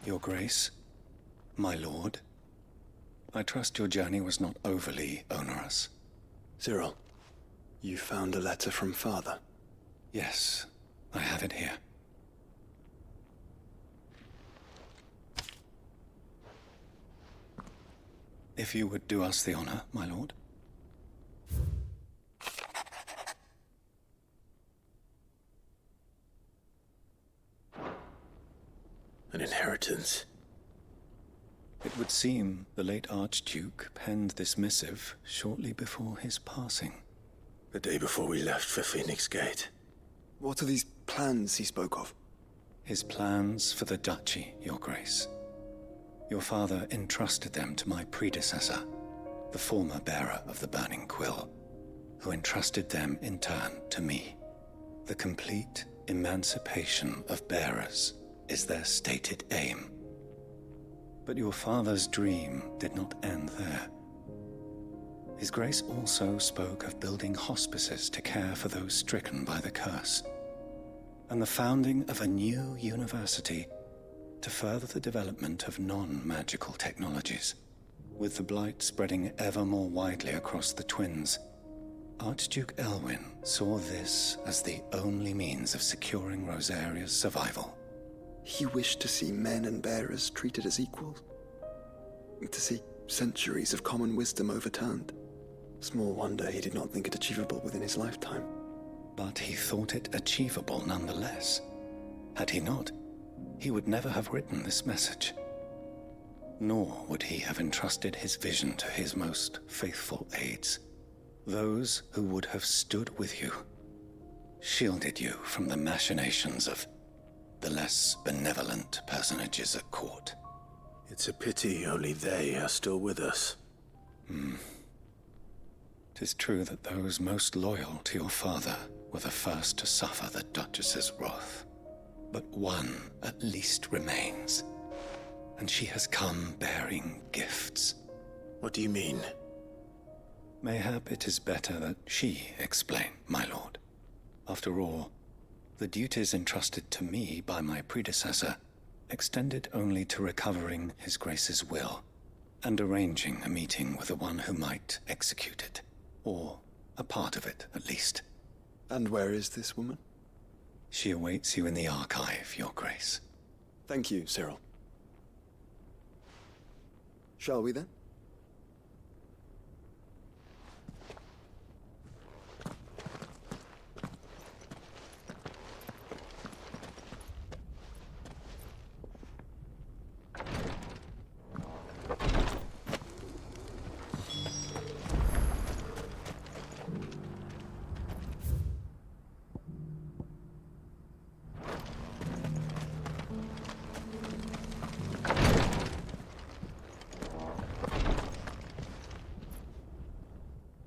Your Grace, my lord. I trust your journey was not overly onerous. Cyril, you found a letter from Father? Yes, I have it here. If you would do us the honor, my lord. An inheritance. It would seem the late Archduke penned this missive shortly before his passing. The day before we left for Phoenix Gate. What are these plans he spoke of? His plans for the duchy, Your Grace. Your father entrusted them to my predecessor, the former bearer of the Burning Quill, who entrusted them in turn to me. The complete emancipation of bearers is their stated aim. But your father's dream did not end there. His Grace also spoke of building hospices to care for those stricken by the curse, and the founding of a new university to further the development of non-magical technologies. With the blight spreading ever more widely across the twins, Archduke Elwyn saw this as the only means of securing Rosaria's survival. He wished to see men and bearers treated as equals. To see centuries of common wisdom overturned. Small wonder he did not think it achievable within his lifetime. But he thought it achievable nonetheless. Had he not, he would never have written this message. Nor would he have entrusted his vision to his most faithful aides, those who would have stood with you, shielded you from the machinations of the less benevolent personages at court. It's a pity only they are still with us. 'Tis true that those most loyal to your father were the first to suffer the Duchess's wrath. But one at least remains, and she has come bearing gifts. What do you mean? Mayhap it is better that she explain, my lord. After all, the duties entrusted to me by my predecessor extended only to recovering His Grace's will and arranging a meeting with the one who might execute it, or a part of it at least. And where is this woman? She awaits you in the archive, Your Grace. Thank you, Cyril. Shall we then?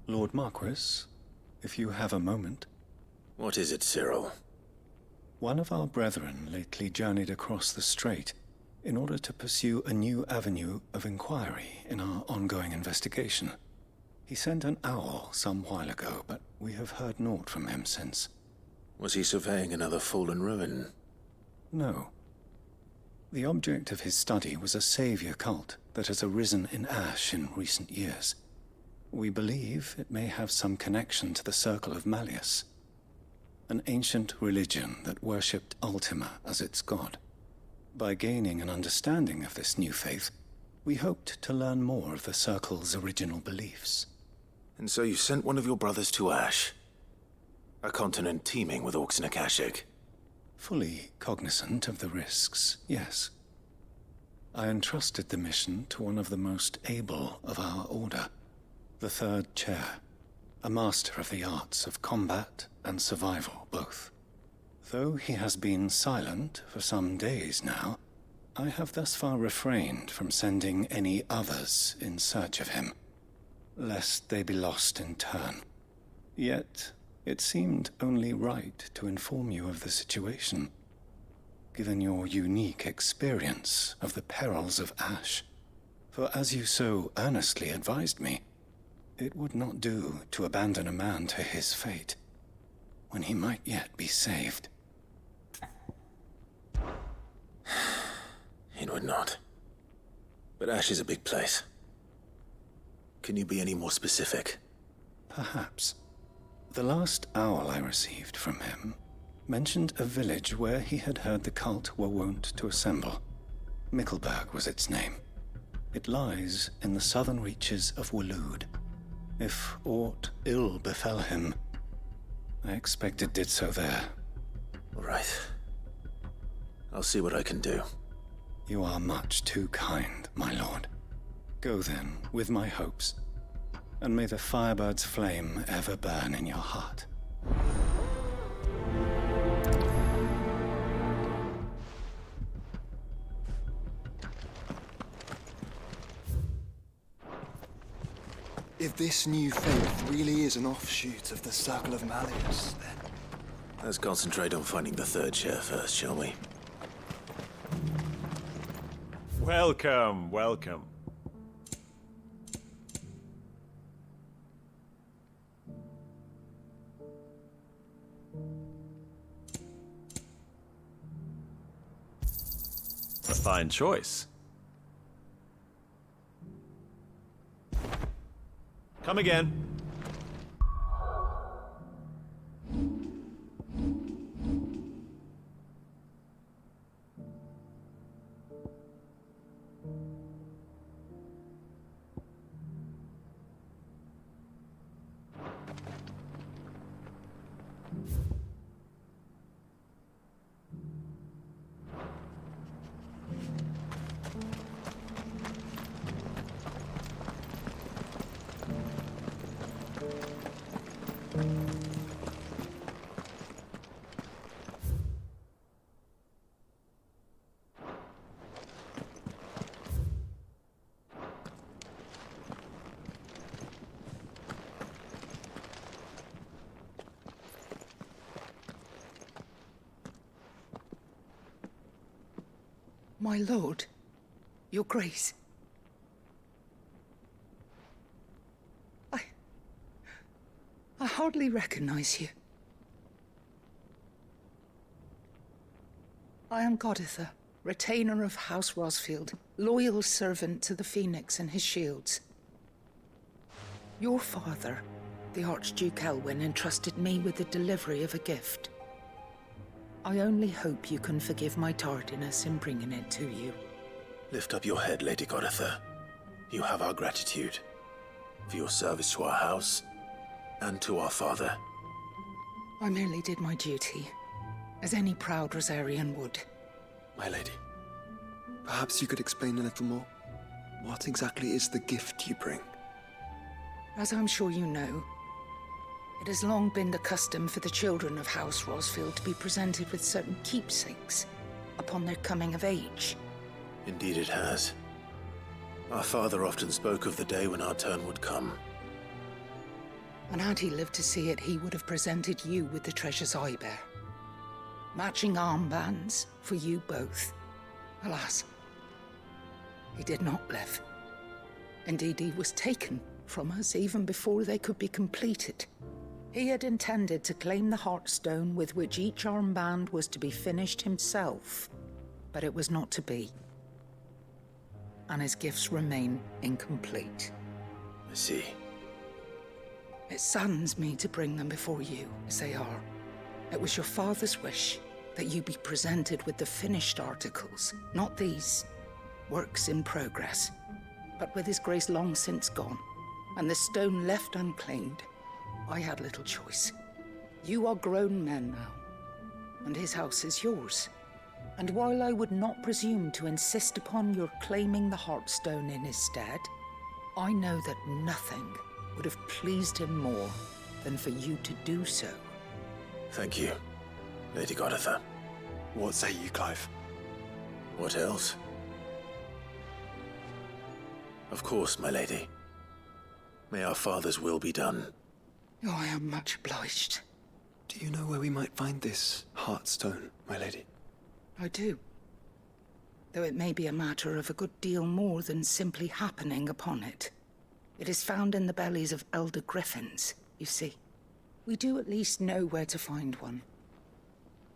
Lord Marquis, if you have a moment. What is it, Cyril? One of our brethren lately journeyed across the strait in order to pursue a new avenue of inquiry in our ongoing investigation. He sent an owl some while ago, but we have heard naught from him since. Was he surveying another fallen ruin? No. The object of his study was a savior cult that has arisen in Ash in recent years. We believe it may have some connection to the Circle of Malleus, an ancient religion that worshipped Ultima as its god. By gaining an understanding of this new faith, we hoped to learn more of the Circle's original beliefs. And so you sent one of your brothers to Ash? A continent teeming with orcs and Akashic? Fully cognizant of the risks, yes. I entrusted the mission to one of the most able of our order, the Third Chair, a master of the arts of combat and survival both. Though he has been silent for some days now, I have thus far refrained from sending any others in search of him, lest they be lost in turn. Yet, it seemed only right to inform you of the situation, given your unique experience of the perils of Ash. For as you so earnestly advised me, it would not do to abandon a man to his fate, when he might yet be saved. In would not. But Ash is a big place. Can you be any more specific? Perhaps. The last owl I received from him mentioned a village where he had heard the cult were wont to assemble. Mickleburg was its name. It lies in the southern reaches of Waloed. If aught ill befell him, I expect it did so there. All right. I'll see what I can do. You are much too kind, my lord. Go then, with my hopes, and may the Firebird's flame ever burn in your heart. If this new faith really is an offshoot of the Circle of Malleus, then... Let's concentrate on finding the third chair first, shall we? Welcome, welcome. A fine choice. Come again. My lord, your grace. I hardly recognize you. I am Goditha, retainer of House Rosfield, loyal servant to the Phoenix and his shields. Your father, the Archduke Elwyn, entrusted me with the delivery of a gift. I only hope you can forgive my tardiness in bringing it to you. Lift up your head, Lady Goditha. You have our gratitude for your service to our house and to our father. I merely did my duty, as any proud Rosarian would. My lady, perhaps you could explain a little more? What exactly is the gift you bring? As I'm sure you know, it has long been the custom for the children of House Rosfield to be presented with certain keepsakes upon their coming of age. Indeed it has. Our father often spoke of the day when our turn would come. And had he lived to see it, he would have presented you with the treasures I bear. Matching armbands for you both. Alas, he did not live. Indeed, he was taken from us even before they could be completed. He had intended to claim the Heartstone with which each armband was to be finished himself, but it was not to be. And his gifts remain incomplete. I see. It saddens me to bring them before you, as they are. It was your father's wish that you be presented with the finished articles, not these, works in progress. But with his grace long since gone, and the stone left unclaimed, I had little choice. You are grown men now, and his house is yours. And while I would not presume to insist upon your claiming the Heartstone in his stead, I know that nothing would have pleased him more than for you to do so. Thank you, Lady Goditha. What say you, Clive? What else? Of course, my lady. May our father's will be done. Oh, I am much obliged. Do you know where we might find this Heartstone, my lady? I do. Though it may be a matter of a good deal more than simply happening upon it. It is found in the bellies of elder griffins, you see. We do at least know where to find one.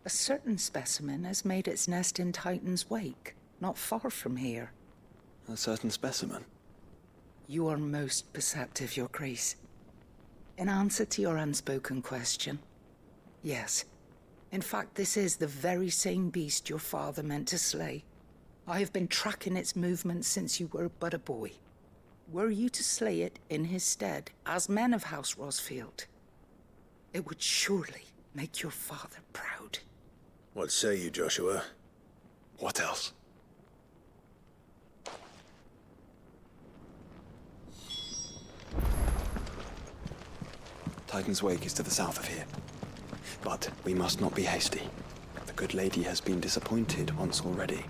A certain specimen has made its nest in Titan's wake, not far from here. A certain specimen. You are most perceptive, Your Grace. In answer to your unspoken question, yes. In fact, this is the very same beast your father meant to slay. I have been tracking its movements since you were but a boy. Were you to slay it in his stead, as men of House Rosfield, it would surely make your father proud. What say you, Joshua? What else? Titan's Wake is to the south of here. But we must not be hasty. The good lady has been disappointed once already.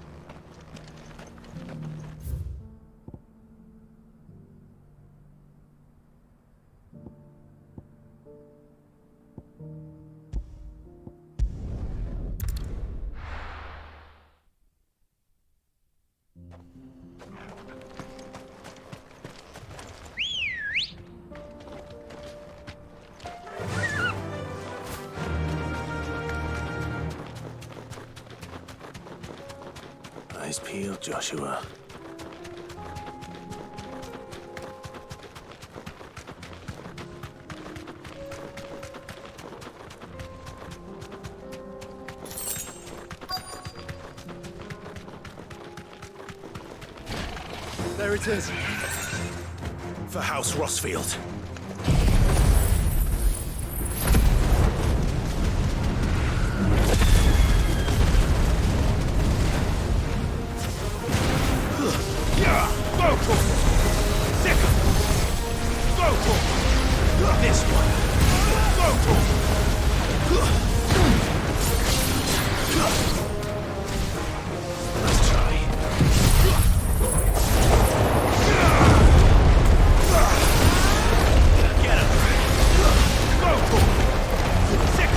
Eyes peeled, Joshua. There it is. For House Rosfield. This one. Let's try. Get him. Sick.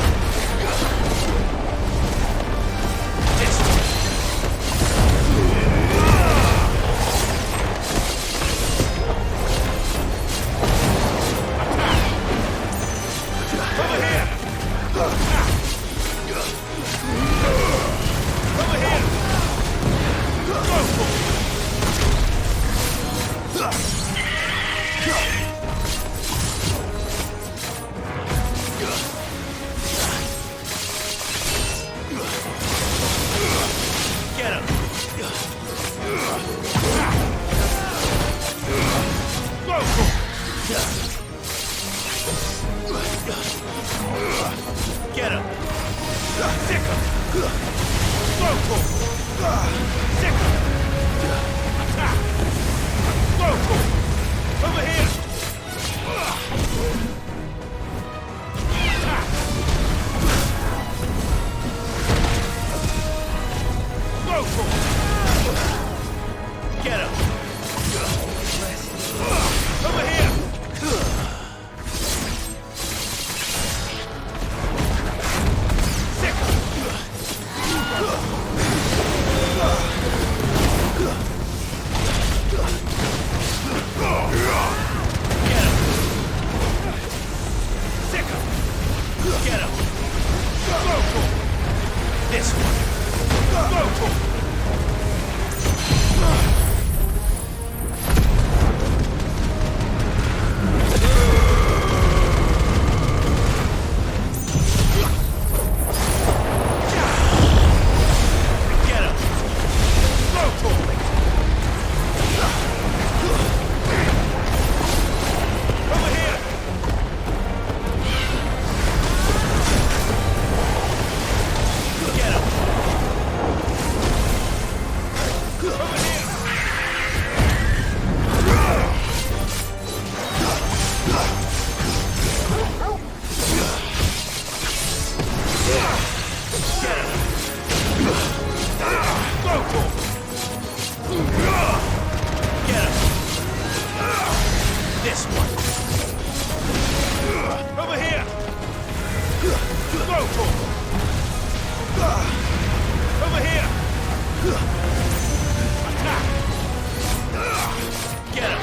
This one. Get him! Get him! Sick him! Sick him! Attack! Over here! Attack! Get him! Over here! Sick! Get him! This one! Get him! Over here! Get him! Over here! Get him! This one! Over here! Over here! Attack! Get him!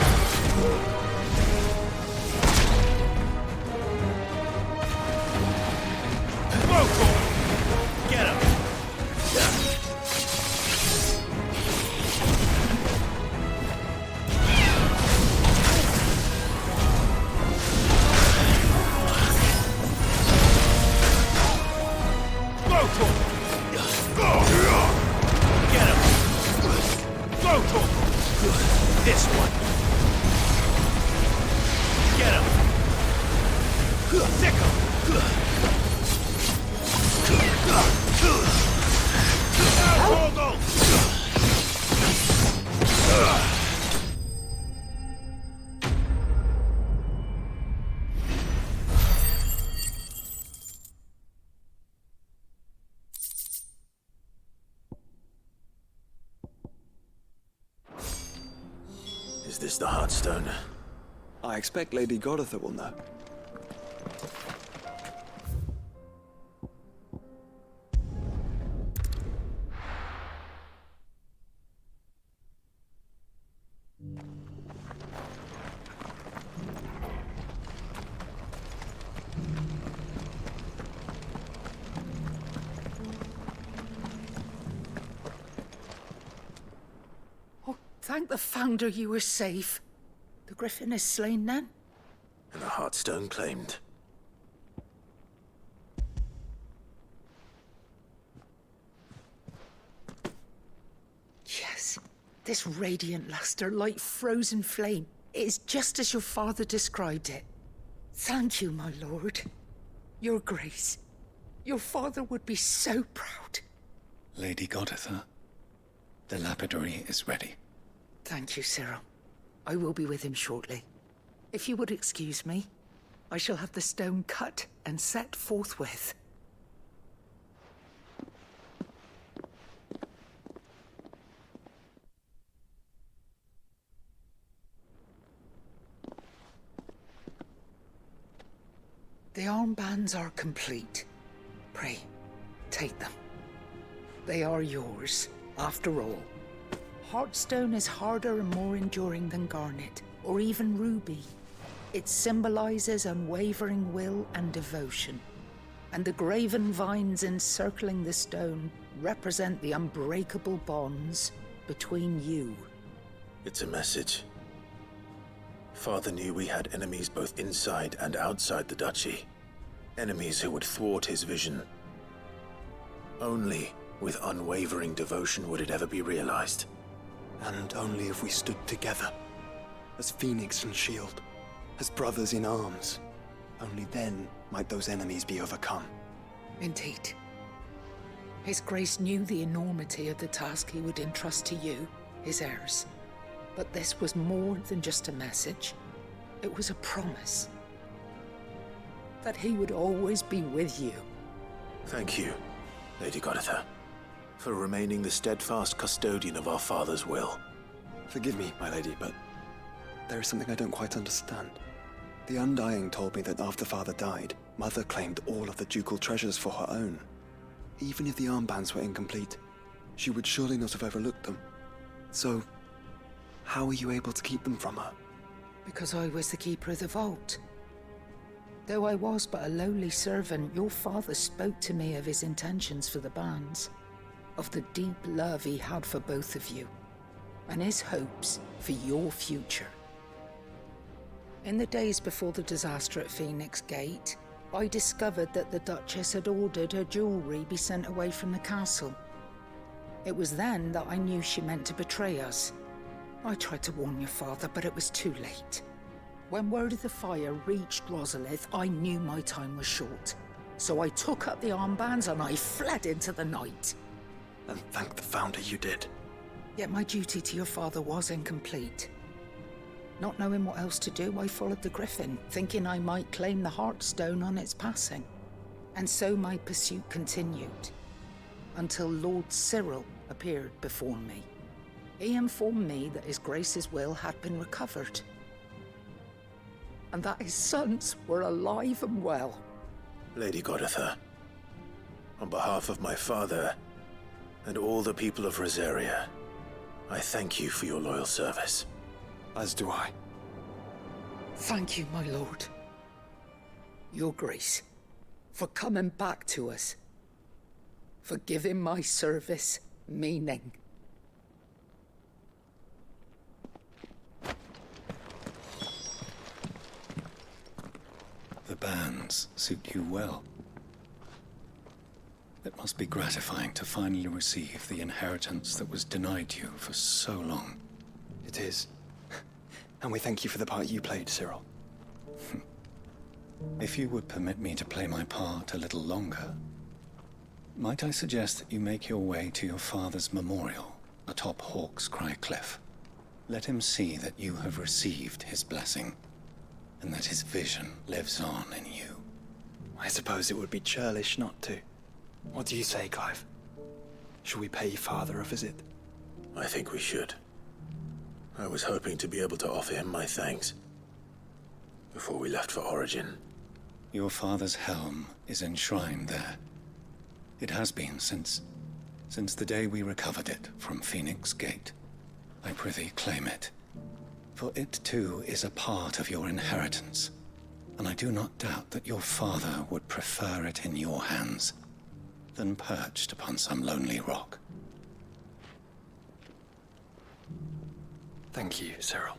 Get him! Is this the Heartstone? I expect Lady Goditha will know. Thank the Founder you were safe. The Griffin is slain then? And the Heartstone claimed. Yes. This radiant luster, like frozen flame. It is just as your father described it. Thank you, my lord. Your Grace. Your father would be so proud. Lady Goditha, the lapidary is ready. Thank you, Cyril. I will be with him shortly. If you would excuse me, I shall have the stone cut and set forthwith. The armbands are complete. Pray, take them. They are yours, after all. Heartstone is harder and more enduring than garnet, or even ruby. It symbolizes unwavering will and devotion. And the graven vines encircling the stone represent the unbreakable bonds between you. It's a message. Father knew we had enemies both inside and outside the duchy. Enemies who would thwart his vision. Only with unwavering devotion would it ever be realized. And only if we stood together, as Phoenix and Shield, as brothers in arms, only then might those enemies be overcome. Indeed. His Grace knew the enormity of the task he would entrust to you, his heirs. But this was more than just a message. It was a promise. That he would always be with you. Thank you, Lady Goditha, for remaining the steadfast custodian of our father's will. Forgive me, my lady, but there is something I don't quite understand. The Undying told me that after Father died, Mother claimed all of the ducal treasures for her own. Even if the armbands were incomplete, she would surely not have overlooked them. So, how were you able to keep them from her? Because I was the keeper of the vault. Though I was but a lowly servant, your father spoke to me of his intentions for the bands, of the deep love he had for both of you, and his hopes for your future. In the days before the disaster at Phoenix Gate, I discovered that the Duchess had ordered her jewelry be sent away from the castle. It was then that I knew she meant to betray us. I tried to warn your father, but it was too late. When word of the fire reached Rosalith, I knew my time was short. So I took up the armbands and I fled into the night. And thank the Founder you did. Yet my duty to your father was incomplete. Not knowing what else to do, I followed the Griffin, thinking I might claim the Heartstone on its passing. And so my pursuit continued, until Lord Cyril appeared before me. He informed me that His Grace's will had been recovered, and that his sons were alive and well. Lady Goditha, on behalf of my father and all the people of Rosaria, I thank you for your loyal service. As do I. Thank you, my lord. Your Grace, for coming back to us, for giving my service meaning. The bands suit you well. It must be gratifying to finally receive the inheritance that was denied you for so long. It is. And we thank you for the part you played, Cyril. If you would permit me to play my part a little longer, might I suggest that you make your way to your father's memorial atop Hawk's Cry Cliff? Let him see that you have received his blessing, and that his vision lives on in you. I suppose it would be churlish not to. What do you say, Clive? Shall we pay Father a visit? I think we should. I was hoping to be able to offer him my thanks before we left for Origin. Your father's helm is enshrined there. It has been since the day we recovered it from Phoenix Gate. I prithee claim it, for it too is a part of your inheritance, and I do not doubt that your father would prefer it in your hands than perched upon some lonely rock. Thank you, Cyril.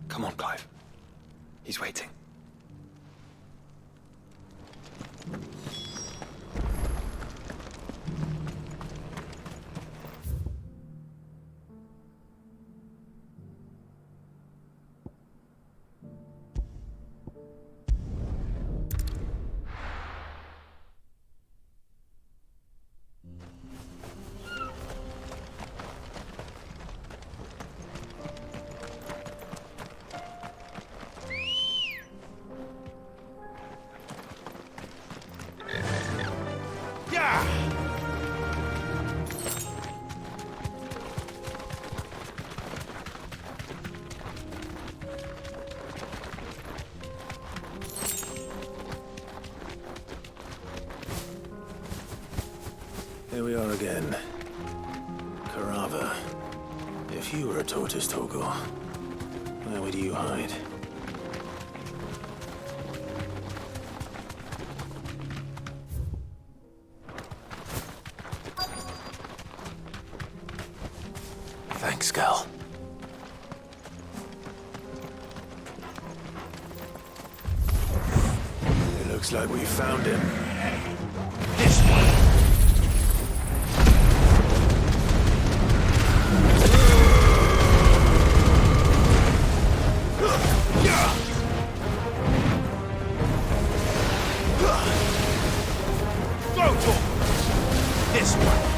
Come on, Clive. He's waiting. Here we are again. Carava. If you were a tortoise, Torgor, where would you hide? Thanks, Gal. It looks like we found him. This one. Go, Tor. This one.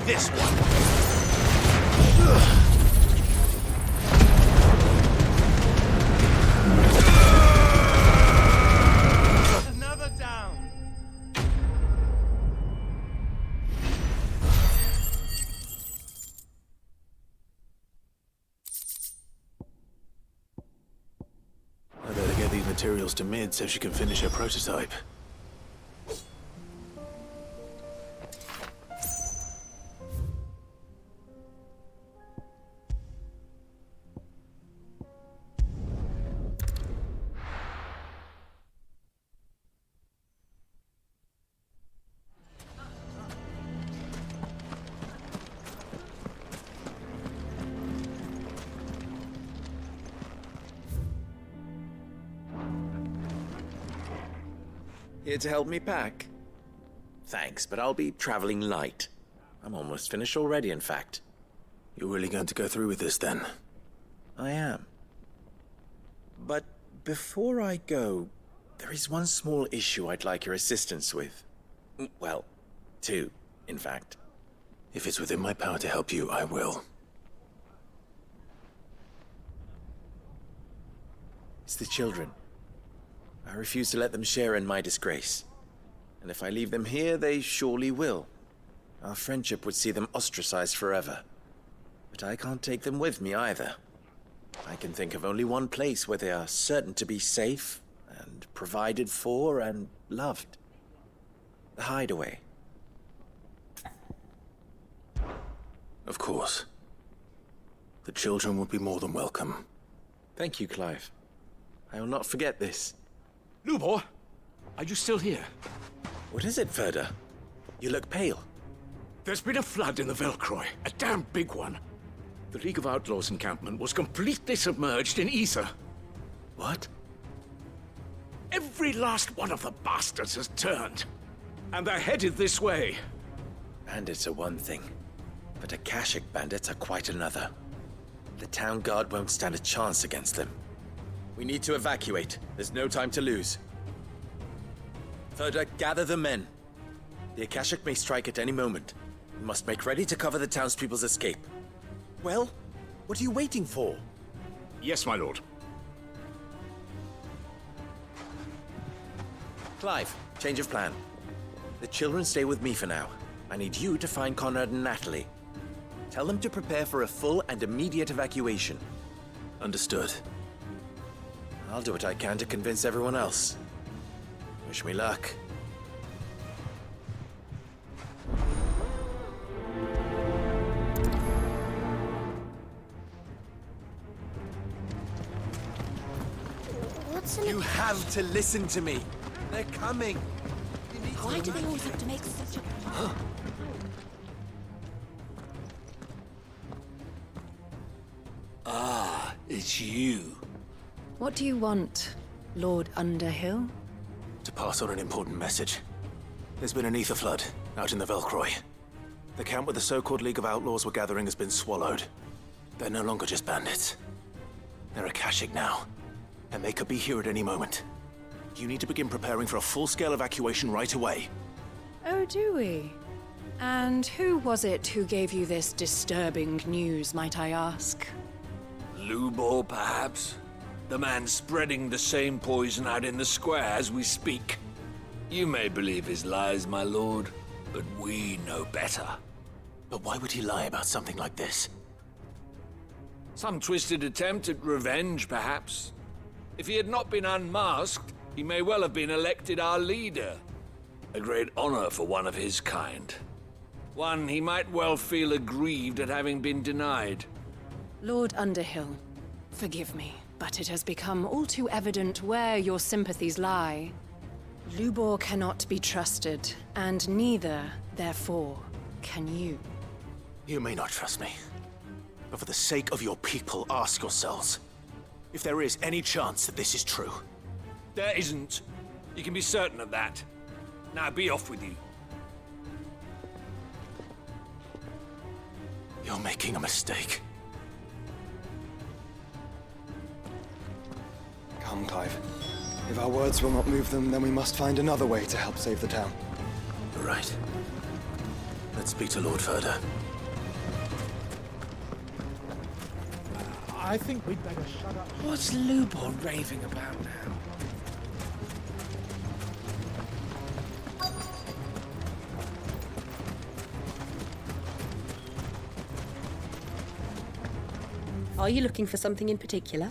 This one. Another down. I better get these materials to Mid so she can finish her prototype. Here to help me pack? Thanks, but I'll be traveling light. I'm almost finished already, in fact. You're really going to go through with this, then? I am. But before I go, there is one small issue I'd like your assistance with. Well, two, in fact. If it's within my power to help you, I will. It's the children. I refuse to let them share in my disgrace. And if I leave them here, they surely will. Our friendship would see them ostracized forever. But I can't take them with me either. I can think of only one place where they are certain to be safe and provided for and loved. The Hideaway. Of course. The children would be more than welcome. Thank you, Clive. I will not forget this. Lubor, are you still here? What is it, Ferda? You look pale. There's been a flood in the Velcroy, a damn big one. The League of Outlaws encampment was completely submerged in ether. What? Every last one of the bastards has turned. And they're headed this way. Bandits are one thing, but Akashic bandits are quite another. The town guard won't stand a chance against them. We need to evacuate. There's no time to lose. Ferda, gather the men. The Akashic may strike at any moment. We must make ready to cover the townspeople's escape. Well, what are you waiting for? Yes, my lord. Clive, change of plan. The children stay with me for now. I need you to find Conrad and Natalie. Tell them to prepare for a full and immediate evacuation. Understood. I'll do what I can to convince everyone else. Wish me luck. You have to listen to me. They're coming. Why do they always have to make such a... Ah, it's you. What do you want, Lord Underhill? To pass on an important message. There's been an ether flood out in the Velcroy. The camp where the so-called League of Outlaws were gathering has been swallowed. They're no longer just bandits. They're Akashic now, and they could be here at any moment. You need to begin preparing for a full-scale evacuation right away. Oh, do we? And who was it who gave you this disturbing news, might I ask? Lubor, perhaps? The man spreading the same poison out in the square as we speak. You may believe his lies, my lord, but we know better. But why would he lie about something like this? Some twisted attempt at revenge, perhaps. If he had not been unmasked, he may well have been elected our leader. A great honor for one of his kind. One he might well feel aggrieved at having been denied. Lord Underhill, forgive me, but it has become all too evident where your sympathies lie. Lubor cannot be trusted, and neither, therefore, can you. You may not trust me, but for the sake of your people, ask yourselves if there is any chance that this is true. There isn't. You can be certain of that. Now be off with you. You're making a mistake. Come, Clive. If our words will not move them, then we must find another way to help save the town. You're right. Let's speak to Lord Ferda. I think we'd better shut up. What's Lubor raving about now? Are you looking for something in particular?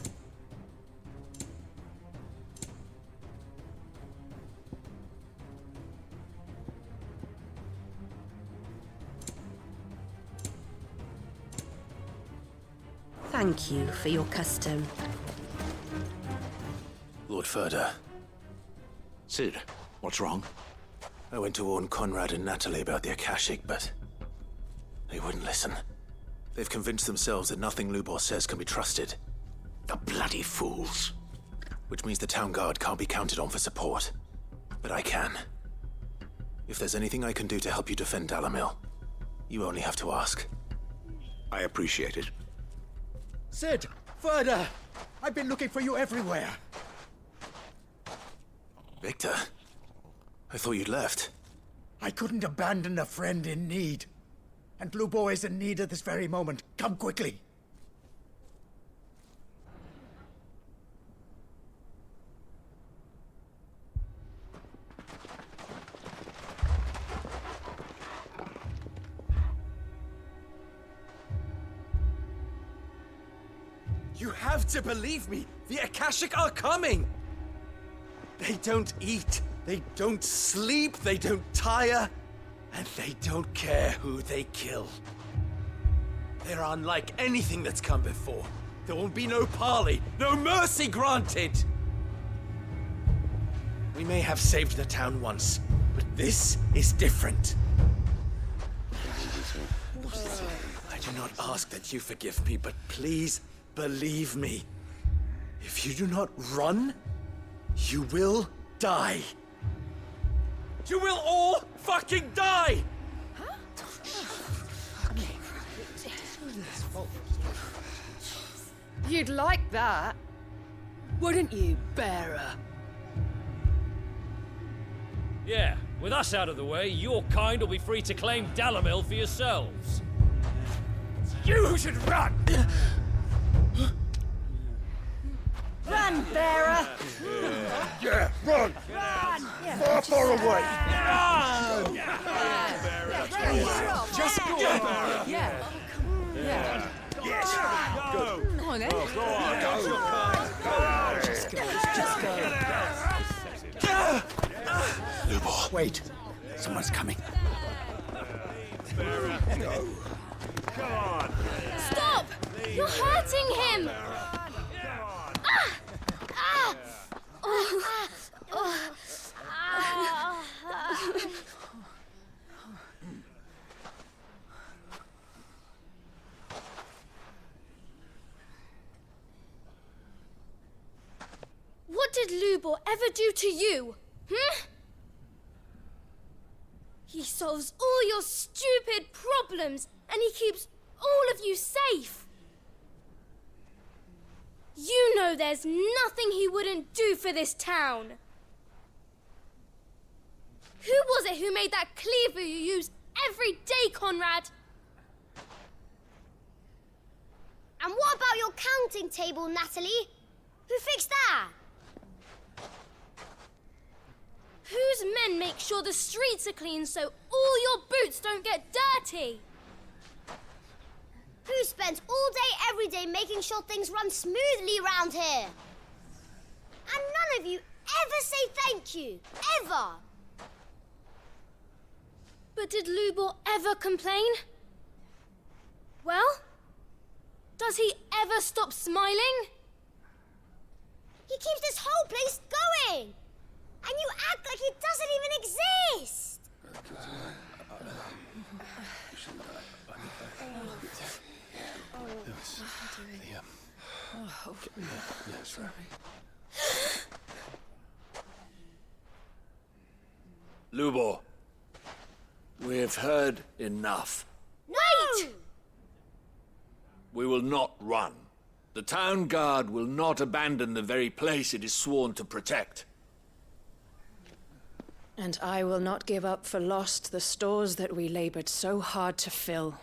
Thank you for your custom. Lord Ferda, Sid, what's wrong? I went to warn Conrad and Natalie about the Akashic, but they wouldn't listen. They've convinced themselves that nothing Lubor says can be trusted. The bloody fools. Which means the town guard can't be counted on for support. but I can. If there's anything I can do to help you defend Dalamil, you only have to ask. I appreciate it. Sid! Verda! I've been looking for you everywhere. Victor? I thought you'd left. I couldn't abandon a friend in need. And Lubo is in need at this very moment. Come quickly. You have to believe me! The Akashic are coming! They don't eat, they don't sleep, they don't tire, and they don't care who they kill. They're unlike anything that's come before. There will be no parley, no mercy granted! We may have saved the town once, but this is different. I do not ask that you forgive me, but please believe me. If you do not run, you will die. You will all fucking die! You'd like that, wouldn't you, bearer? Yeah, with us out of the way, your kind will be free to claim Dalamil for yourselves. You should run! Run, bearer! Yeah, run! Run! Far, far away! Run! Just go! Yeah. Yeah. Yes! Go! Come on, then. Lubor. Wait, someone's coming. Stop! You're hurting him! What did Lubor ever do to you? He solves all your stupid problems, and he keeps all of you safe. You know there's nothing he wouldn't do for this town. Who was it who made that cleaver you use every day, Conrad? And what about your counting table, Natalie? Who fixed that? Whose men make sure the streets are clean so all your boots don't get dirty? Who spends all day, every day making sure things run smoothly round here? And none of you ever say thank you. Ever. But did Lubor ever complain? Well, does he ever stop smiling? He keeps this whole place going. And you act like it doesn't even exist. Lubor, we've heard enough. Wait! We will not run. The town guard will not abandon the very place it is sworn to protect. And I will not give up for lost the stores that we labored so hard to fill.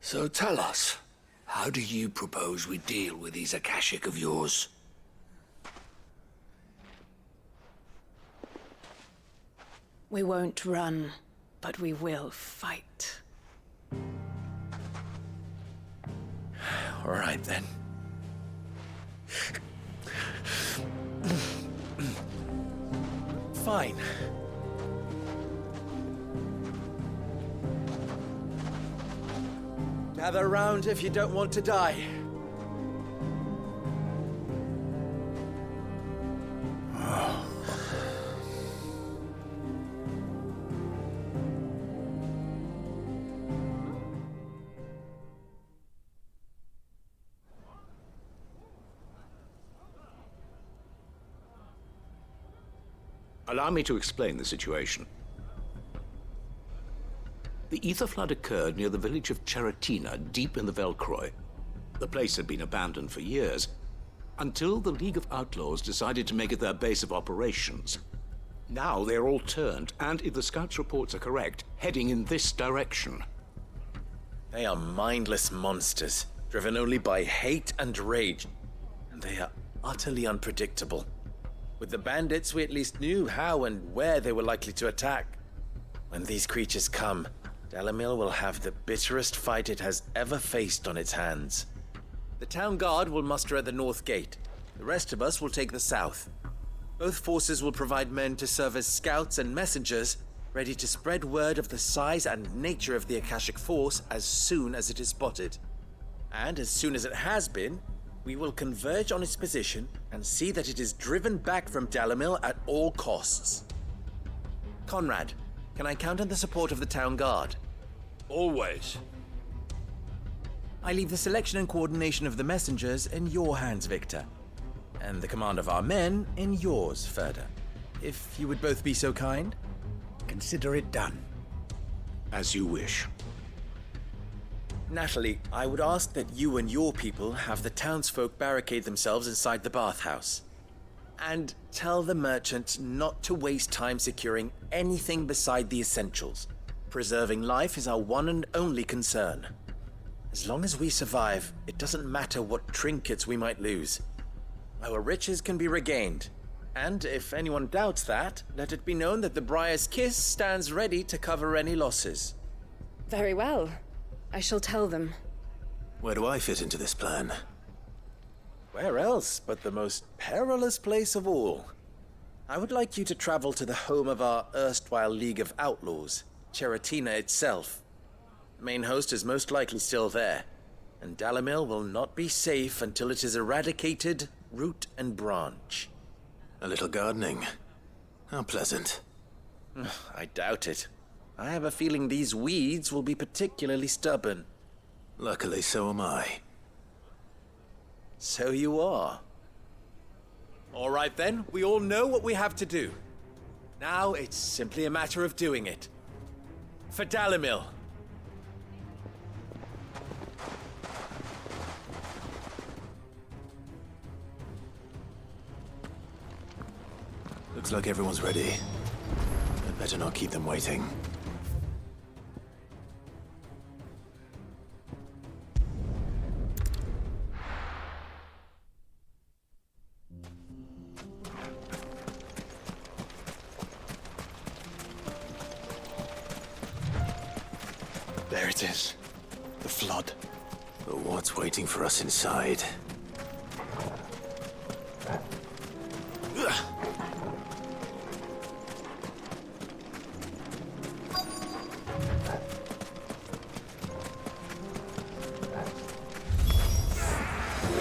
So tell us, how do you propose we deal with these Akashic of yours? We won't run, but we will fight. All right, then. Fine. Gather round if you don't want to die. Allow me to explain the situation. The Ether Flood occurred near the village of Cheratina, deep in the Velcroy. The place had been abandoned for years, until the League of Outlaws decided to make it their base of operations. Now they're all turned, and if the Scouts' reports are correct, heading in this direction. They are mindless monsters, driven only by hate and rage, and they are utterly unpredictable. With the bandits, we at least knew how and where they were likely to attack. When these creatures come, Dalamil will have the bitterest fight it has ever faced on its hands. The town guard will muster at the north gate. The rest of us will take the south. Both forces will provide men to serve as scouts and messengers, ready to spread word of the size and nature of the Akashic Force as soon as it is spotted. And as soon as it has been, we will converge on its position and see that it is driven back from Dalamil at all costs. Conrad, can I count on the support of the town guard? Always. I leave the selection and coordination of the messengers in your hands, Victor. And the command of our men in yours, Ferda. If you would both be so kind. Consider it done. As you wish. Natalie, I would ask that you and your people have the townsfolk barricade themselves inside the bathhouse. And tell the merchant not to waste time securing anything beside the essentials. Preserving life is our one and only concern. As long as we survive, it doesn't matter what trinkets we might lose. Our riches can be regained. And if anyone doubts that, let it be known that the Briar's Kiss stands ready to cover any losses. Very well. I shall tell them. Where do I fit into this plan? Where else but the most perilous place of all? I would like you to travel to the home of our erstwhile League of Outlaws, Cheratina itself. The main host is most likely still there, and Dalamil will not be safe until it is eradicated, root and branch. A little gardening. How pleasant. I doubt it. I have a feeling these weeds will be particularly stubborn. Luckily, so am I. So you are. All right then, we all know what we have to do. Now it's simply a matter of doing it. For Dalamil. Looks like everyone's ready. I'd better not keep them waiting. There it is. The flood. But what's waiting for us inside?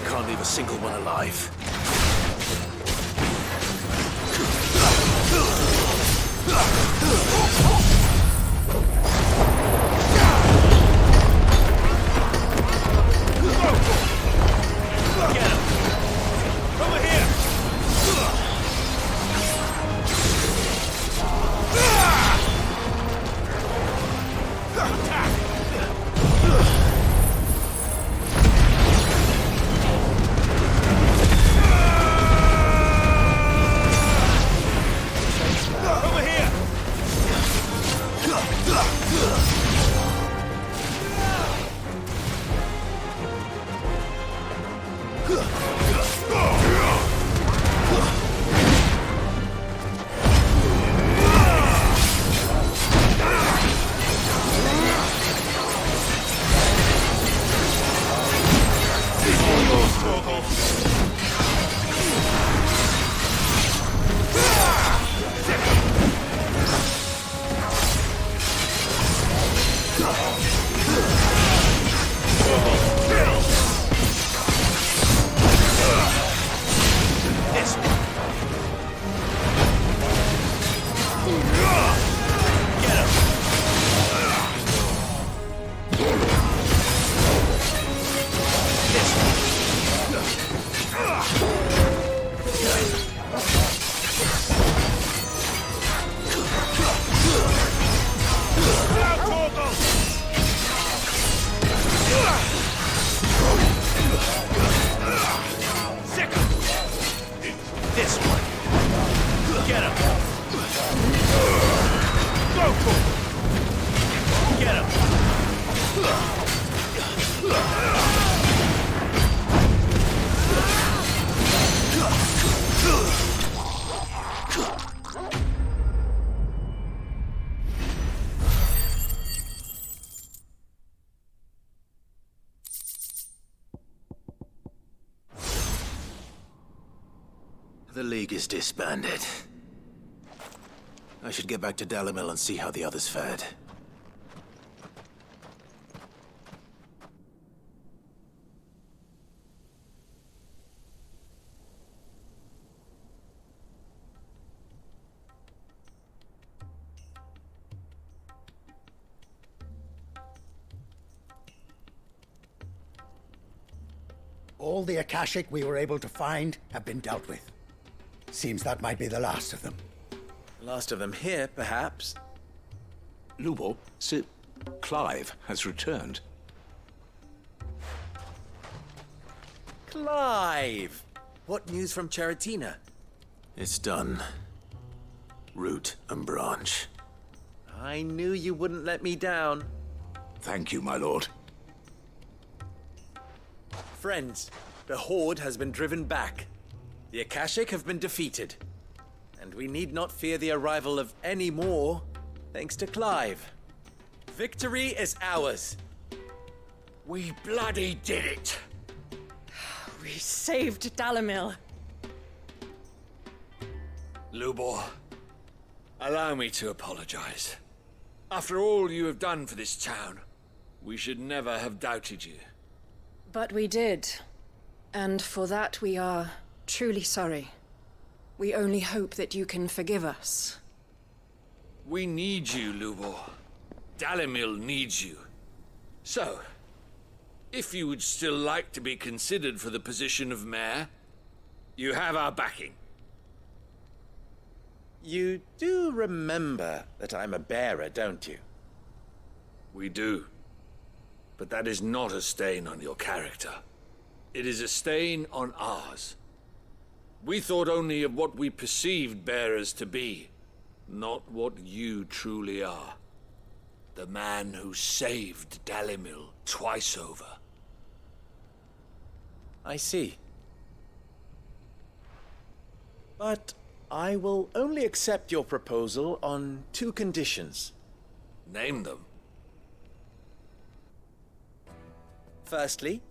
Can't leave a single one alive. Get him! Over here! The League is disbanded. I should get back to Dalimil and see how the others fared. All the Akashic we were able to find have been dealt with. Seems that might be the last of them. Last of them here, perhaps. Lubor, Sir Clive has returned. Clive! What news from Charatina? It's done. Root and branch. I knew you wouldn't let me down. Thank you, my lord. Friends, the Horde has been driven back. The Akashic have been defeated. And we need not fear the arrival of any more, thanks to Clive. Victory is ours. We bloody did it! We saved Dalimil. Lubor, allow me to apologize. After all you have done for this town, we should never have doubted you. But we did. And for that we are truly sorry. We only hope that you can forgive us. We need you, Lubor. Dalimil needs you. So, if you would still like to be considered for the position of mayor, you have our backing. You do remember that I'm a bearer, don't you? We do. But that is not a stain on your character. It is a stain on ours. We thought only of what we perceived bearers to be, not what you truly are. The man who saved Dalimil twice over. I see. But I will only accept your proposal on 2 conditions. Name them. Firstly,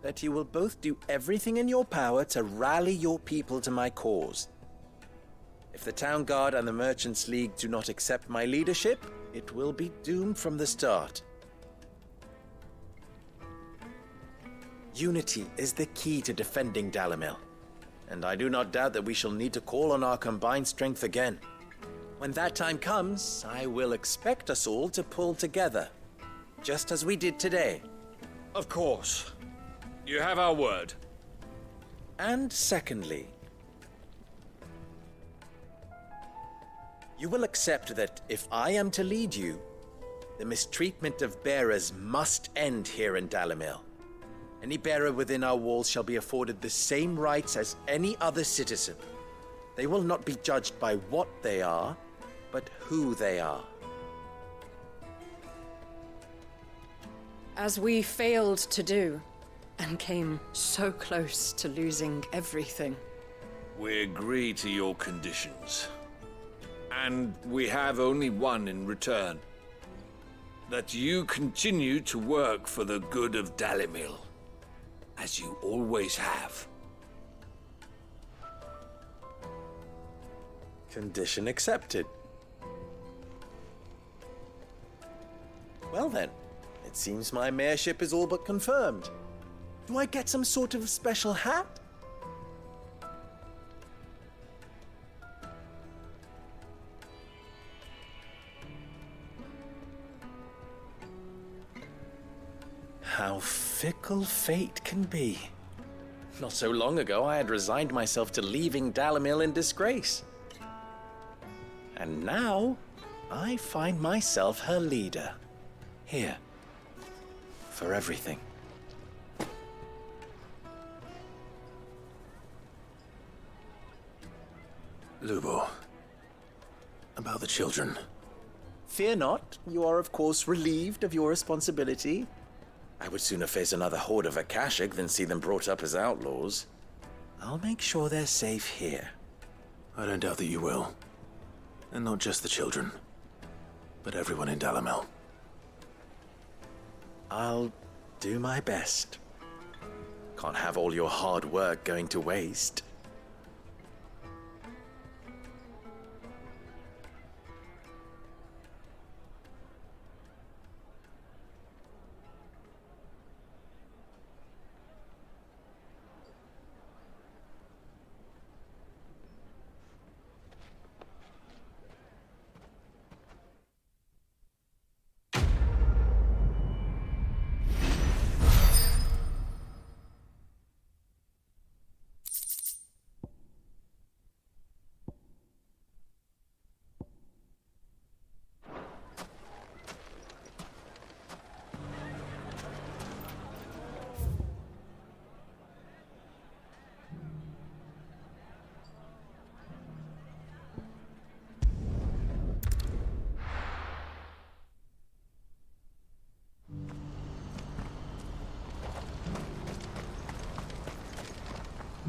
that you will both do everything in your power to rally your people to my cause. If the Town Guard and the Merchants League do not accept my leadership, it will be doomed from the start. Unity is the key to defending Dalimil, and I do not doubt that we shall need to call on our combined strength again. When that time comes, I will expect us all to pull together, just as we did today. Of course. You have our word. And secondly, you will accept that if I am to lead you, the mistreatment of bearers must end here in Dalimil. Any bearer within our walls shall be afforded the same rights as any other citizen. They will not be judged by what they are, but who they are. As we failed to do, and came so close to losing everything. We agree to your conditions. And we have only one in return. That you continue to work for the good of Dalimil, as you always have. Condition accepted. Well then, it seems my mayorship is all but confirmed. Do I get some sort of special hat? How fickle fate can be. Not so long ago, I had resigned myself to leaving Dalimil in disgrace. And now, I find myself her leader. Here. For everything. Lubor, about the children. Fear not, you are of course relieved of your responsibility. I would sooner face another horde of Akashic than see them brought up as outlaws. I'll make sure they're safe here. I don't doubt that you will. And not just the children, but everyone in Dalimil. I'll do my best. Can't have all your hard work going to waste.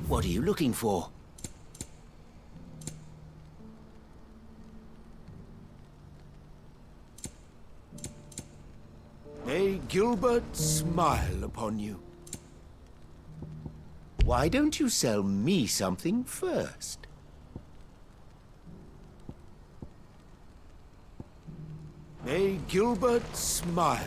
What are you looking for? May Gilbert smile upon you. Why don't you sell me something first? May Gilbert smile.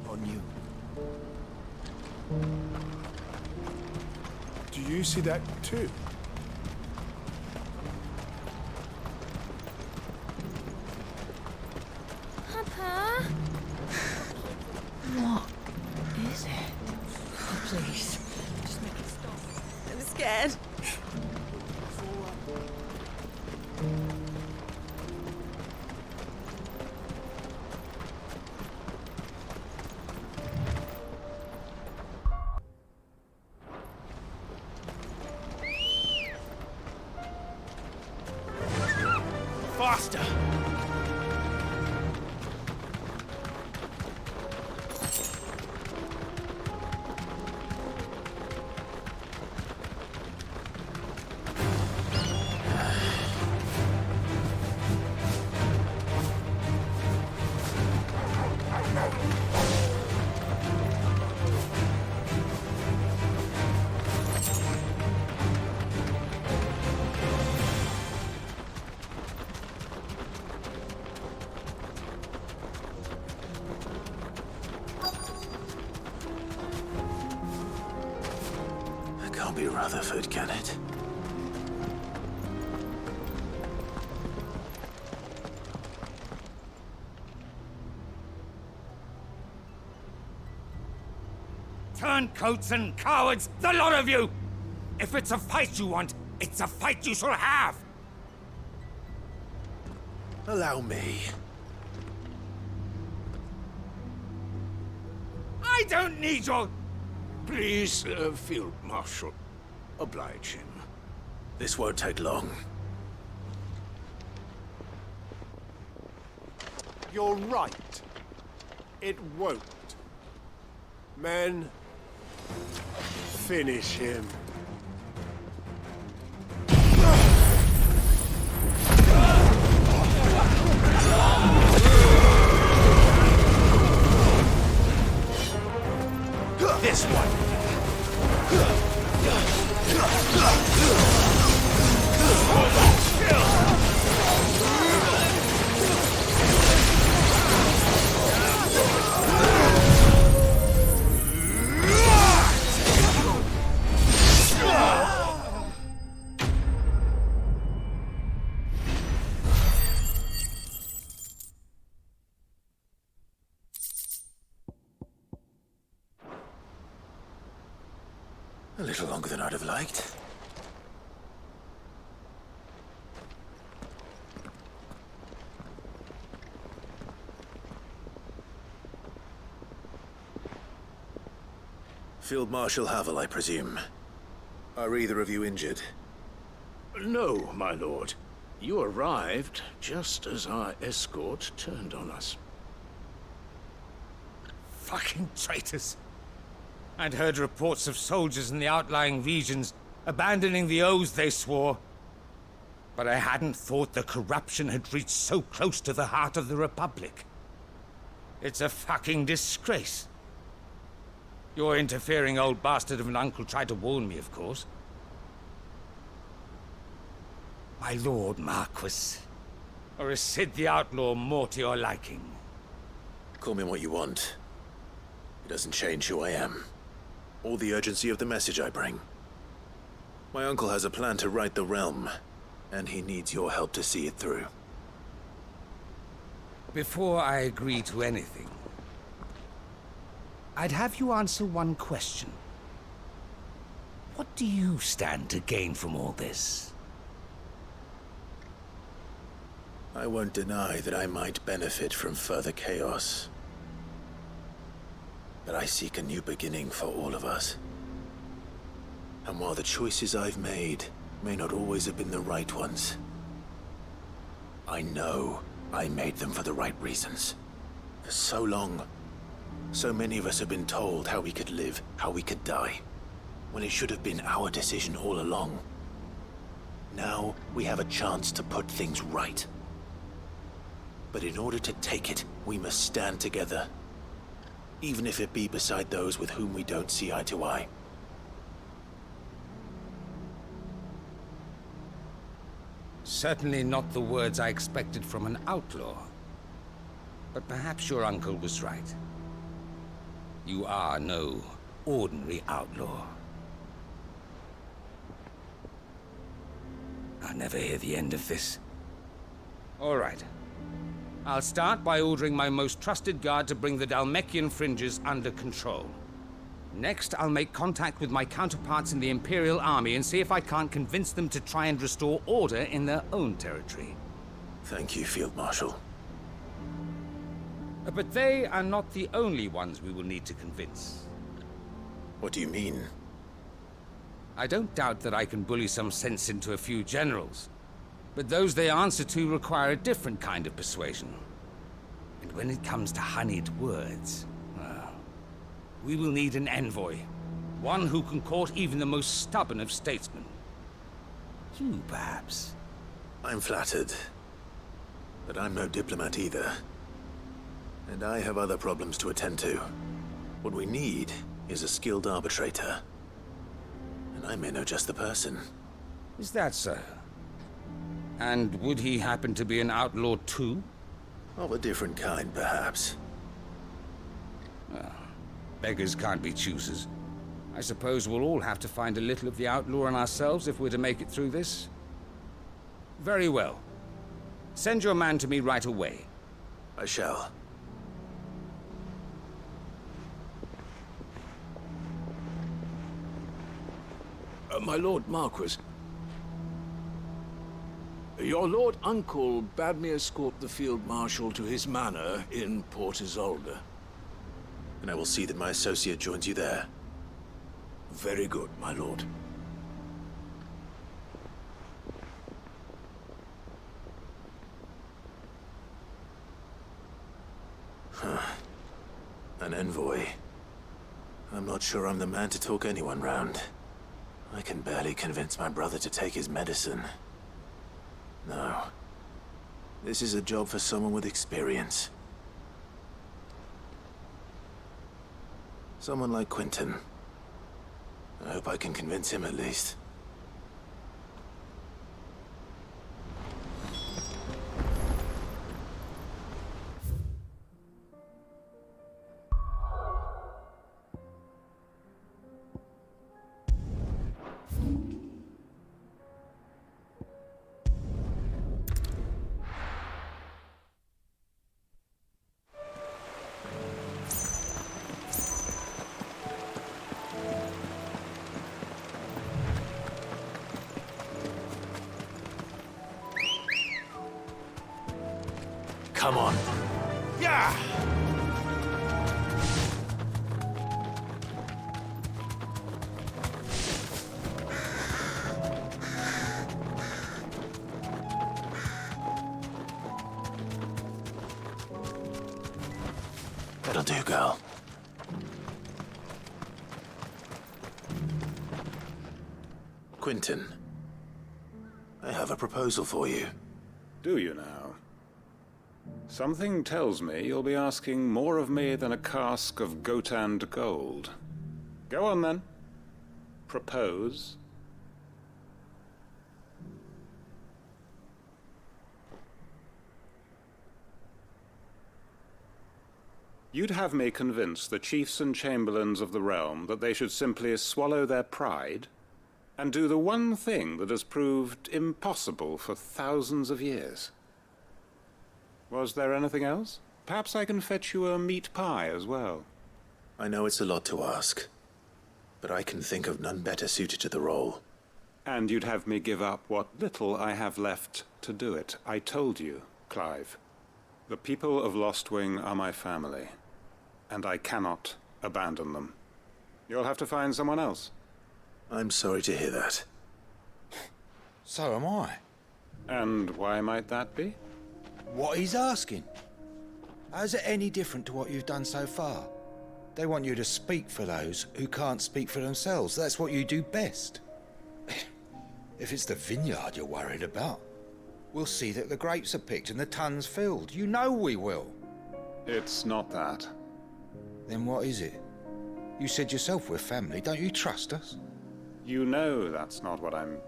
On you. Do you see that too? Papa? What is it? Oh, please, just make it stop. I'm scared. Faster! Can't be Rutherford, can it? Turncoats and cowards, the lot of you! If it's a fight you want, it's a fight you shall have! Allow me. I don't need your... Please, Field Marshal, oblige him. This won't take long. You're right. It won't. Men, finish him. This one! A little longer than I'd have liked. Field Marshal Havel, I presume. Are either of you injured? No, my lord. You arrived just as our escort turned on us. Fucking traitors. I'd heard reports of soldiers in the outlying regions abandoning the oaths they swore. But I hadn't thought the corruption had reached so close to the heart of the Republic. It's a fucking disgrace. Your interfering old bastard of an uncle tried to warn me, of course. My lord Marquis. Or is Sid the Outlaw more to your liking? Call me what you want. It doesn't change who I am, or the urgency of the message I bring. My uncle has a plan to right the realm, and he needs your help to see it through. Before I agree to anything, I'd have you answer one question. What do you stand to gain from all this? I won't deny that I might benefit from further chaos. But I seek a new beginning for all of us. And while the choices I've made may not always have been the right ones, I know I made them for the right reasons. For so long, so many of us have been told how we could live, how we could die, when it should have been our decision all along. Now we have a chance to put things right. But in order to take it, we must stand together. Even if it be beside those with whom we don't see eye to eye. Certainly not the words I expected from an outlaw. But perhaps your uncle was right. You are no ordinary outlaw. I'll never hear the end of this. All right. I'll start by ordering my most trusted guard to bring the Dhalmekian fringes under control. Next, I'll make contact with my counterparts in the Imperial Army and see if I can't convince them to try and restore order in their own territory. Thank you, Field Marshal. But they are not the only ones we will need to convince. What do you mean? I don't doubt that I can bully some sense into a few generals. But those they answer to require a different kind of persuasion. And when it comes to honeyed words, well, we will need an envoy. One who can court even the most stubborn of statesmen. You, perhaps. I'm flattered. But I'm no diplomat either. And I have other problems to attend to. What we need is a skilled arbitrator. And I may know just the person. Is that so? And would he happen to be an outlaw too? Of a different kind, perhaps. Well, beggars can't be choosers. I suppose we'll all have to find a little of the outlaw in ourselves if we're to make it through this. Very well. Send your man to me right away. I shall. My Lord Marquis, your Lord Uncle bade me escort the Field Marshal to his manor in Port Isolde. And I will see that my associate joins you there. Very good, my lord. An envoy. I'm not sure I'm the man to talk anyone round. I can barely convince my brother to take his medicine. No. This is a job for someone with experience. Someone like Quentin. I hope I can convince him at least. Come on. Yeah! That'll do, girl. Quentin, I have a proposal for you. Do you now? Something tells me you'll be asking more of me than a cask of Gotand gold. Go on then. Propose. You'd have me convince the chiefs and chamberlains of the realm that they should simply swallow their pride and do the one thing that has proved impossible for thousands of years. Was there anything else? Perhaps I can fetch you a meat pie as well. I know it's a lot to ask, but I can think of none better suited to the role. And you'd have me give up what little I have left to do it. I told you, Clive. The people of Lostwing are my family, and I cannot abandon them. You'll have to find someone else. I'm sorry to hear that. So am I. And why might that be? What he's asking. How's it any different to what you've done so far? They want you to speak for those who can't speak for themselves. That's what you do best. If it's the vineyard you're worried about, we'll see that the grapes are picked and the tons filled. You know we will. It's not that. Then what is it? You said yourself we're family. Don't you trust us? You know that's not what I'm...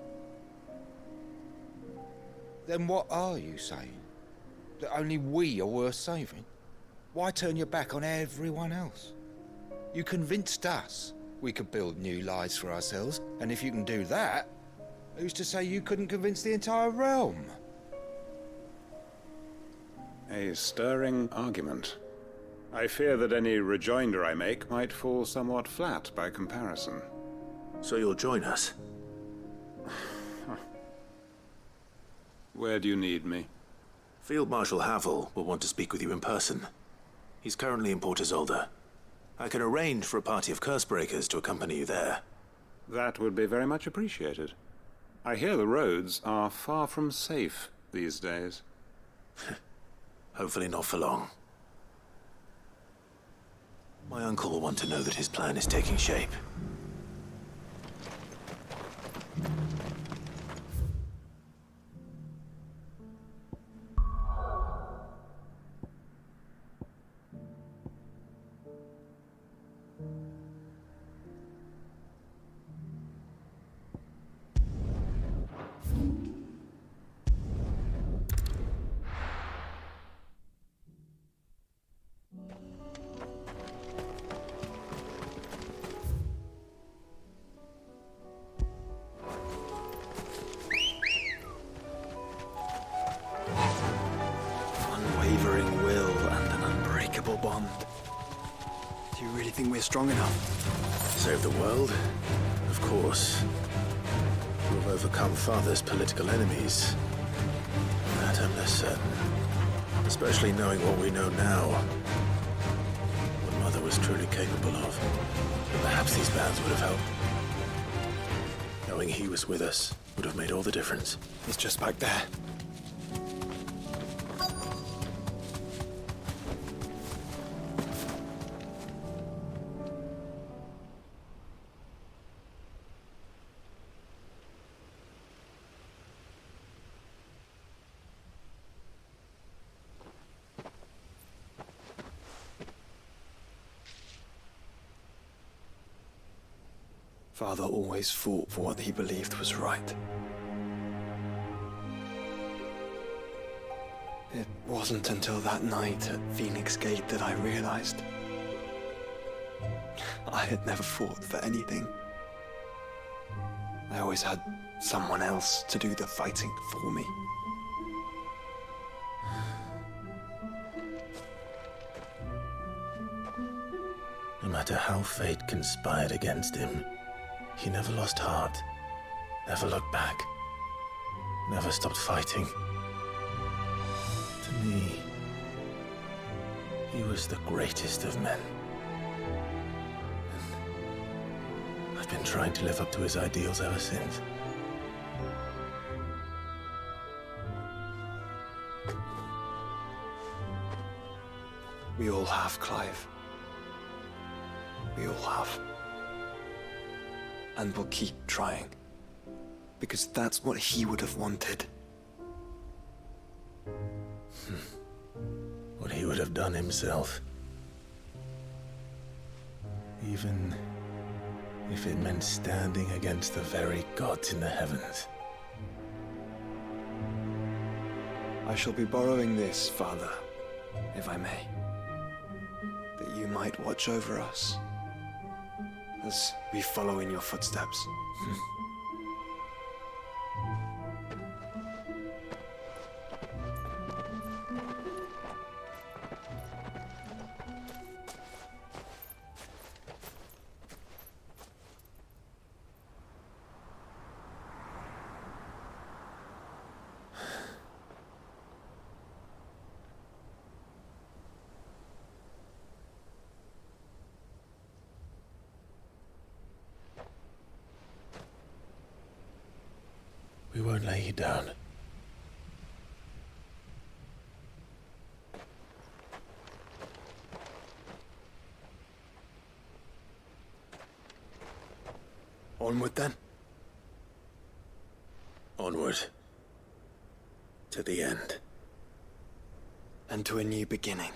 Then what are you saying? That only we are worth saving? Why turn your back on everyone else? You convinced us we could build new lives for ourselves, and if you can do that, who's to say you couldn't convince the entire realm? A stirring argument. I fear that any rejoinder I make might fall somewhat flat by comparison. So you'll join us? Where do you need me? Field Marshal Havel will want to speak with you in person. He's currently in Port Isolde. I can arrange for a party of Cursebreakers to accompany you there. That would be very much appreciated. I hear the roads are far from safe these days. Hopefully not for long. My uncle will want to know that his plan is taking shape. Unwavering will and an unbreakable bond. Do you really think we're strong enough? Save the world? Of course. To have overcome Father's political enemies. That I'm less certain. Especially knowing what we know now. What Mother was truly capable of. But perhaps these bands would have helped. Knowing he was with us would have made all the difference. He's just back there. Father always fought for what he believed was right. It wasn't until that night at Phoenix Gate that I realized I had never fought for anything. I always had someone else to do the fighting for me. No matter how fate conspired against him, he never lost heart, never looked back, never stopped fighting. To me, He was the greatest of men. And I've been trying to live up to his ideals ever since. We all have, Clive. We all have. And we'll keep trying. Because that's what he would have wanted. What he would have done himself. Even if it meant standing against the very gods in the heavens. I shall be borrowing this, Father, if I may. That you might watch over us as we follow in your footsteps. We won't lay you down. Onward then. Onward. To the end. And to a new beginning.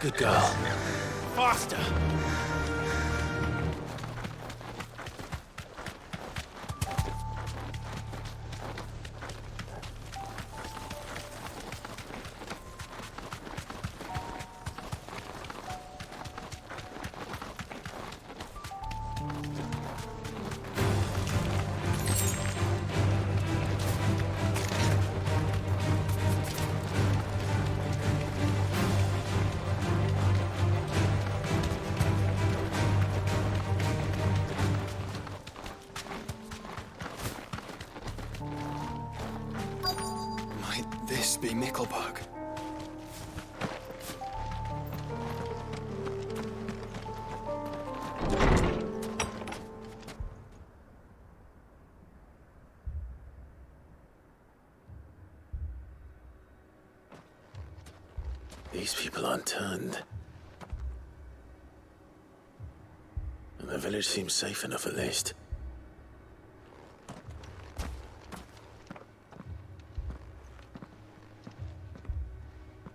Good girl. Faster! This be Mickelberg. These people aren't turned. And the village seems safe enough at least.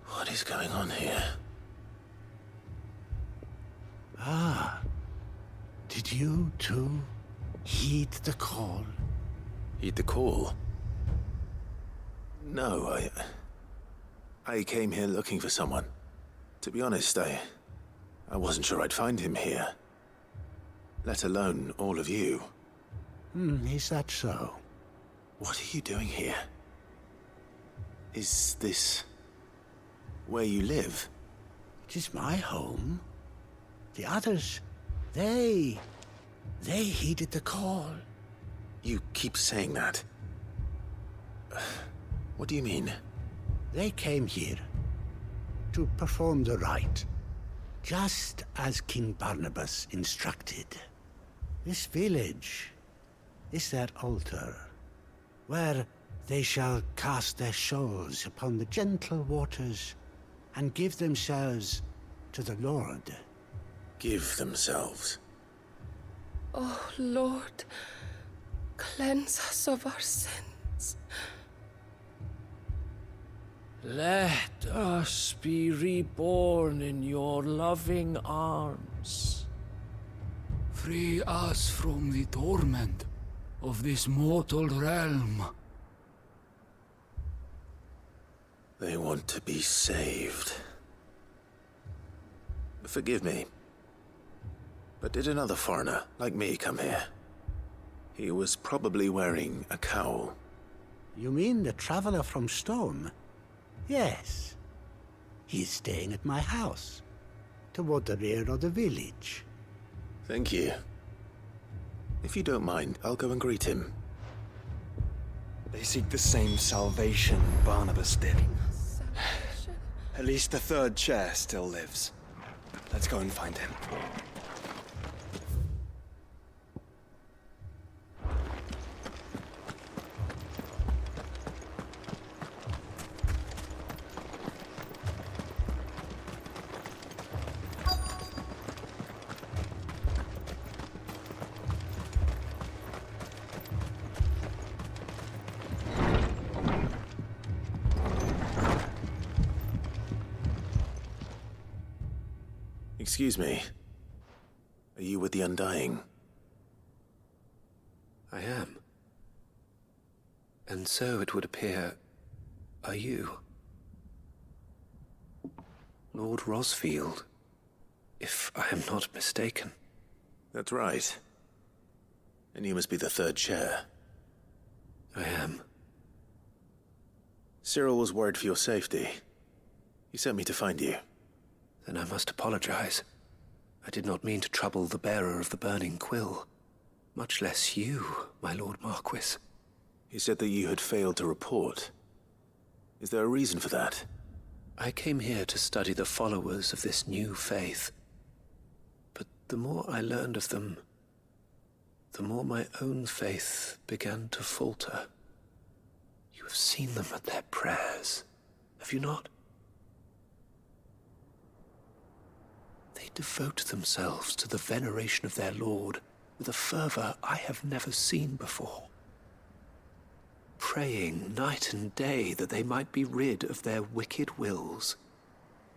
What is going on here? Ah. Did you, too, heed the call? Heed the call? No, I came here looking for someone. To be honest, I wasn't sure I'd find him here. Let alone all of you. Is that so? What are you doing here? Is this where you live? It is my home. The others, they heeded the call. You keep saying that. What do you mean? They came here to perform the rite, just as King Barnabas instructed. This village is their altar, where they shall cast their shawls upon the gentle waters and give themselves to the Lord. Give themselves? Oh, Lord, cleanse us of our sins. Let us be reborn in your loving arms. Free us from the torment of this mortal realm. They want to be saved. Forgive me, but did another foreigner like me come here? He was probably wearing a cowl. You mean the traveler from Stone? Yes. He's staying at my house, toward the rear of the village. Thank you. If you don't mind, I'll go and greet him. They seek the same salvation Barnabas did. At least the third chair still lives. Let's go and find him. Excuse me. Are you with the Undying? I am. And so it would appear, are you? Lord Rosfield, if I am not mistaken. That's right. And you must be the third chair. I am. Cyril was worried for your safety. He sent me to find you. Then I must apologize. I did not mean to trouble the bearer of the burning quill. Much less you, my Lord Marquis. He said that you had failed to report. Is there a reason for that? I came here to study the followers of this new faith. But the more I learned of them, the more my own faith began to falter. You have seen them at their prayers, have you not? They devote themselves to the veneration of their Lord with a fervor I have never seen before. Praying night and day that they might be rid of their wicked wills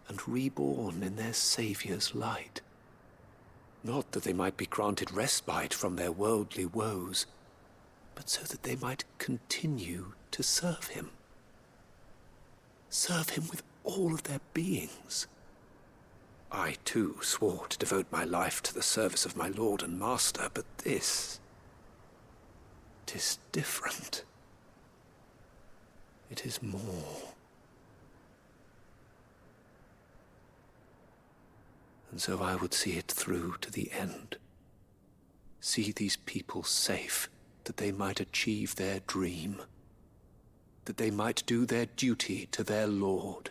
and reborn in their Saviour's light. Not that they might be granted respite from their worldly woes, but so that they might continue to serve him. Serve him with all of their beings. I, too, swore to devote my life to the service of my Lord and Master, but this... 'tis different. It is more. And so I would see it through to the end. See these people safe, that they might achieve their dream. That they might do their duty to their Lord.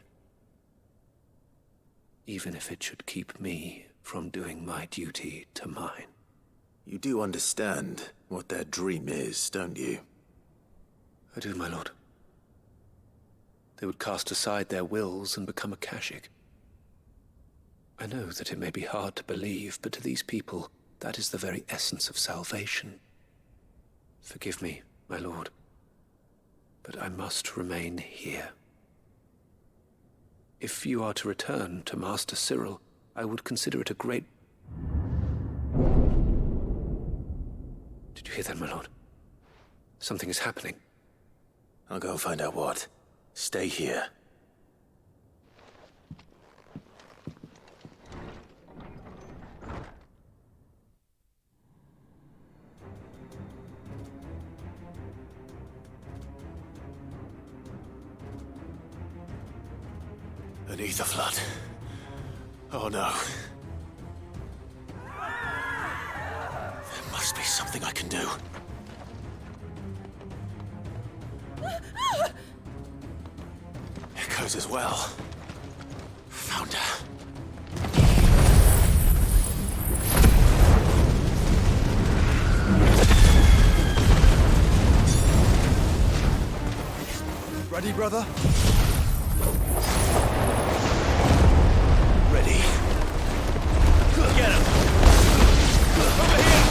Even if it should keep me from doing my duty to mine. You do understand what their dream is, don't you? I do, my lord. They would cast aside their wills and become Akashic. I know that it may be hard to believe, but to these people, that is the very essence of salvation. Forgive me, my lord, but I must remain here. If you are to return to Master Cyril, I would consider it a great... Did you hear that, my lord? Something is happening. I'll go and find out what. Stay here. An ether flood. Oh no. There must be something I can do. Echoes as well. Ready, brother? Ready. Get him! Over here!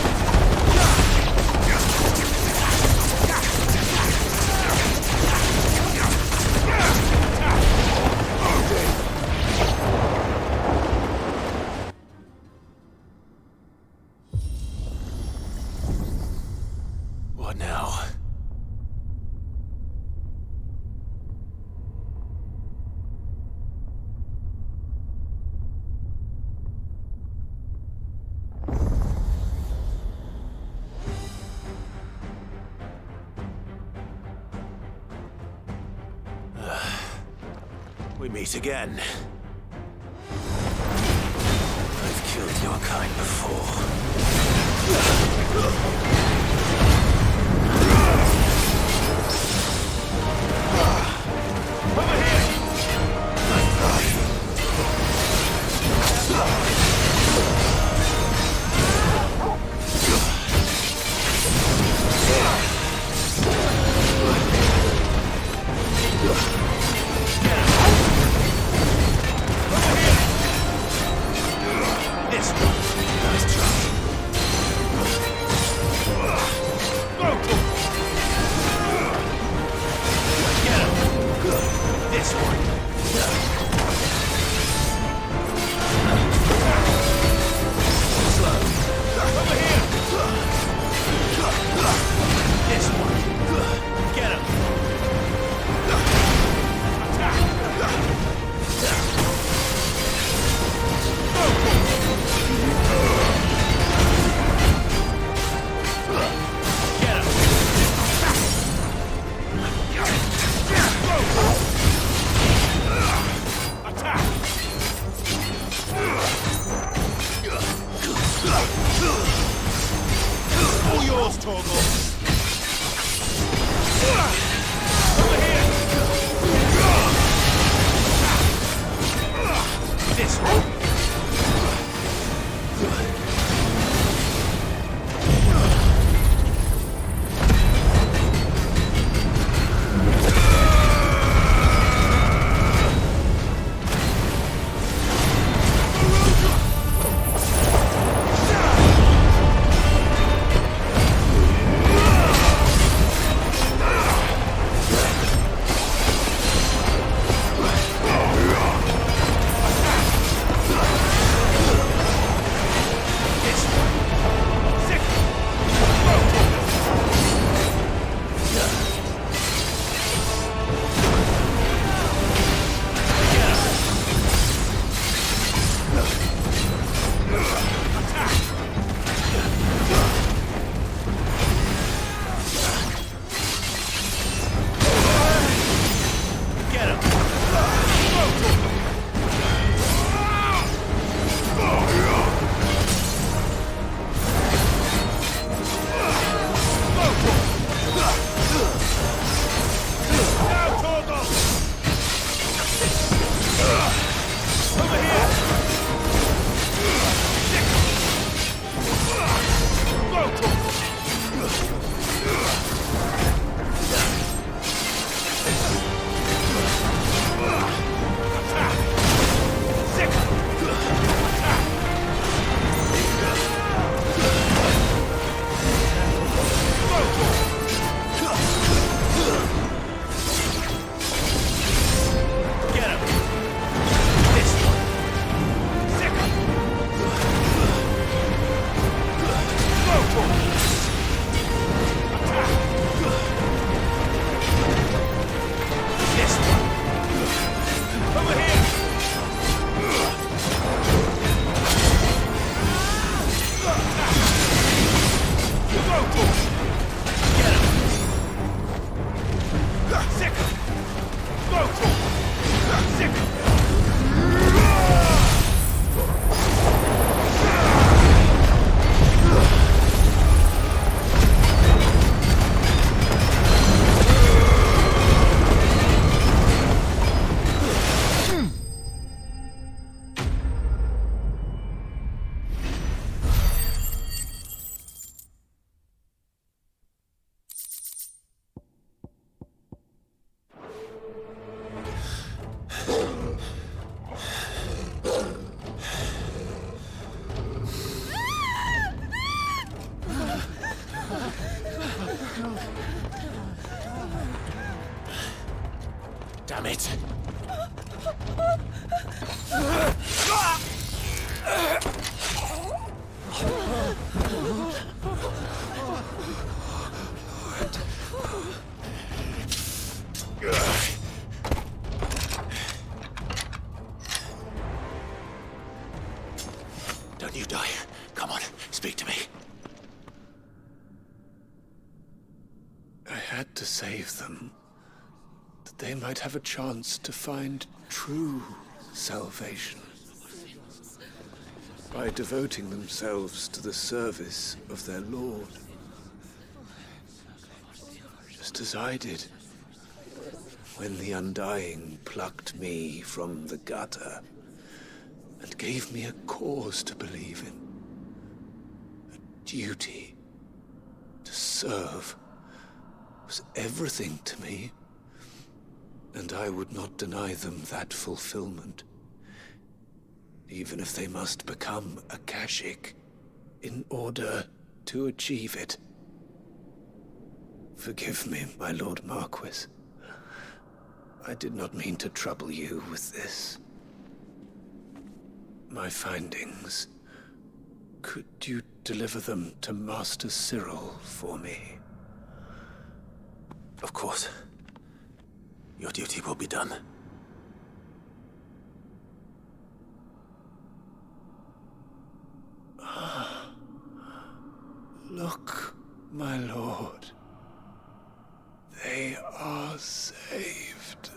What now? We meet again. I've killed your kind before. Don't you die. Come on, speak to me. I had to save them, that they might have a chance to find true salvation. By devoting themselves to the service of their Lord. Just as I did when the Undying plucked me from the gutter and gave me a cause to believe in. A duty to serve was everything to me, and I would not deny them that fulfillment, even if they must become a Kashik in order to achieve it. Forgive me, my Lord Marquis. I did not mean to trouble you with this. My findings. Could you deliver them to Master Cyril for me? Of course. Your duty will be done. Look, my lord. They are saved.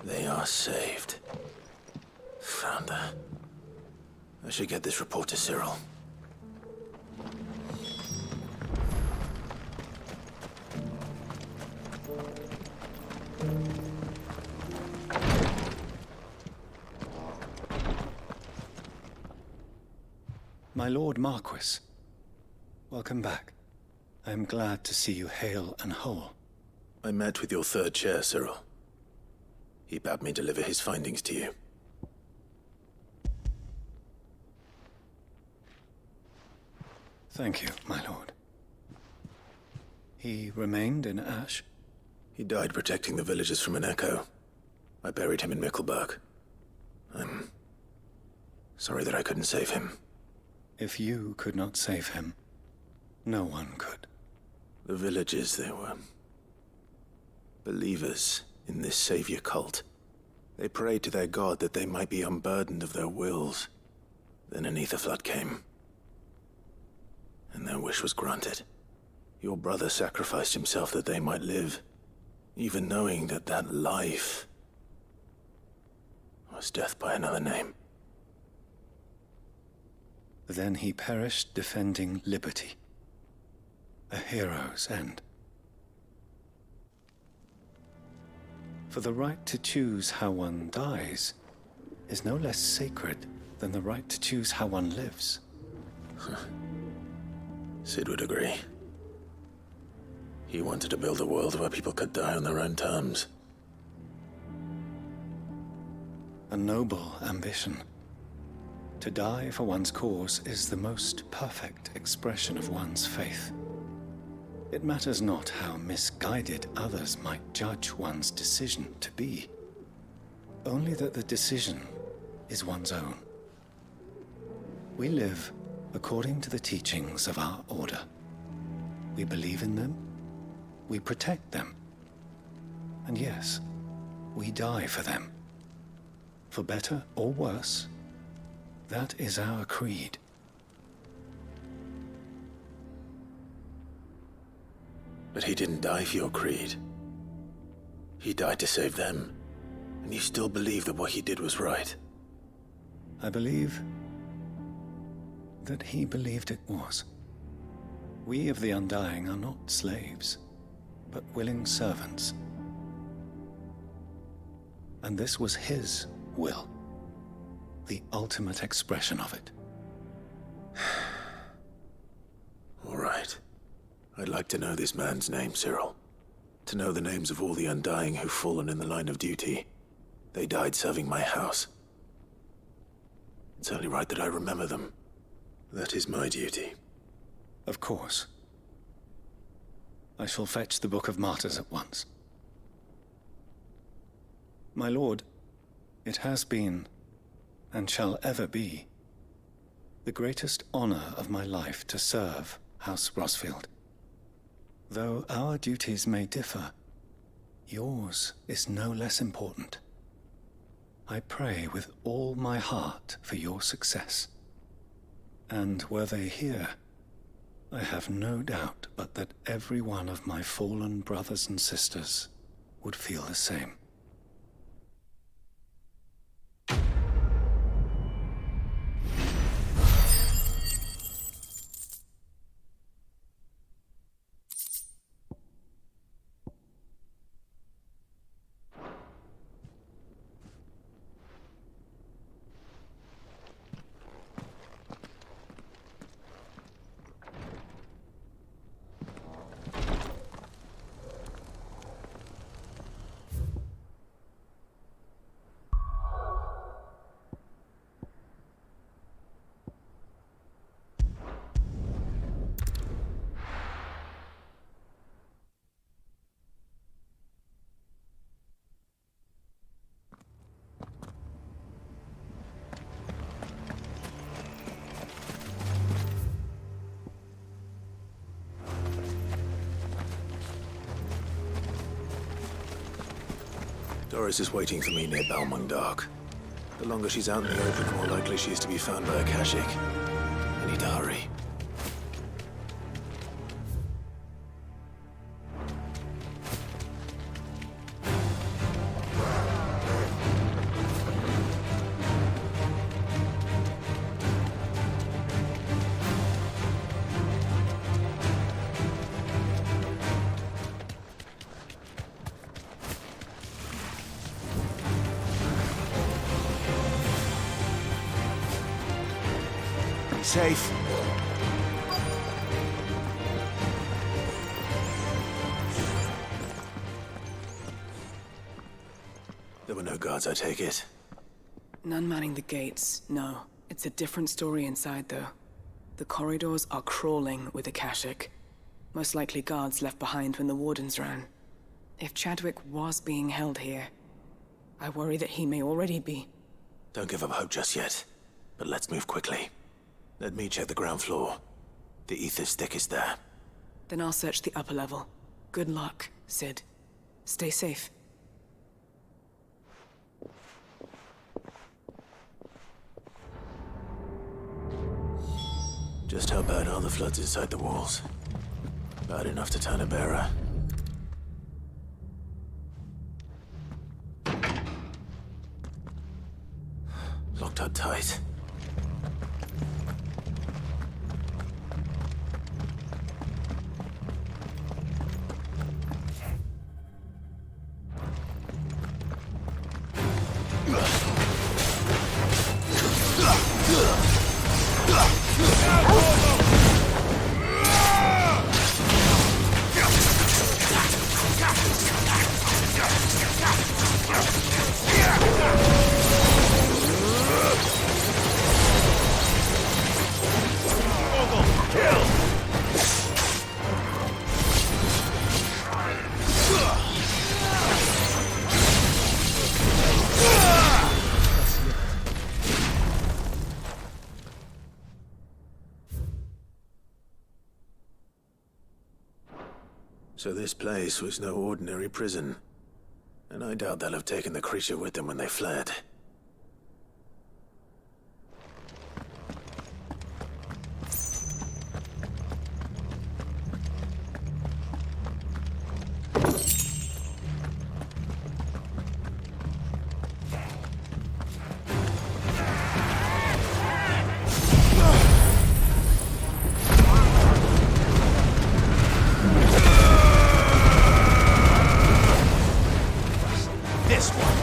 They are saved. Founder. I should get this report to Cyril. My Lord Marquis, welcome back. I am glad to see you hale and whole. I met with your third chair, Cyril. He bade me deliver his findings to you. Thank you, my lord. He remained in Ash? He died protecting the villagers from an echo. I buried him in Mickleburg. I'm sorry that I couldn't save him. If you could not save him, no one could. The villagers, they were believers in this savior cult. They prayed to their god that they might be unburdened of their wills. Then an ether flood came, and their wish was granted. Your brother sacrificed himself that they might live, even knowing that that life was death by another name. Then he perished defending liberty. A hero's end. For the right to choose how one dies is no less sacred than the right to choose how one lives. Sid would agree. He wanted to build a world where people could die on their own terms. A noble ambition. To die for one's cause is the most perfect expression of one's faith. It matters not how misguided others might judge one's decision to be, only that the decision is one's own. We live according to the teachings of our order. We believe in them, we protect them, and yes, we die for them. For better or worse, that is our creed. But he didn't die for your creed. He died to save them, and you still believe that what he did was right? I believe that he believed it was. We of the Undying are not slaves, but willing servants. And this was his will, the ultimate expression of it. All right. I'd like to know this man's name, Cyril. To know the names of all the Undying who've fallen in the line of duty. They died serving my house. It's only right that I remember them. That is my duty. Of course. I shall fetch the Book of Martyrs at once. My lord, it has been, and shall ever be, the greatest honor of my life to serve House Rosfield. Though our duties may differ, yours is no less important. I pray with all my heart for your success. And were they here, I have no doubt but that every one of my fallen brothers and sisters would feel the same. Doris is waiting for me near Balmung Dark. The longer she's out in the open, the more likely she is to be found by a Kashik. I need to hurry. Safe. There were no guards, I take it. None manning the gates, no. It's a different story inside, though. The corridors are crawling with Akashic. Most likely guards left behind when the wardens ran. If Chadwick was being held here, I worry that he may already be. Don't give up hope just yet, but let's move quickly. Let me check the ground floor. The ether stick is there. Then I'll search the upper level. Good luck, Sid. Stay safe. Just how bad are the floods inside the walls? Bad enough to turn a bearer. Locked up tight. So this place was no ordinary prison. And I doubt they'll have taken the creature with them when they fled. this one!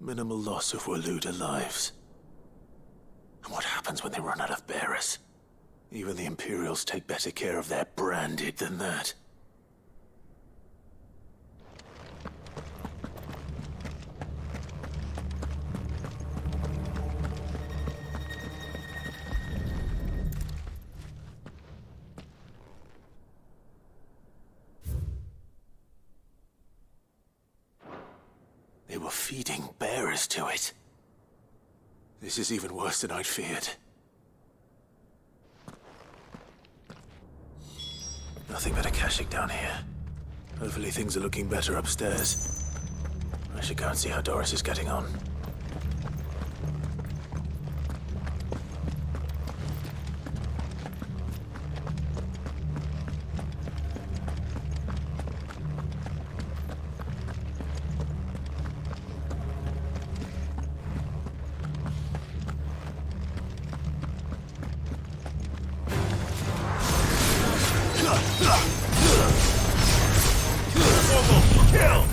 Minimal loss of Waluda lives. And what happens when they run out of bearers? Even the Imperials take better care of their branded than that. They were feeding bearers to it. This is even worse than I'd feared. Nothing but a Kashyyyk down here. Hopefully things are looking better upstairs. I should go and see how Doris is getting on. Kill!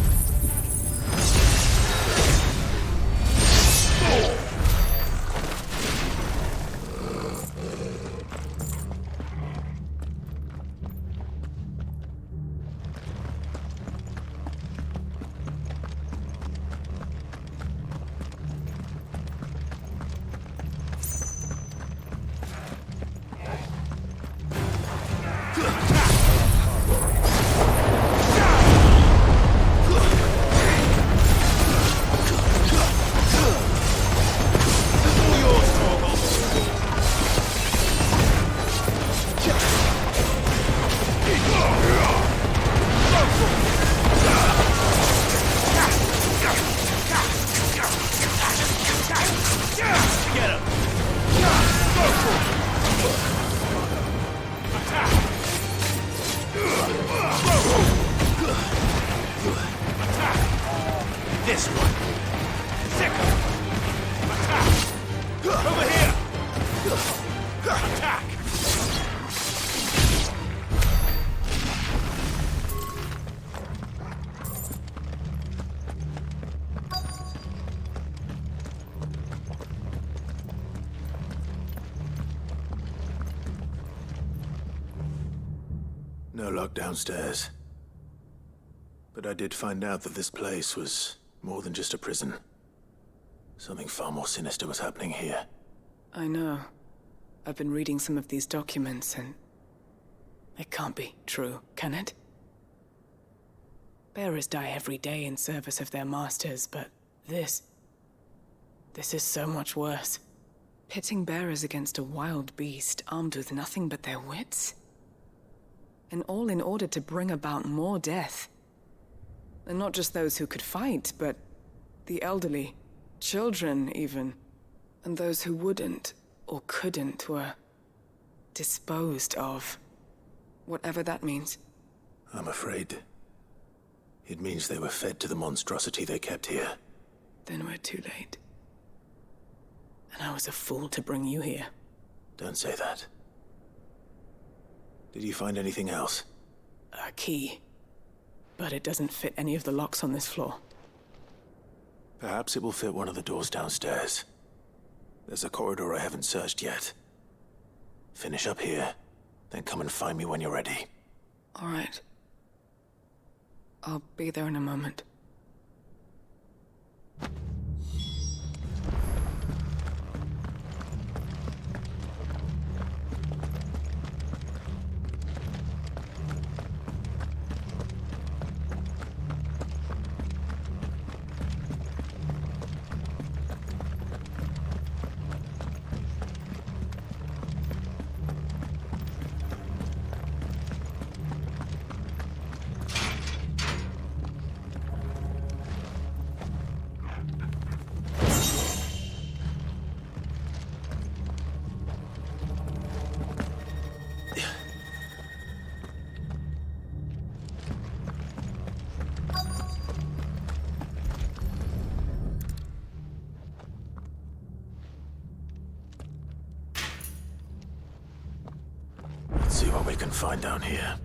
This one. Second. Attack. Over here. Attack. No lock downstairs. But I did find out that this place was more than just a prison. Something far more sinister was happening here. I know. I've been reading some of these documents and... it can't be true, can it? Bearers die every day in service of their masters, but this is so much worse. Pitting bearers against a wild beast armed with nothing but their wits? And all in order to bring about more death. And not just those who could fight, but the elderly, children even. And those who wouldn't or couldn't were disposed of. Whatever that means. I'm afraid it means they were fed to the monstrosity they kept here. Then we're too late. And I was a fool to bring you here. Don't say that. Did you find anything else? A key. But it doesn't fit any of the locks on this floor. Perhaps it will fit one of the doors downstairs. There's a corridor I haven't searched yet. Finish up here, then come and find me when you're ready. All right. I'll be there in a moment. see what we can find down here.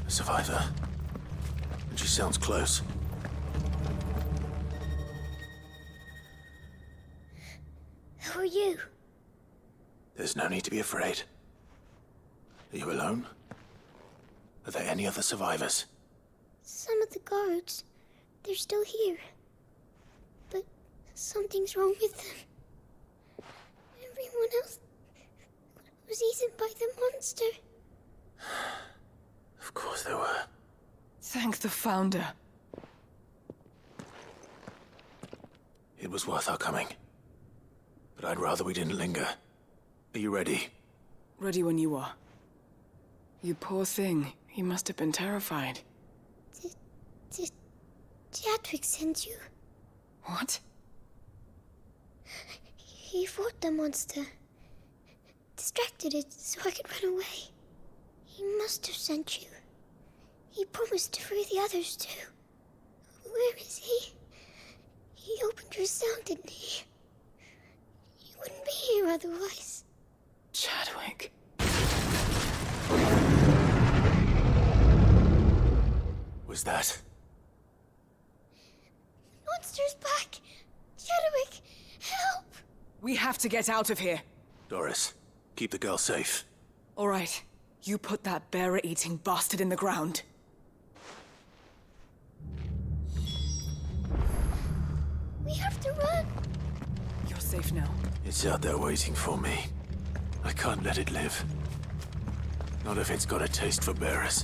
A survivor. And she sounds close. Who are you? There's no need to be afraid. Are you alone? Are there any other survivors? Some of the guards. They're still here. But something's wrong with them. Everyone else was eaten by the monster. Of course there were. Thank the Founder. It was worth our coming. But I'd rather we didn't linger. Are you ready? Ready when you are. You poor thing. He must have been terrified. Did Chadwick send you? What? He fought the monster. Distracted it so I could run away. He must have sent you. He promised to free the others too. Where is he? He opened your cell, didn't he? He wouldn't be here otherwise. Chadwick. Was that? Monster's back! Chadwick, help! We have to get out of here. Doris, keep the girl safe. All right. You put that bearer-eating bastard in the ground. We have to run. You're safe now. It's out there waiting for me. I can't let it live. Not if it's got a taste for bearers.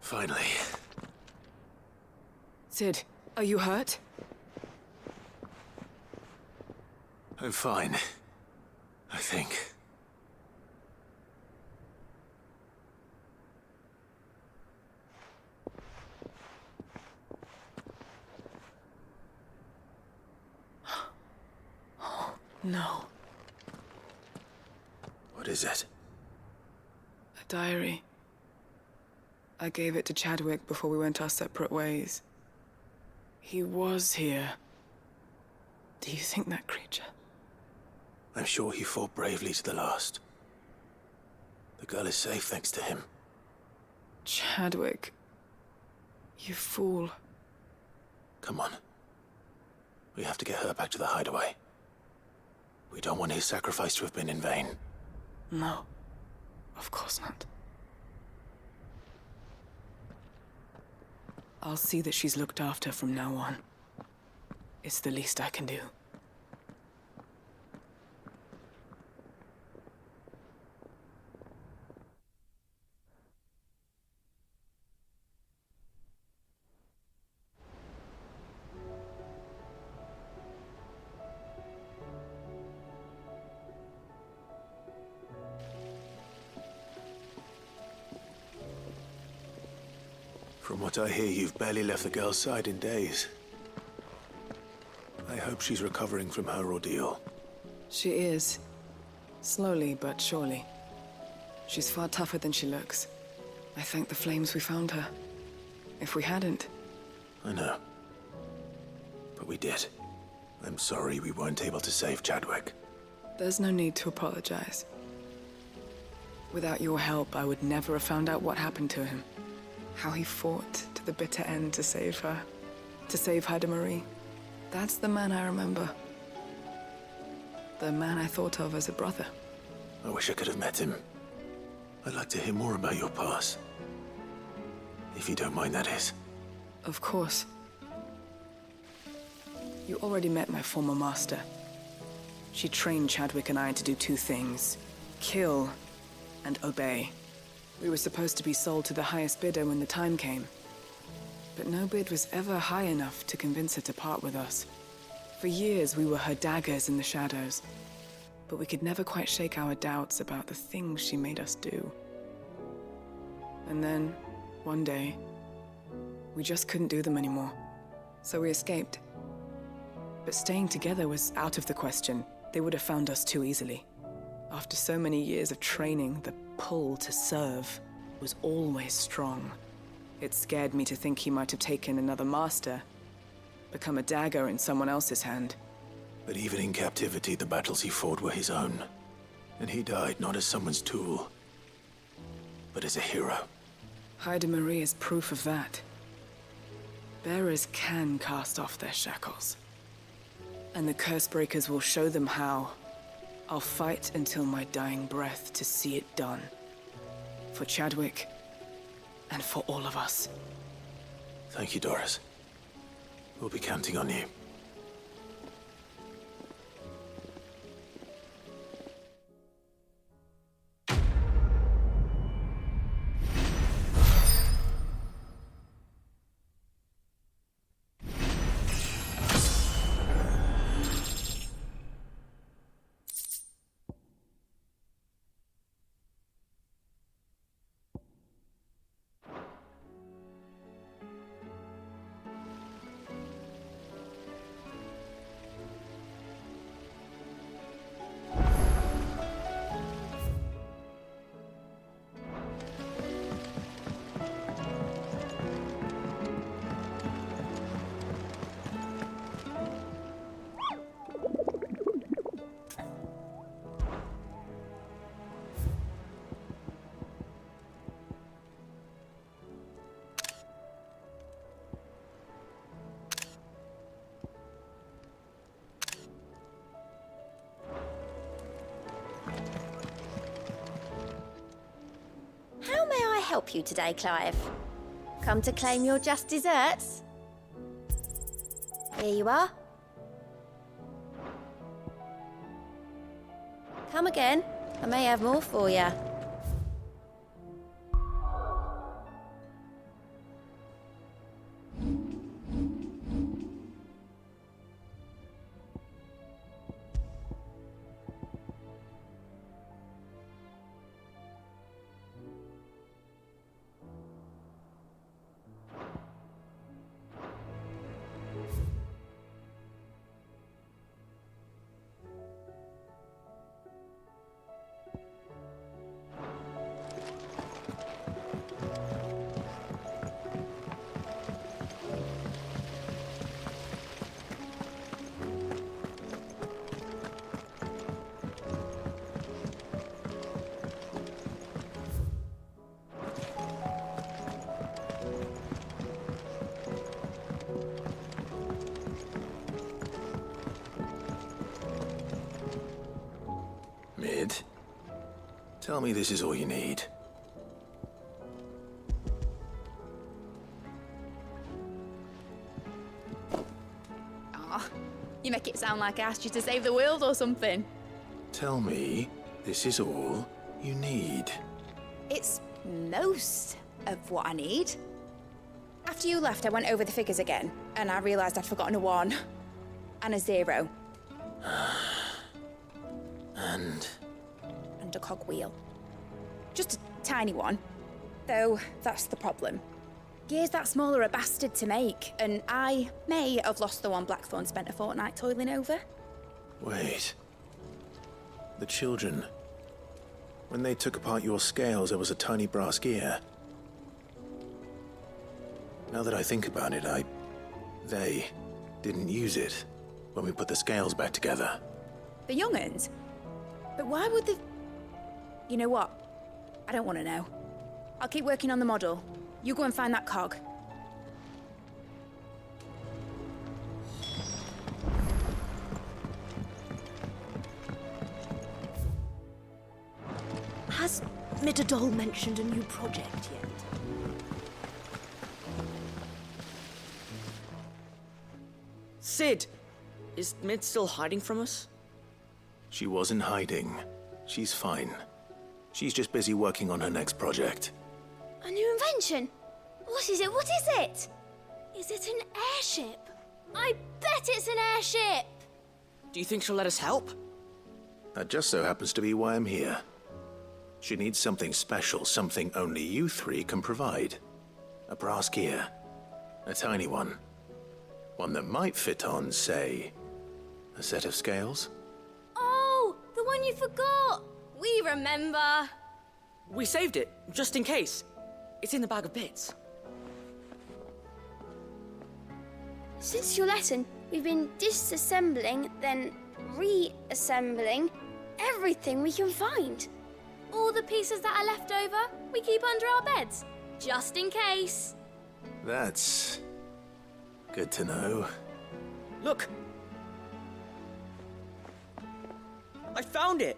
Finally. Sid, are you hurt? I'm fine. I think. Oh, no. What is it? A diary. I gave it to Chadwick before we went our separate ways. He was here. Do you think that creature? I'm sure he fought bravely to the last. The girl is safe thanks to him. Chadwick. You fool. Come on. We have to get her back to the hideaway. We don't want his sacrifice to have been in vain. No. Of course not. I'll see that she's looked after from now on. It's the least I can do. From what I hear, you've barely left the girl's side in days. I hope she's recovering from her ordeal. She is. Slowly but surely. She's far tougher than she looks. I thank the flames we found her. If we hadn't... I know. But we did. I'm sorry we weren't able to save Chadwick. There's no need to apologize. Without your help, I would never have found out what happened to him. How he fought to the bitter end to save her. To save Haida Marie. That's the man I remember. The man I thought of as a brother. I wish I could have met him. I'd like to hear more about your past. If you don't mind, that is. Of course. You already met my former master. She trained Chadwick and I to do two things. Kill and obey. We were supposed to be sold to the highest bidder when the time came. But no bid was ever high enough to convince her to part with us. For years, we were her daggers in the shadows. But we could never quite shake our doubts about the things she made us do. And then, one day, we just couldn't do them anymore. So we escaped. But staying together was out of the question. They would have found us too easily. After so many years of training, the pull to serve was always strong. It scared me to think he might have taken another master, become a dagger in someone else's hand. But even in captivity, the battles he fought were his own. And he died not as someone's tool, but as a hero. Haida Marie is proof of that. Bearers can cast off their shackles. And the Cursebreakers will show them how. I'll fight until my dying breath to see it done. For Chadwick, and for all of us. Thank you, Doris. We'll be counting on you. Help you today, Clive? Come to claim your just desserts? Here you are. Come again. I may have more for you. Tell me this is all you need. Aw, you make it sound like I asked you to save the world or something. Tell me this is all you need. It's most of what I need. After you left, I went over the figures again, and I realised I'd forgotten a 1 and a 0. And a cogwheel. Just a tiny one. Though, that's the problem. Gears that small are a bastard to make, and I may have lost the one Blackthorn spent a fortnight toiling over. wait. The children. When they took apart your scales, there was a tiny brass gear. Now that I think about it, they didn't use it when we put the scales back together. The young'uns? But why would they... You know what? I don't want to know. I'll keep working on the model. You go and find that cog. Has Midadol mentioned a new project yet? Sid! Is Mid still hiding from us? She wasn't hiding. She's fine. She's just busy working on her next project. A new invention? What is it? What is it? Is it an airship? I bet it's an airship! Do you think she'll let us help? That just so happens to be why I'm here. She needs something special, something only you three can provide. A brass gear. A tiny one. One that might fit on, say, a set of scales? Oh, the one you forgot! We remember! We saved it, just in case. It's in the bag of bits. Since your lesson, we've been disassembling, then reassembling everything we can find. All the pieces that are left over, we keep under our beds, just in case. That's good to know. Look! I found it!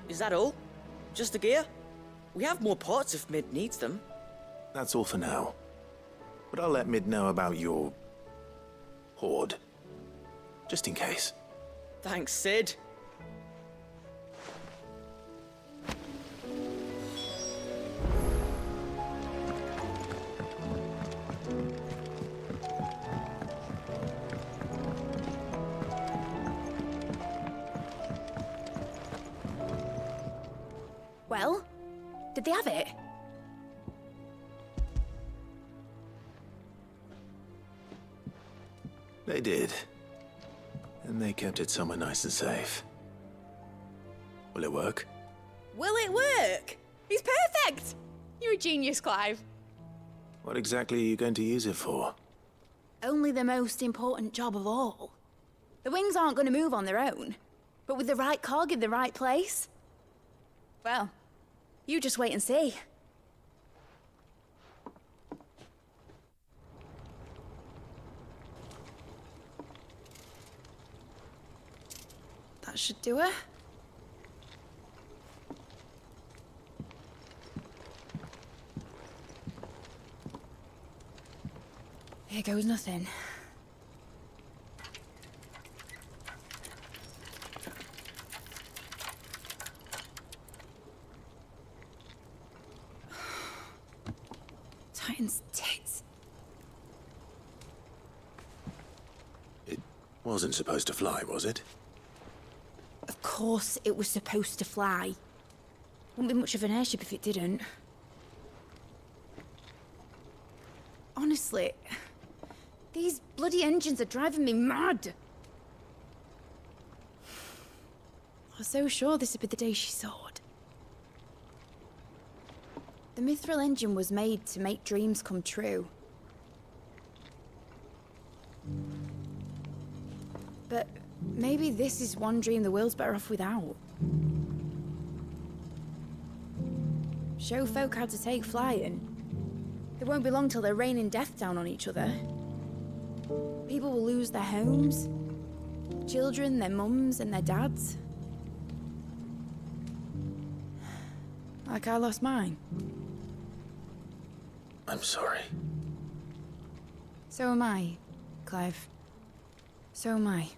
Is that all? Just the gear? We have more parts if Mid needs them. That's all for now. But I'll let Mid know about your hoard. Just in case. Thanks, Sid. Well, did they have it? They did. And they kept it somewhere nice and safe. Will it work? Will it work? He's perfect! You're a genius, Clive. What exactly are you going to use it for? Only the most important job of all. The wings aren't going to move on their own. But with the right cog in the right place... Well, you just wait and see. That should do it. Here goes nothing. Titan's tits. It wasn't supposed to fly, was it? Of course it was supposed to fly. Wouldn't be much of an airship if it didn't. Honestly, these bloody engines are driving me mad. I was so sure this would be the day she soared. The Mithril engine was made to make dreams come true. But maybe this is one dream the world's better off without. Show folk how to take flying. It won't be long till they're raining death down on each other. People will lose their homes, children, their mums and their dads. Like I lost mine. I'm sorry. So am I, Clive. So am I.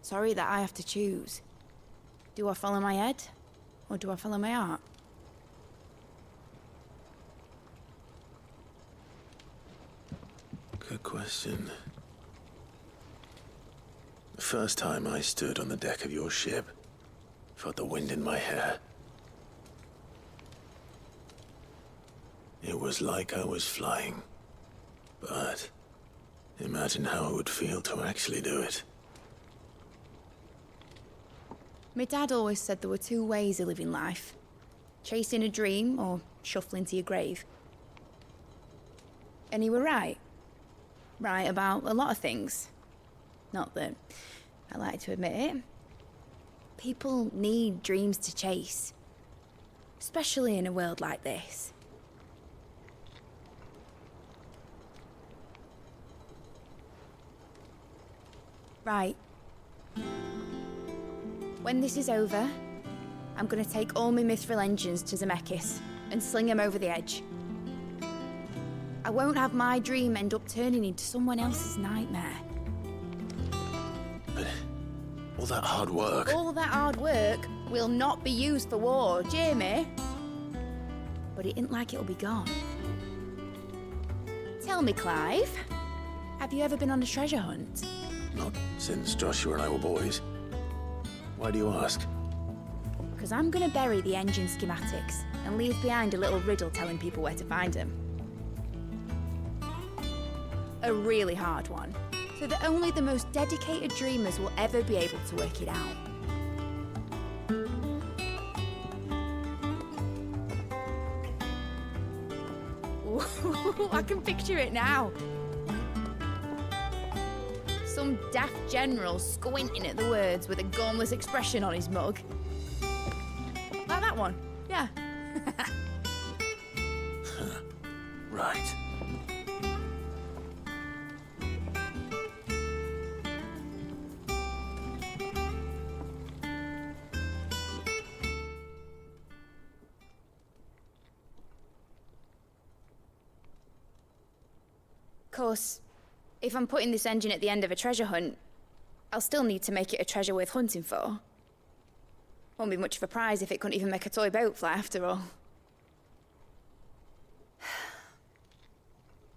Sorry that I have to choose. Do I follow my head, or do I follow my heart? Good question. The first time I stood on the deck of your ship, felt the wind in my hair. It was like I was flying. But imagine how it would feel to actually do it. My dad always said there were two ways of living life. Chasing a dream or shuffling to your grave. And he were right. Right about a lot of things. Not that I like to admit it. People need dreams to chase. Especially in a world like this. Right. When this is over, I'm gonna take all my mithril engines to Zemeckis and sling them over the edge. I won't have my dream end up turning into someone else's nightmare. But all that hard work... All that hard work will not be used for war, Jamie. But it ain't like it'll be gone. Tell me, Clive, have you ever been on a treasure hunt? Not since Joshua and I were boys. Why do you ask? Because I'm gonna bury the engine schematics and leave behind a little riddle telling people where to find them. A really hard one, so that only the most dedicated dreamers will ever be able to work it out. Ooh, I can picture it now. Some daft general squinting at the words with a gormless expression on his mug. Like that one, yeah. Right. Of course, if I'm putting this engine at the end of a treasure hunt, I'll still need to make it a treasure worth hunting for. Won't be much of a prize if it couldn't even make a toy boat fly after all.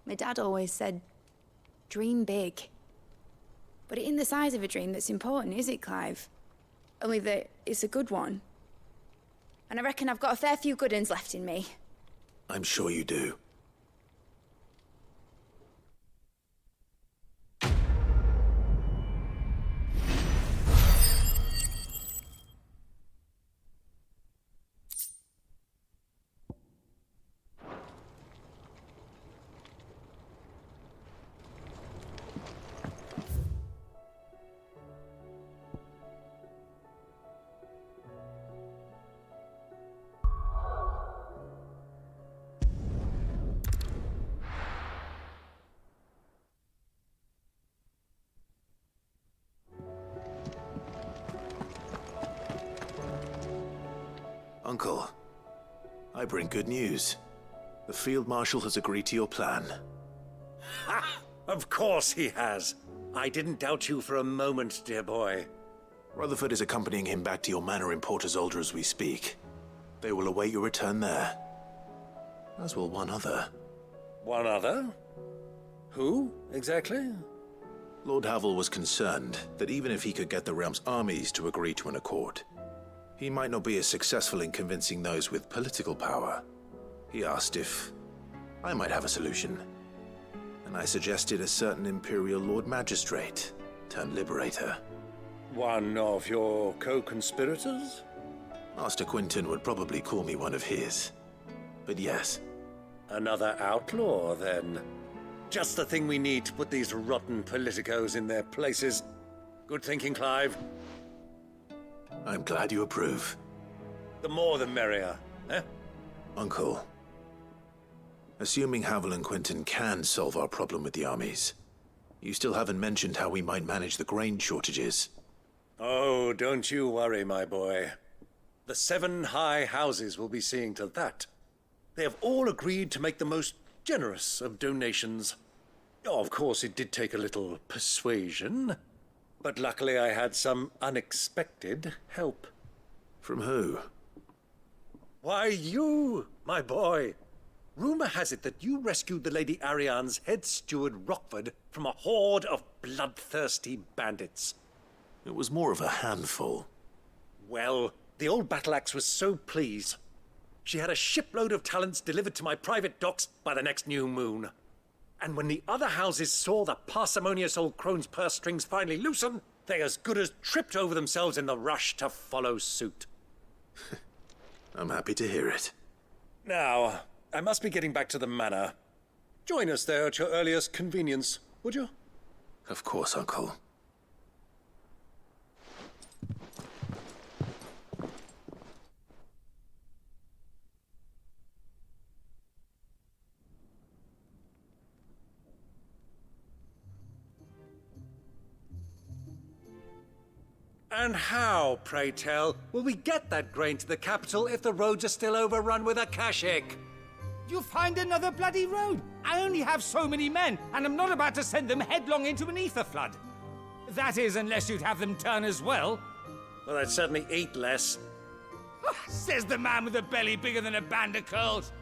My dad always said, dream big. But it ain't the size of a dream that's important, is it, Clive? Only that it's a good one. And I reckon I've got a fair few good uns left in me. I'm sure you do. Uncle, I bring good news. The Field Marshal has agreed to your plan. Ha! Of course he has. I didn't doubt you for a moment, dear boy. Rutherford is accompanying him back to your manor in Port Isolde as we speak. They will await your return there. As will one other. One other? Who, exactly? Lord Havel was concerned that even if he could get the realm's armies to agree to an accord, he might not be as successful in convincing those with political power. He asked if I might have a solution, and I suggested a certain Imperial Lord Magistrate turned Liberator. One of your co-conspirators? Master Quinton would probably call me one of his, but yes. Another outlaw, then. Just the thing we need to put these rotten politicos in their places. Good thinking, Clive. I'm glad you approve. The more the merrier, eh? Uncle, assuming Havel and Quinton can solve our problem with the armies, You still haven't mentioned how we might manage the grain shortages. Oh, don't you worry, my boy. The 7 high houses will be seeing to that. They have all agreed to make the most generous of donations. Oh, of course, it did take a little persuasion, but luckily I had some unexpected help. From who? Why, you, my boy. Rumor has it that you rescued the Lady Ariane's head steward Rockford from a horde of bloodthirsty bandits. It was more of a handful. Well, the old battle axe was so pleased. She had a shipload of talents delivered to my private docks by the next new moon. And when the other houses saw the parsimonious old crone's purse strings finally loosen, they as good as tripped over themselves in the rush to follow suit. I'm happy to hear it. Now, I must be getting back to the manor. Join us there at your earliest convenience, would you? Of course, Uncle. And how, pray tell, will we get that grain to the capital if the roads are still overrun with Akashic? You find another bloody road. I only have so many men, and I'm not about to send them headlong into an ether flood. That is, unless you'd have them turn as well. Well, I'd certainly eat less. Says the man with a belly bigger than a band of curls.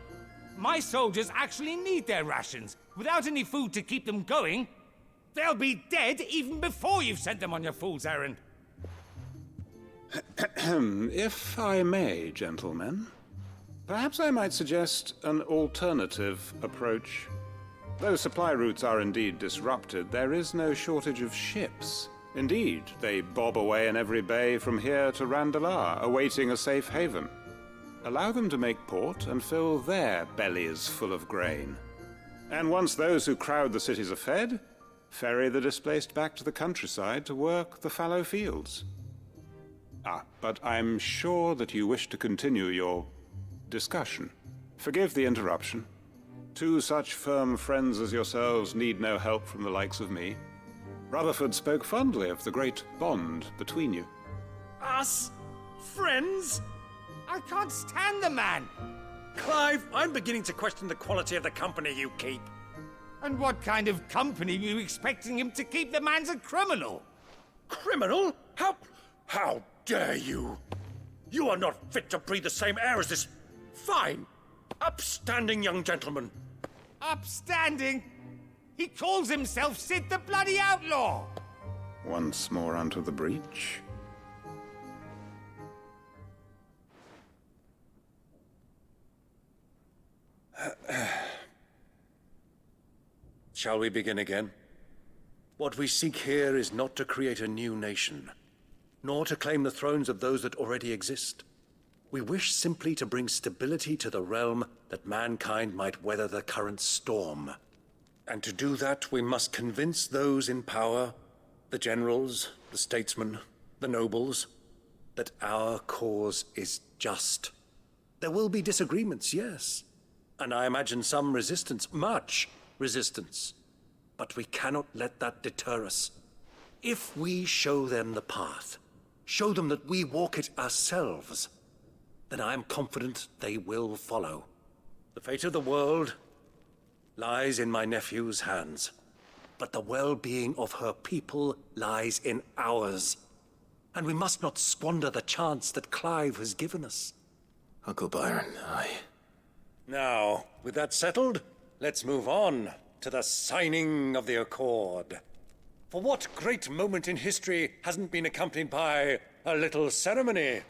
My soldiers actually need their rations. Without any food to keep them going, they'll be dead even before you've sent them on your fool's errand. If I may, gentlemen, perhaps I might suggest an alternative approach. Though supply routes are indeed disrupted, there is no shortage of ships. Indeed, they bob away in every bay from here to Randalar, awaiting a safe haven. Allow them to make port and fill their bellies full of grain. And once those who crowd the cities are fed, ferry the displaced back to the countryside to work the fallow fields. But I'm sure that you wish to continue your discussion. Forgive the interruption. 2 such firm friends as yourselves need no help from the likes of me. Rutherford spoke fondly of the great bond between you. Us? Friends? I can't stand the man! Clive, I'm beginning to question the quality of the company you keep. And what kind of company were you expecting him to keep? The man's a criminal! Criminal? How dare you? You are not fit to breathe the same air as this fine, upstanding young gentleman. Upstanding? He calls himself Sid the Bloody Outlaw! Once more onto the breach. Shall we begin again? What we seek here is not to create a new nation, nor to claim the thrones of those that already exist. We wish simply to bring stability to the realm that mankind might weather the current storm. And to do that, we must convince those in power, the generals, the statesmen, the nobles, that our cause is just. There will be disagreements, yes, and I imagine some resistance, much resistance. But we cannot let that deter us. If we show them the path, show them that we walk it ourselves, then I am confident they will follow. The fate of the world lies in my nephew's hands, but the well-being of her people lies in ours. And we must not squander the chance that Clive has given us. Uncle Byron, Now, with that settled, let's move on to the signing of the Accord. For what great moment in history hasn't been accompanied by a little ceremony?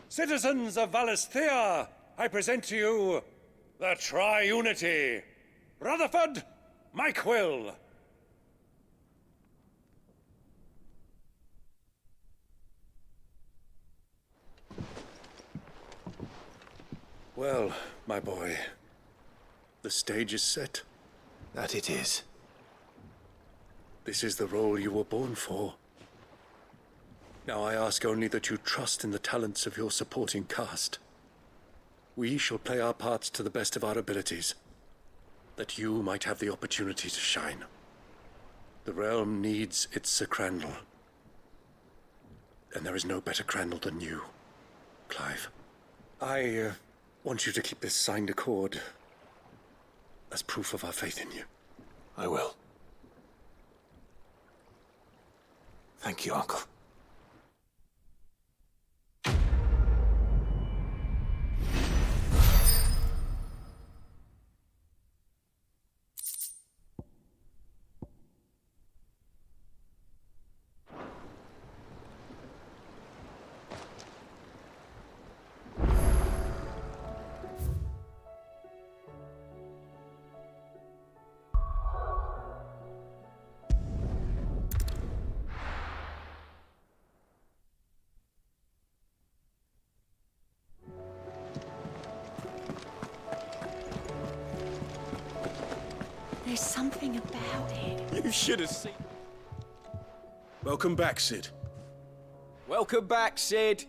Citizens of Valisthea, I present to you the Triunity. Rutherford, Mike Will. Well, my boy, the stage is set. That it is. This is the role you were born for. Now I ask only that you trust in the talents of your supporting cast. We shall play our parts to the best of our abilities, that you might have the opportunity to shine. The realm needs its Sir Crandall. And there is no better Crandall than you, Clive. I want you to keep this signed accord as proof of our faith in you. I will. Thank you, Uncle. There's something about it. You should have seen. Welcome back, Sid. Welcome back, Sid.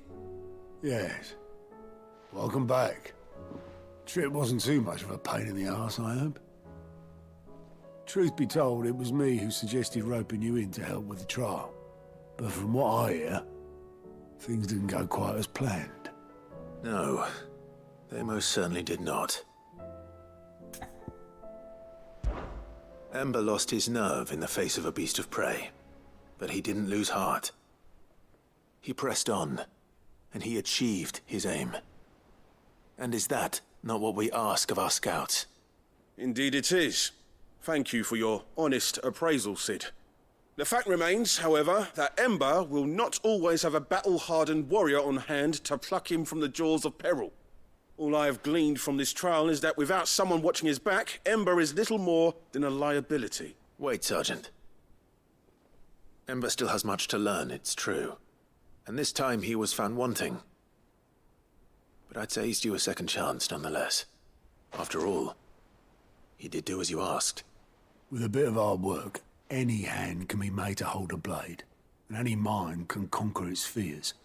Yes. Welcome back. Trip wasn't too much of a pain in the arse, I hope. Truth be told, it was me who suggested roping you in to help with the trial. But from what I hear, things didn't go quite as planned. No, they most certainly did not. Ember lost his nerve in the face of a beast of prey, but he didn't lose heart. He pressed on, and he achieved his aim. And is that not what we ask of our scouts? Indeed it is. Thank you for your honest appraisal, Sid. The fact remains, however, that Ember will not always have a battle-hardened warrior on hand to pluck him from the jaws of peril. All I have gleaned from this trial is that without someone watching his back, Ember is little more than a liability. Wait, Sergeant. Ember still has much to learn, it's true. And this time he was found wanting. But I'd say he's due a second chance, nonetheless. After all, he did do as you asked. With a bit of hard work, any hand can be made to hold a blade, and any mind can conquer its fears.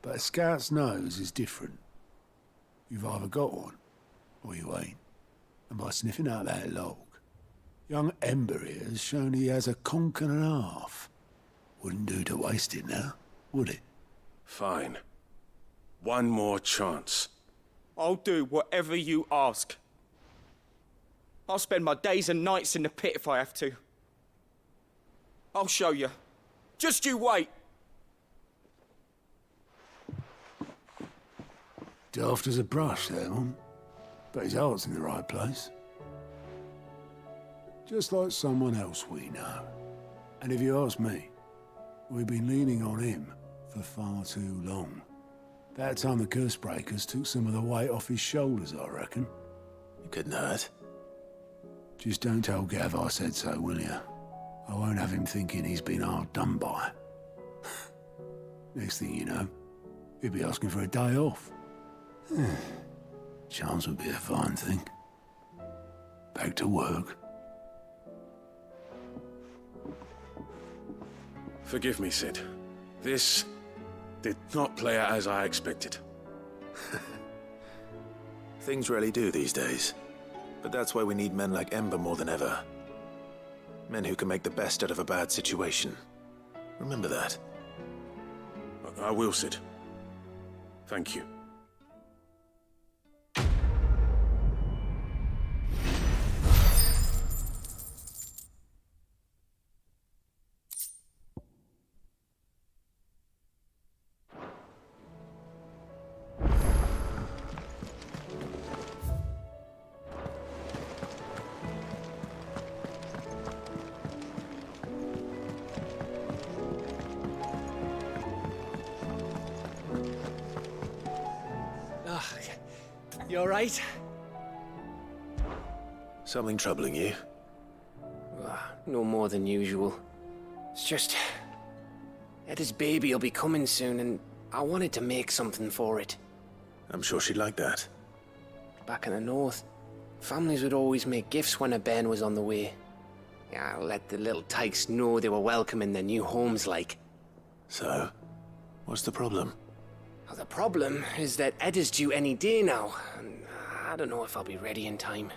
But a scout's nose is different. You've either got one, or you ain't. And by sniffing out that log, young Ember here has shown he has a conch and a half. Wouldn't do to waste it now, would it? Fine. One more chance. I'll do whatever you ask. I'll spend my days and nights in the pit if I have to. I'll show you. Just you wait. Daft as a brush, that one. But his heart's in the right place. Just like someone else we know. And if you ask me, we've been leaning on him for far too long. That time the curse breakers took some of the weight off his shoulders, I reckon. It couldn't hurt. Just don't tell Gav I said so, will you? I won't have him thinking he's been hard done by. Next thing you know, he'll be asking for a day off. Chance would be a fine thing. Back to work. Forgive me, Sid. This did not play out as I expected. Things rarely do these days. But that's why we need men like Ember more than ever. Men who can make the best out of a bad situation. Remember that. I will, Sid. Thank you. You alright? Something troubling you? No more than usual. It's just... Etta's baby will be coming soon, and I wanted to make something for it. I'm sure she'd like that. Back in the north, families would always make gifts when a bairn was on the way. Yeah, let the little tykes know they were welcome in their new homes, like. So, what's the problem? Well, the problem is that Ed is due any day now, and I don't know if I'll be ready in time.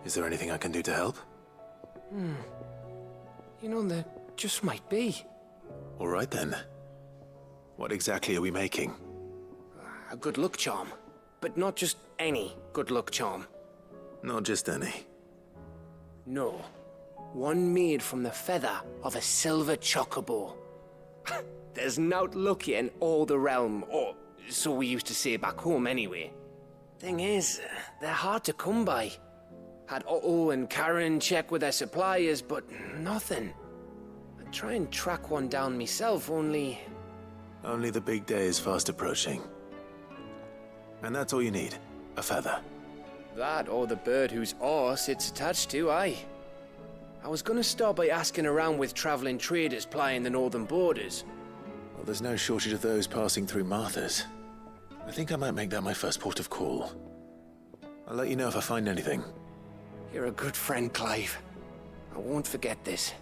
Is there anything I can do to help? You know, there just might be. All right then. What exactly are we making? A good luck charm. But not just any good luck charm. Not just any. No. One made from the feather of a silver chocobo. There's nowt luckier in all the realm, or so we used to say back home anyway. Thing is, they're hard to come by. Had Otto and Karen check with their suppliers, but nothing. I'd try and track one down myself, only... Only the big day is fast approaching. And that's all you need, a feather. That or the bird whose horse it's attached to, aye. I was gonna start by asking around with traveling traders plying the northern borders. Well, there's no shortage of those passing through Martha's. I think I might make that my first port of call. I'll let you know if I find anything. You're a good friend, Clive. I won't forget this.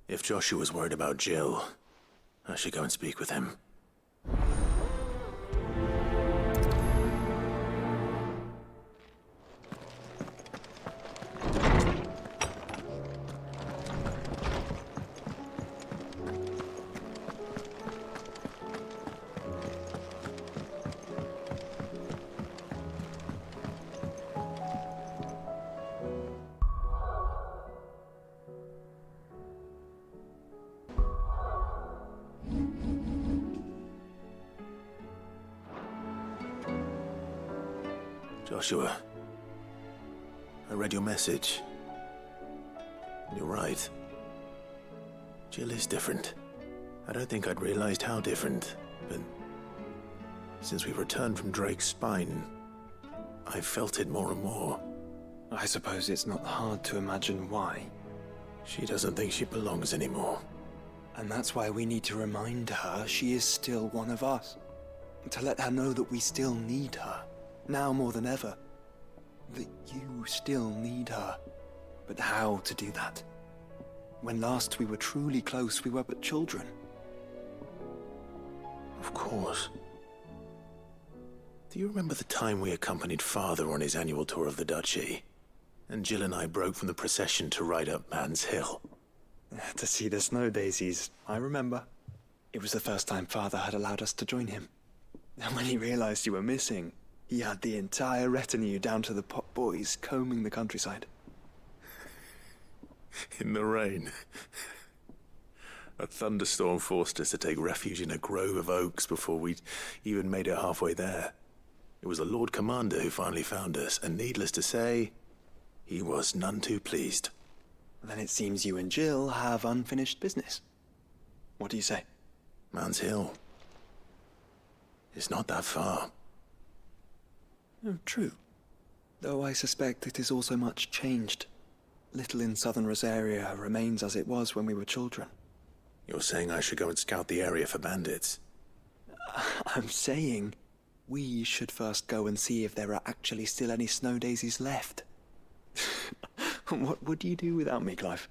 If Joshua's worried about Jill, I should go and speak with him. Joshua, I read your message. You're right. Jill is different. I don't think I'd realized how different, but since we returned from Drake's spine, I've felt it more and more. I suppose it's not hard to imagine why. She doesn't think she belongs anymore. And that's why we need to remind her she is still one of us. To let her know that we still need her. Now more than ever. That you still need her. But how to do that? When last we were truly close, we were but children. Of course. Do you remember the time we accompanied Father on his annual tour of the Duchy? And Jill and I broke from the procession to ride up Man's Hill. To see the snow daisies, I remember. It was the first time Father had allowed us to join him. And when he realized you were missing, he had the entire retinue down to the pot boys combing the countryside. In the rain. A thunderstorm forced us to take refuge in a grove of oaks before we'd even made it halfway there. It was the Lord Commander who finally found us, and needless to say, he was none too pleased. Then it seems you and Jill have unfinished business. What do you say? Man's Hill. It's not that far. Oh, true. Though I suspect it is also much changed. Little in southern Rosaria remains as it was when we were children. You're saying I should go and scout the area for bandits? I'm saying we should first go and see if there are actually still any snow daisies left. What would you do without me, Clive?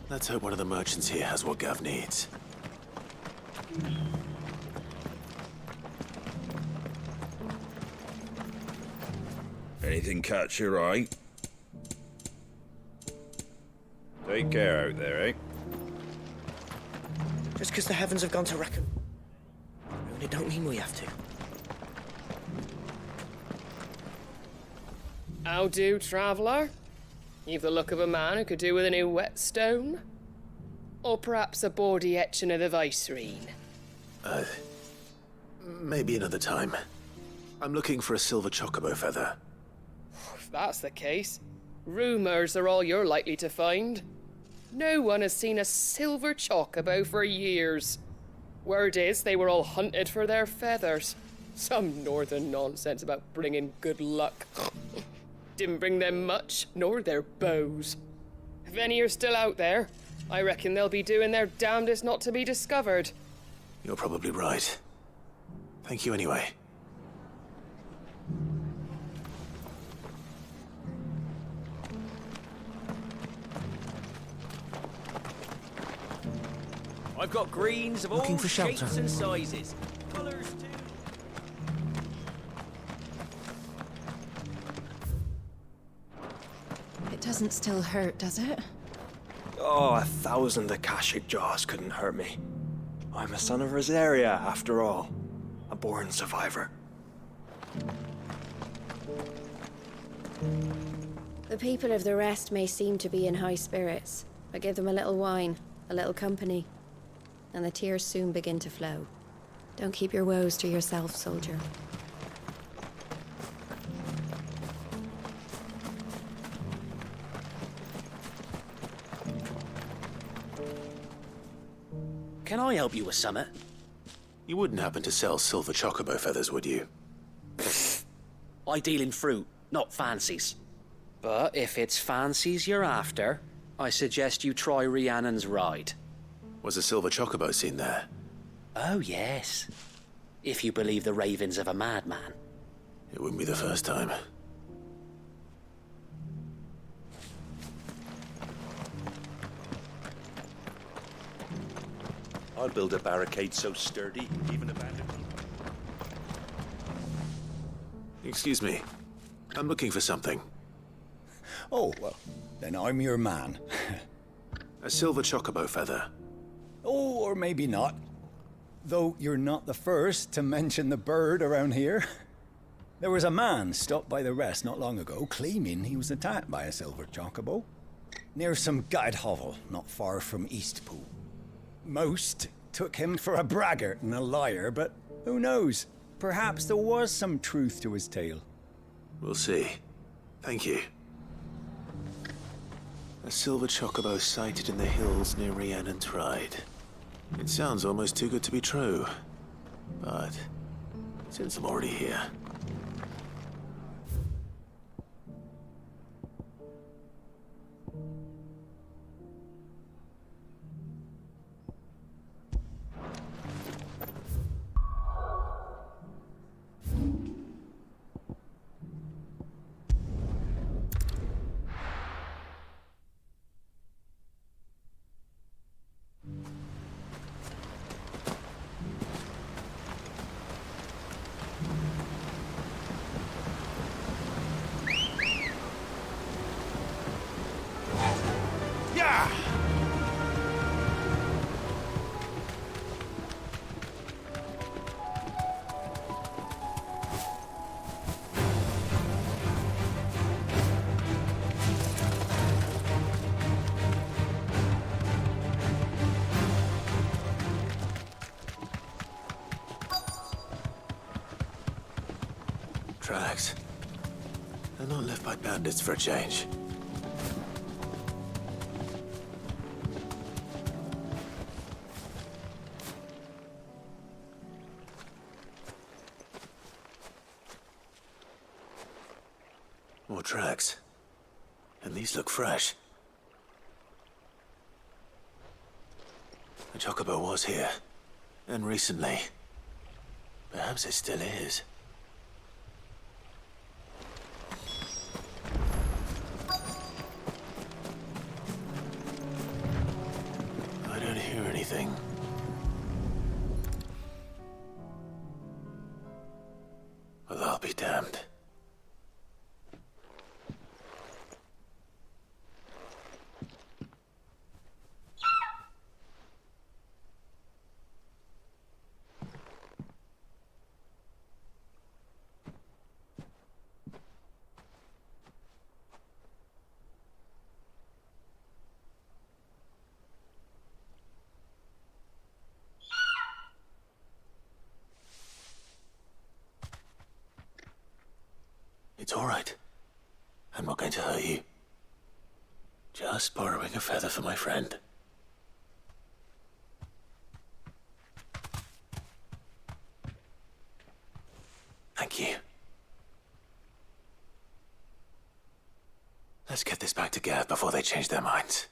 Let's hope one of the merchants here has what Gav needs. Anything catch your eye? Take care out there, eh? Just because the heavens have gone to reckon, it don't mean we have to. How do, traveller? You've the look of a man who could do with a new whetstone. Or perhaps a bawdy etching of the Vicerine. Maybe another time. I'm looking for a silver chocobo feather. If that's the case, rumours are all you're likely to find. No one has seen a silver chocobo for years. Word is they were all hunted for their feathers. Some northern nonsense about bringing good luck. Didn't bring them much, nor their bows. If any are still out there, I reckon they'll be doing their damnedest not to be discovered. You're probably right. Thank you anyway. I've got greens of Looking all for shelter. shapes and sizes. Colours too. It doesn't still hurt, does it? Oh, 1,000 Akashic jars couldn't hurt me. I'm a son of Rosaria, after all. A born survivor. The people of the rest may seem to be in high spirits, but give them a little wine, a little company, and the tears soon begin to flow. Don't keep your woes to yourself, soldier. Can I help you with summit? You wouldn't happen to sell silver chocobo feathers, would you? I deal in fruit, not fancies. But if it's fancies you're after, I suggest you try Rhiannon's ride. Was a silver chocobo seen there? Oh, yes. If you believe the ravings of a madman. It wouldn't be the first time. I'll build a barricade so sturdy, even abandoned. Excuse me. I'm looking for something. Oh, well, then I'm your man. A silver chocobo feather. Oh, or maybe not. Though you're not the first to mention the bird around here. There was a man stopped by the rest not long ago, claiming he was attacked by a silver chocobo. Near some gutted hovel, not far from Eastpool. Most took him for a braggart and a liar, but who knows? Perhaps there was some truth to his tale. We'll see. Thank you. A silver chocobo sighted in the hills near Rhiannon's Ride. It sounds almost too good to be true. But since I'm already here... Tracks. They're not left by bandits for a change. More tracks. And these look fresh. The chocobo was here. And recently. Perhaps it still is. I don't hear anything. Well, I'll be damned. It's all right. I'm not going to hurt you. Just borrowing a feather for my friend. Thank you. Let's get this back to Gav before they change their minds.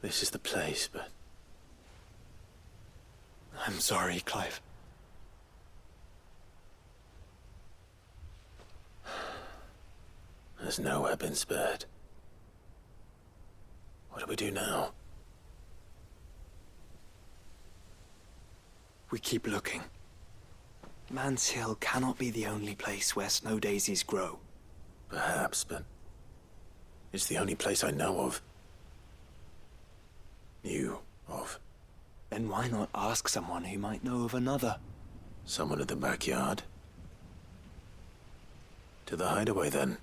This is the place, but... I'm sorry, Clive. There's nowhere been spared. What do we do now? We keep looking. Man's Hill cannot be the only place where snow daisies grow. Perhaps, but... it's the only place I know of. Knew of. Then why not ask someone who might know of another? Someone at the backyard? To the hideaway, then.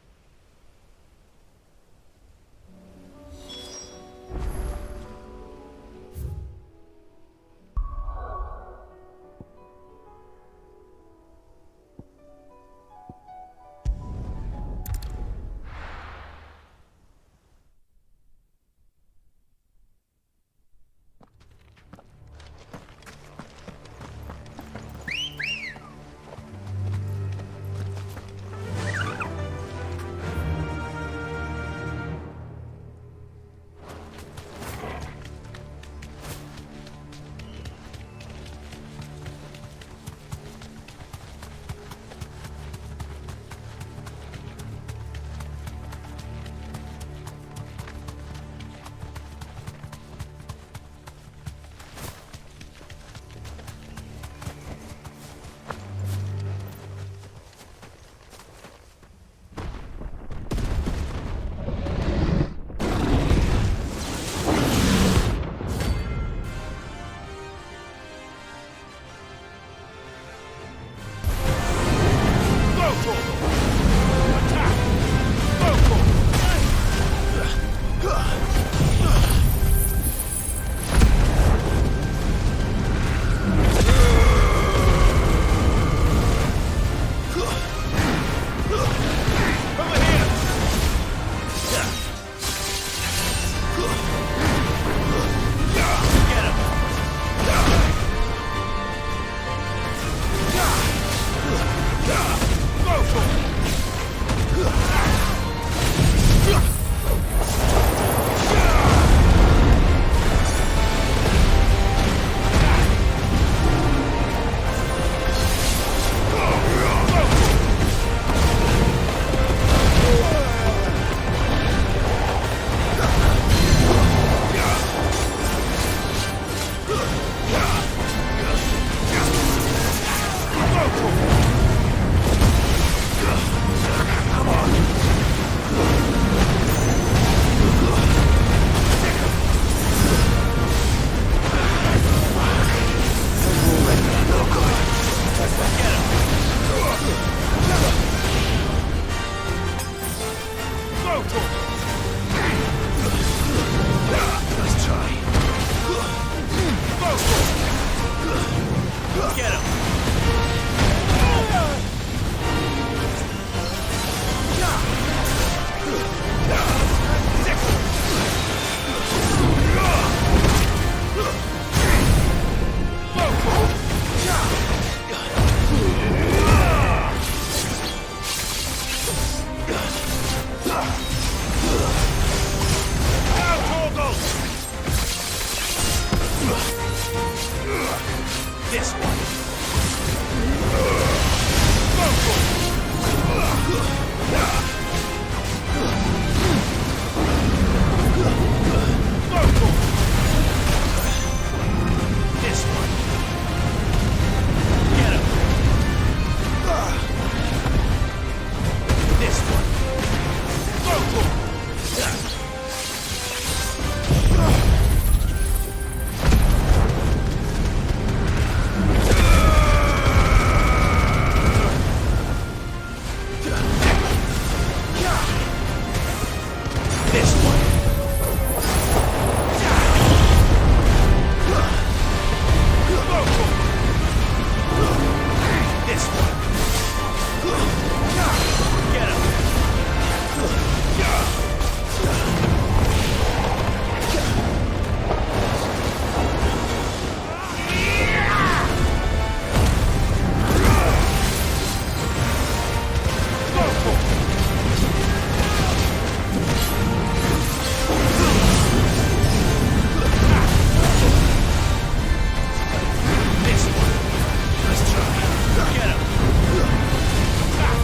This one. This one. Get him. This one. This one. This one. Get him. This one. Let's try. Get him. Attack.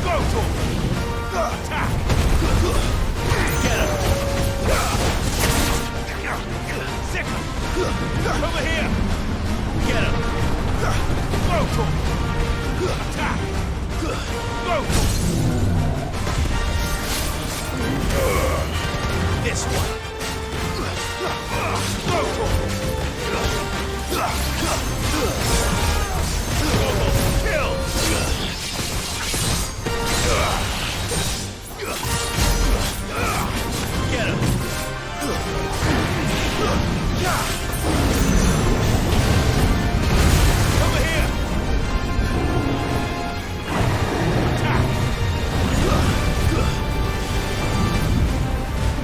Go to him. Attack. Get him. Sick him. Over here. Get him. Go to him. Attack. Go to him. This one. Go to him. Kill! Get him! Over here! Attack!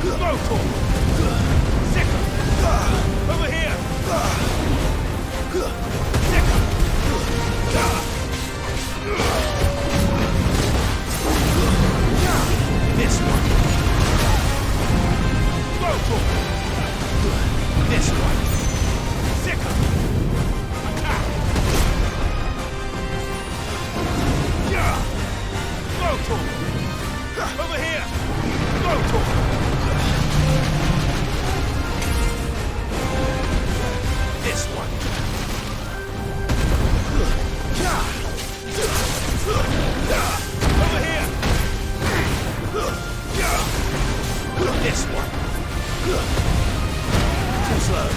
Go to him! Sick him! Over here! Sick him! This one. Go to him. This one. Sick him. Attack. Go to him. Over here. Go to him. This one. Over here. This one. Too slow.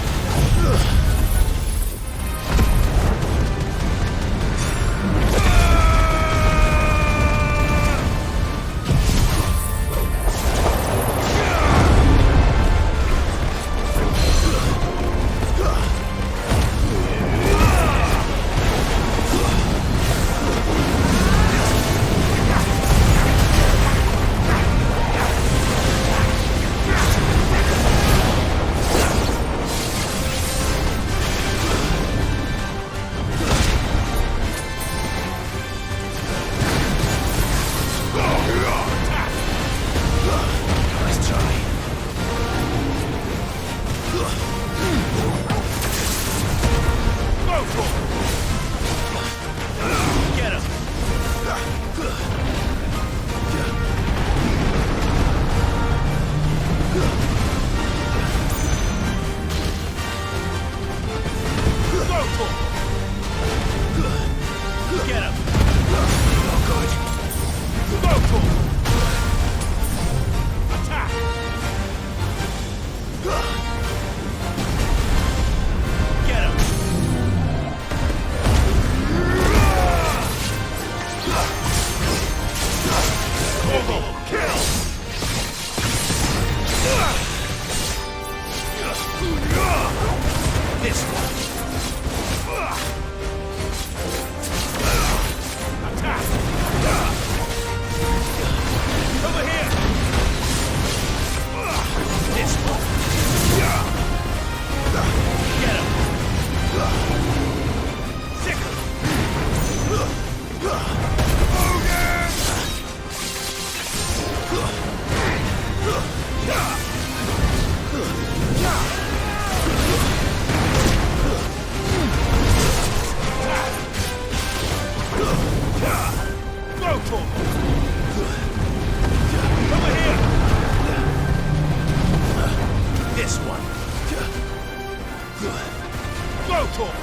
Go, Tor!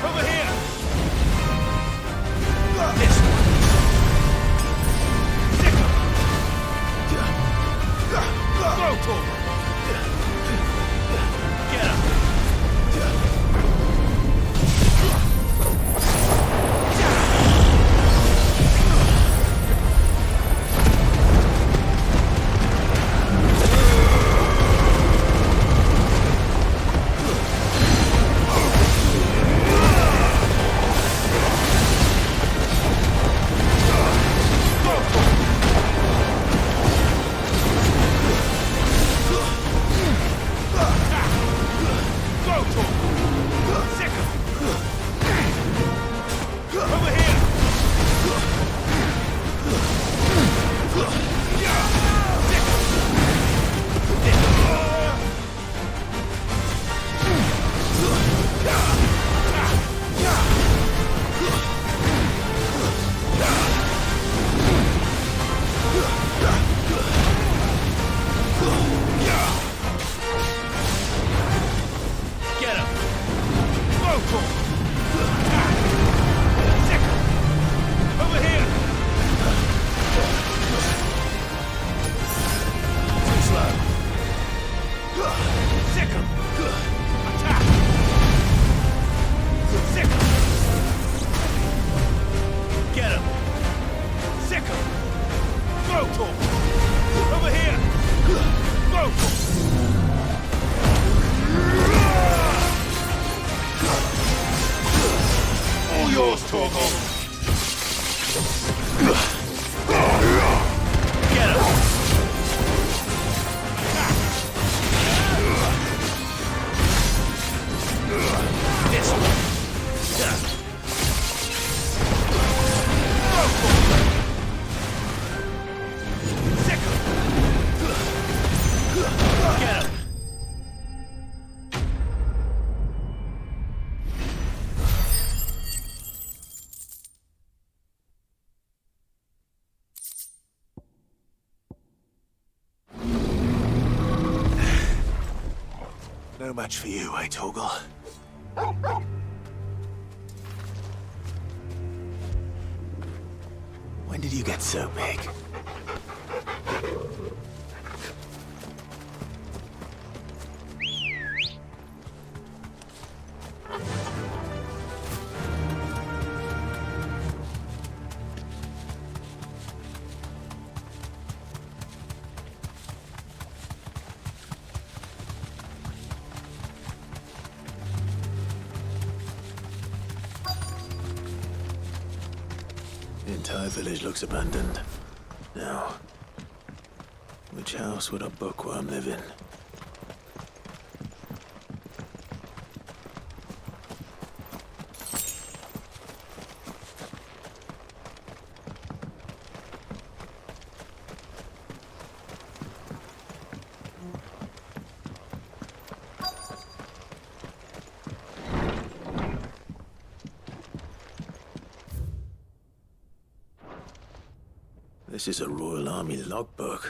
Over here! This one! Go, Tor! Get him! No match for you, eh, Torgal? When did you get so big? The entire village looks abandoned. Now, which house would a bookworm live in? This is a Royal Army logbook.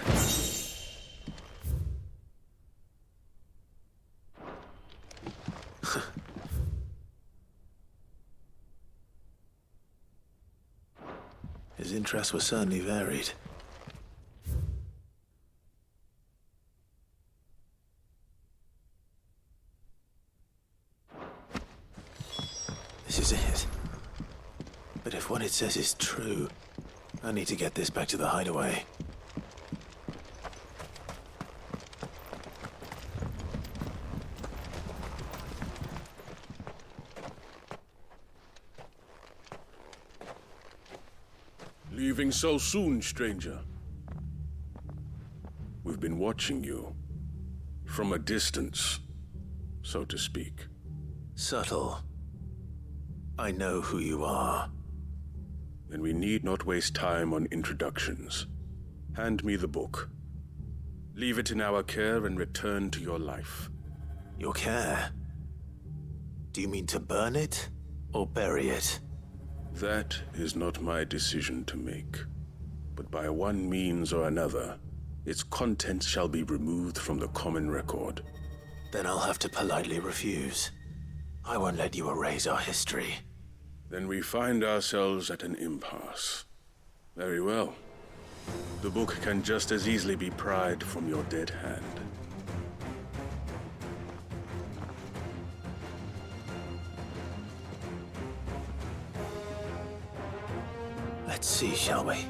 His interests were certainly varied. This is it. But if what it says is true, I need to get this back to the hideaway. Leaving so soon, stranger? We've been watching you. From a distance, so to speak. Subtle. I know who you are. Then we need not waste time on introductions. Hand me the book. Leave it in our care and return to your life. Your care? Do you mean to burn it or bury it? That is not my decision to make. But by one means or another, its contents shall be removed from the common record. Then I'll have to politely refuse. I won't let you erase our history. Then we find ourselves at an impasse. Very well. The book can just as easily be pried from your dead hand. Let's see, shall we?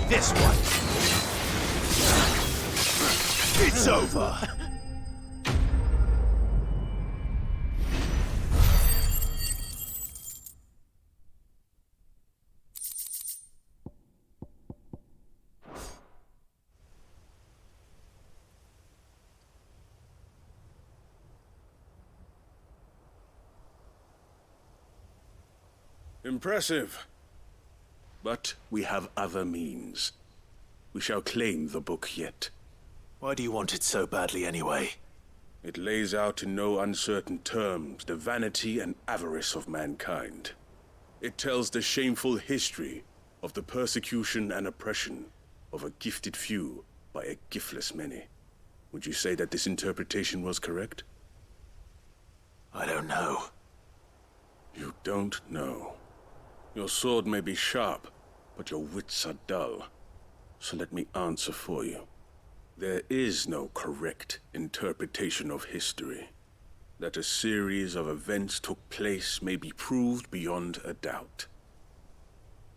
This one. It's over. Impressive. But we have other means. We shall claim the book yet. Why do you want it so badly anyway? It lays out in no uncertain terms the vanity and avarice of mankind. It tells the shameful history of the persecution and oppression of a gifted few by a giftless many. Would you say that this interpretation was correct? I don't know. You don't know. Your sword may be sharp, but your wits are dull. So let me answer for you. There is no correct interpretation of history. That a series of events took place may be proved beyond a doubt.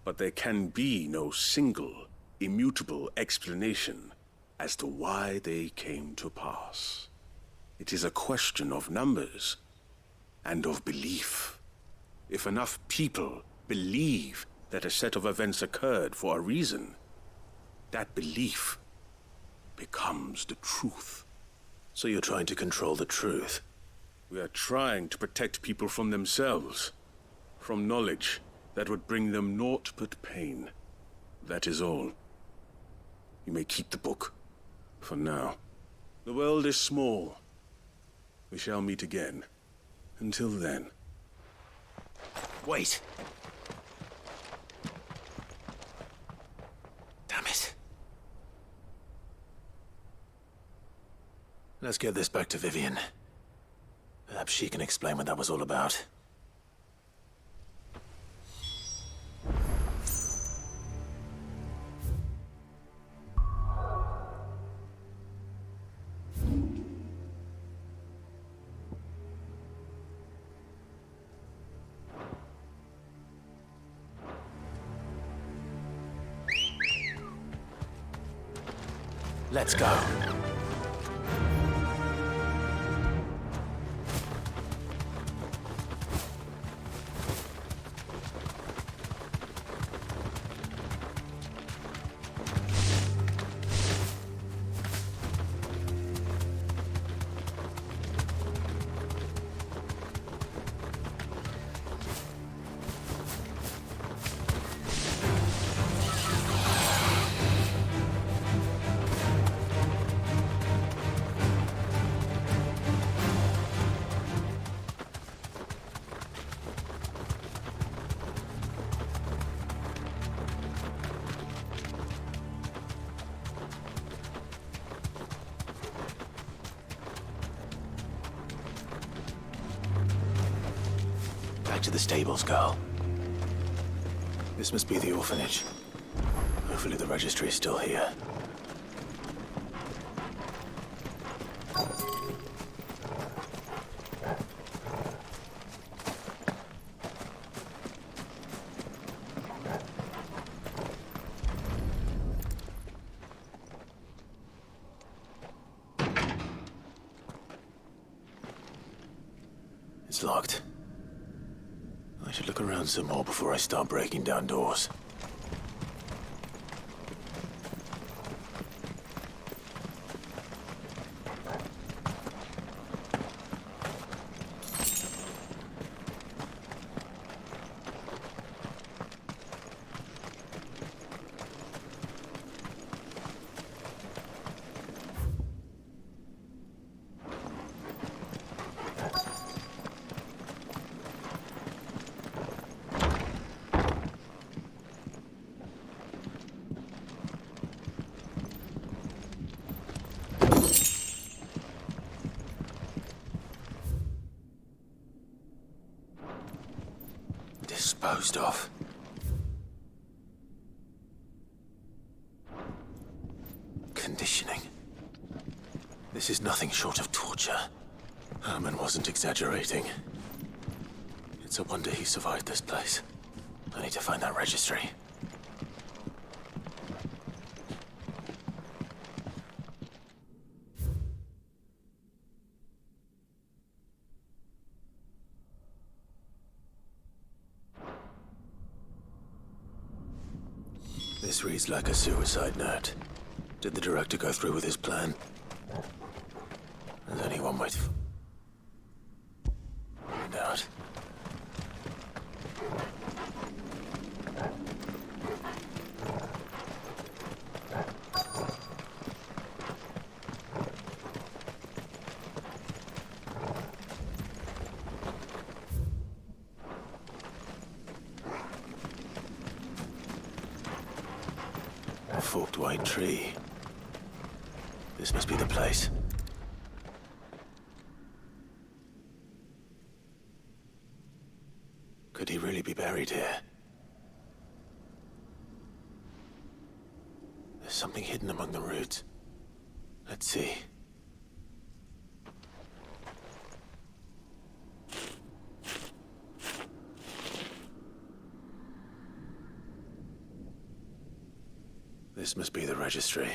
But there can be no single, immutable explanation as to why they came to pass. It is a question of numbers and of belief. If enough people believe that a set of events occurred for a reason, that belief becomes the truth. So you're trying to control the truth? We are trying to protect people from themselves, from knowledge that would bring them naught but pain. That is all. You may keep the book, for now. The world is small. We shall meet again. Until then. Wait! Damn it. Let's get this back to Vivian. Perhaps she can explain what that was all about. Let's go. back to the stables, girl. This must be the orphanage. Hopefully the registry is still here. It's locked. I should look around some more before I start breaking down doors. Disposed of. Conditioning. This is nothing short of torture. Herman wasn't exaggerating. It's a wonder he survived this place. I need to find that registry. This reads like a suicide note. Did the director go through with his plan? There's only one way to find out. A forked white tree. This must be the place. Could he really be buried here? There's something hidden among the roots. Let's see. This must be the registry.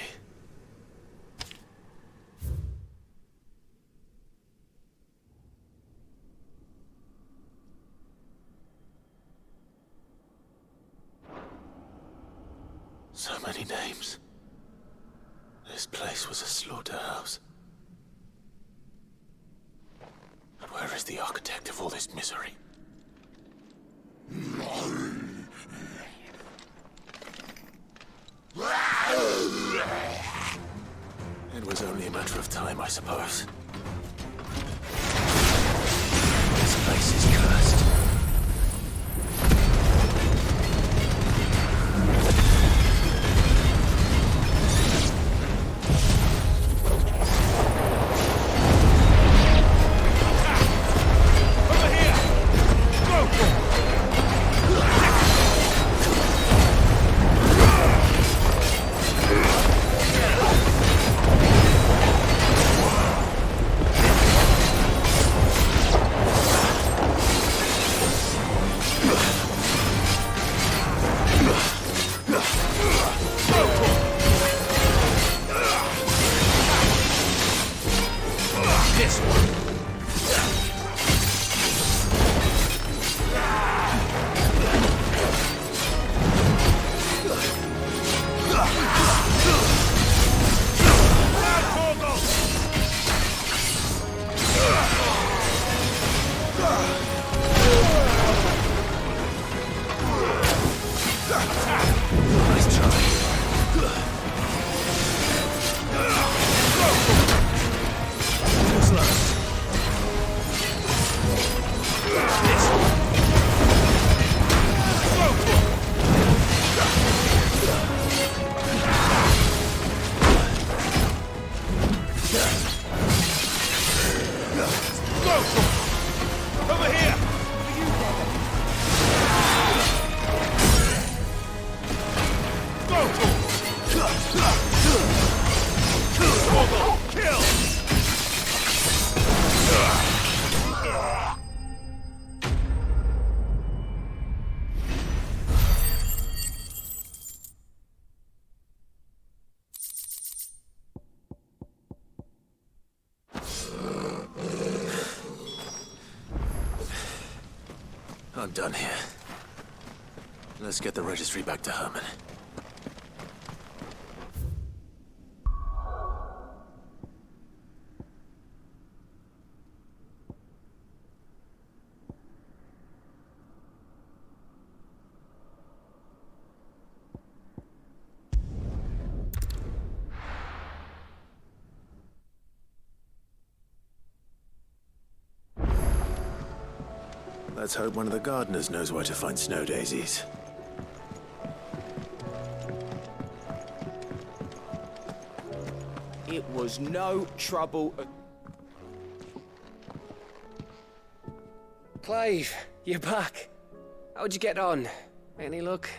So many names. This place was a slaughterhouse. And where is the architect of all this misery? It was only a matter of time, I suppose. This place is cursed. I'm done here. Let's get the registry back to Herman. Let's hope one of the gardeners knows where to find snow daisies. It was no trouble at... Clive, you're back. How'd you get on? Any luck?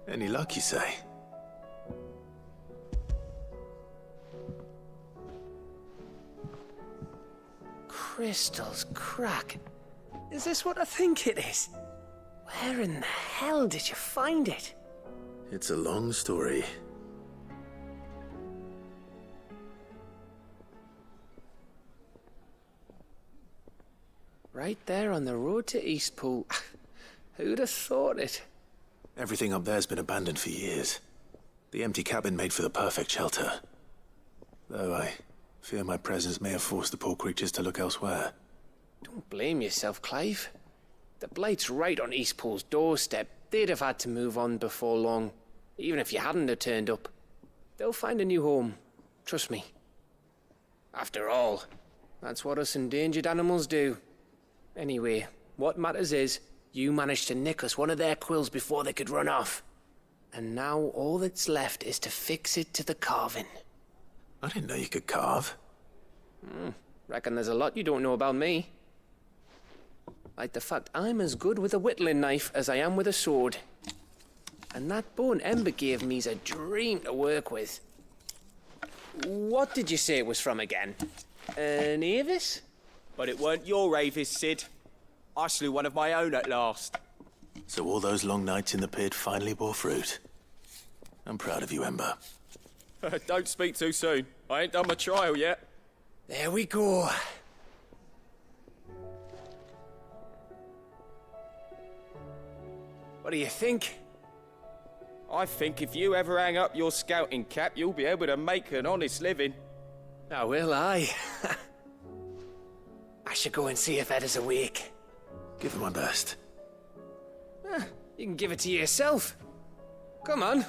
Any luck, you say? Crystal's crack. Is this what I think it is? Where in the hell did you find it? It's a long story. Right there on the road to Eastpool. Who'd have thought it? Everything up there's been abandoned for years. The empty cabin made for the perfect shelter. Though I fear my presence may have forced the poor creatures to look elsewhere. Don't blame yourself, Clive. The Blight's right on Eastpool's doorstep. They'd have had to move on before long, even if you hadn't have turned up. They'll find a new home. Trust me. After all, that's what us endangered animals do. Anyway, what matters is, you managed to nick us one of their quills before they could run off. And now all that's left is to fix it to the carving. I didn't know you could carve. Reckon there's a lot you don't know about me. Like the fact I'm as good with a whittling knife as I am with a sword. And that bone Ember gave me's a dream to work with. What did you say it was from again? An Avis? But it weren't your Avis, Sid. I slew one of my own at last. So all those long nights in the pit finally bore fruit. I'm proud of you, Ember. Don't speak too soon. I ain't done my trial yet. There we go. What do you think? I think if you ever hang up your scouting cap, you'll be able to make an honest living. Oh, will I? I should go and see if Ed is awake. Give it my best. You can give it to yourself. Come on.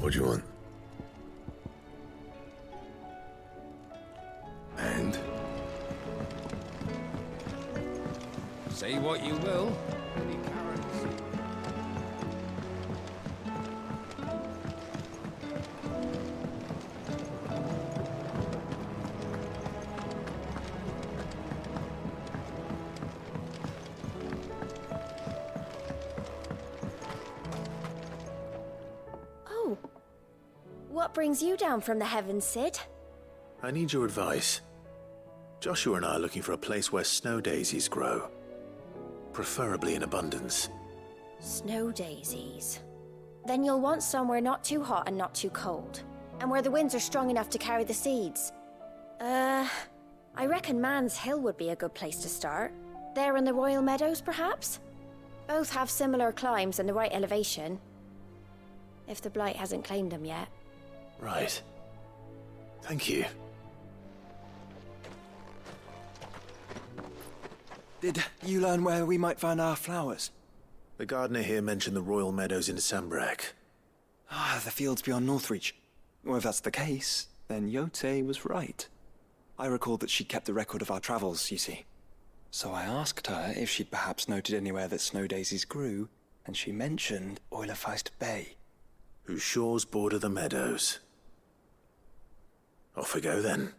What do you want? And? Say what you will. Any currency. Oh. What brings you down from the heavens, Sid? I need your advice. Joshua and I are looking for a place where snow daisies grow. Preferably in abundance. Snow daisies. Then you'll want somewhere not too hot and not too cold. And where the winds are strong enough to carry the seeds. I reckon Man's Hill would be a good place to start. There in the Royal Meadows, perhaps? Both have similar climbs and the right elevation. If the Blight hasn't claimed them yet. Right. Thank you. Did you learn where we might find our flowers? The gardener here mentioned the Royal Meadows in Sambrek. Ah, the fields beyond Northreach. Well, if that's the case, then Yote was right. I recalled that she'd kept the record of our travels, you see. So I asked her if she'd perhaps noted anywhere that snow daisies grew, and she mentioned Oilerfeist Bay. Whose shores border the meadows. Off we go then.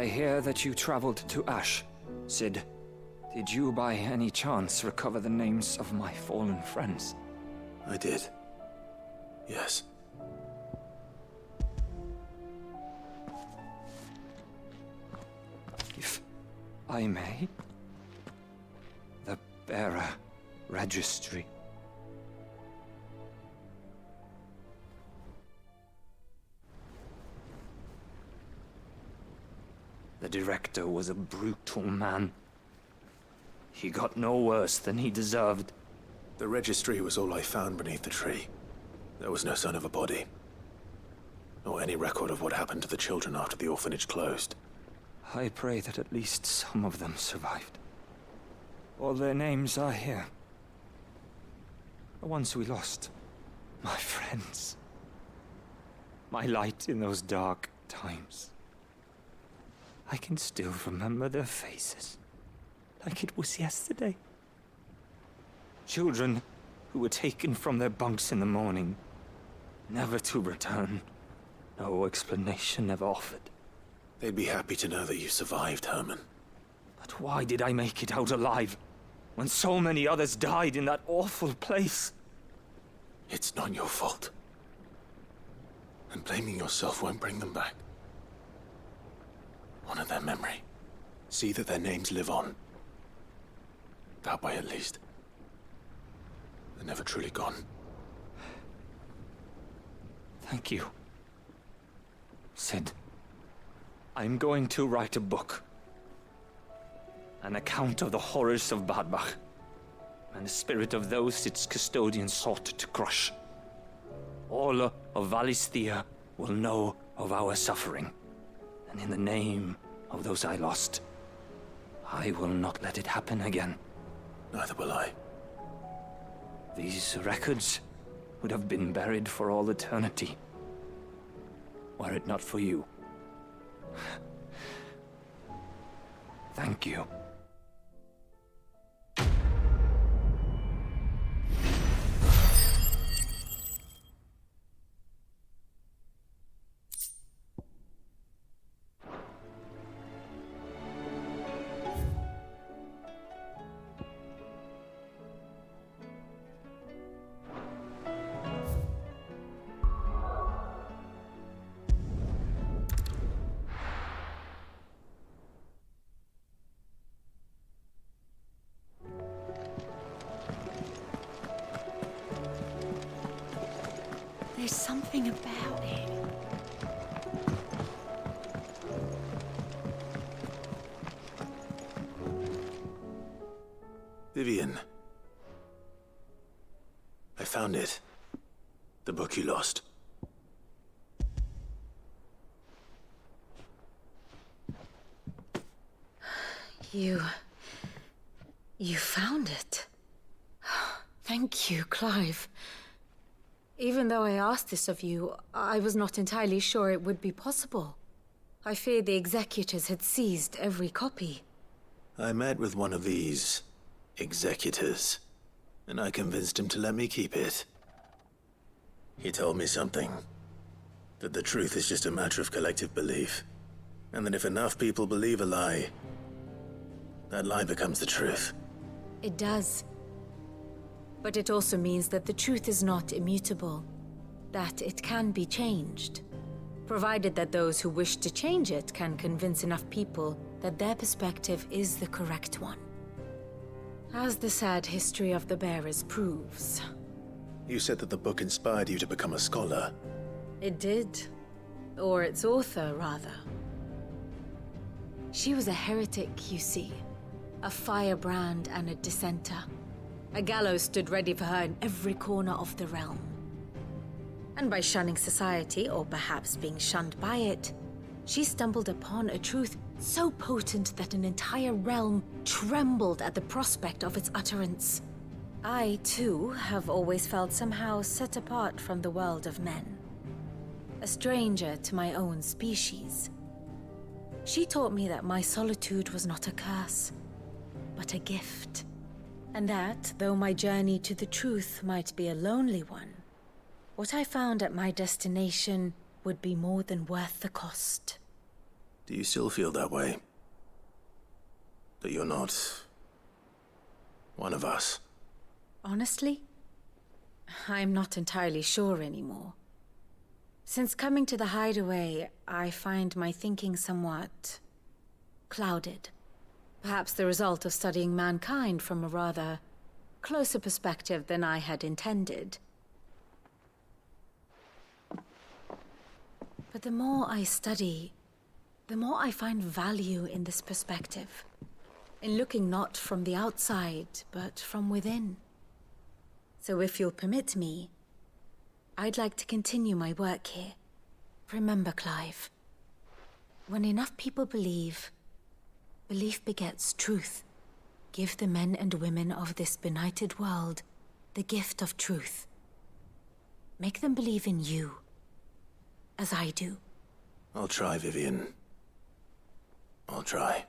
I hear that you traveled to Ash. Sid, did you by any chance recover the names of my fallen friends? I did. Yes. If I may, the bearer registry. The director was a brutal man. He got no worse than he deserved. The registry was all I found beneath the tree. There was no sign of a body. Or any record of what happened to the children after the orphanage closed. I pray that at least some of them survived. All their names are here. The ones we lost. My friends. My light in those dark times. I can still remember their faces, like it was yesterday. Children who were taken from their bunks in the morning, never to return. No explanation ever offered. They'd be happy to know that you survived, Herman. But why did I make it out alive, when so many others died in that awful place? It's not your fault. And blaming yourself won't bring them back. Honor their memory. See that their names live on. That way, at least. They're never truly gone. Thank you. Sid, I'm going to write a book. An account of the horrors of Badbach, and the spirit of those its custodians sought to crush. All of Valisthea will know of our suffering. And in the name of those I lost, I will not let it happen again. Neither will I. These records would have been buried for all eternity, were it not for you. Thank you. There's something about it. Vivian. I found it. The book you lost. You found it. Thank you, Clive. Even though I asked this of you, I was not entirely sure it would be possible. I feared the executors had seized every copy. I met with one of these executors, and I convinced him to let me keep it. He told me something. That the truth is just a matter of collective belief. And that if enough people believe a lie, that lie becomes the truth. It does. But it also means that the truth is not immutable. That it can be changed. Provided that those who wish to change it can convince enough people that their perspective is the correct one. As the sad history of the Bearers proves. You said that the book inspired you to become a scholar. It did. Or its author, rather. She was a heretic, you see. A firebrand and a dissenter. A gallows stood ready for her in every corner of the realm. And by shunning society, or perhaps being shunned by it, she stumbled upon a truth so potent that an entire realm trembled at the prospect of its utterance. I, too, have always felt somehow set apart from the world of men. A stranger to my own species. She taught me that my solitude was not a curse, but a gift. And that, though my journey to the truth might be a lonely one, what I found at my destination would be more than worth the cost. Do you still feel that way? That you're not one of us? Honestly, I'm not entirely sure anymore. Since coming to the Hideaway, I find my thinking somewhat clouded. Perhaps the result of studying mankind from a rather closer perspective than I had intended. But the more I study, the more I find value in this perspective. In looking not from the outside, but from within. So if you'll permit me, I'd like to continue my work here. Remember, Clive, when enough people believe, belief begets truth. Give the men and women of this benighted world the gift of truth. Make them believe in you, as I do. I'll try, Vivian. I'll try.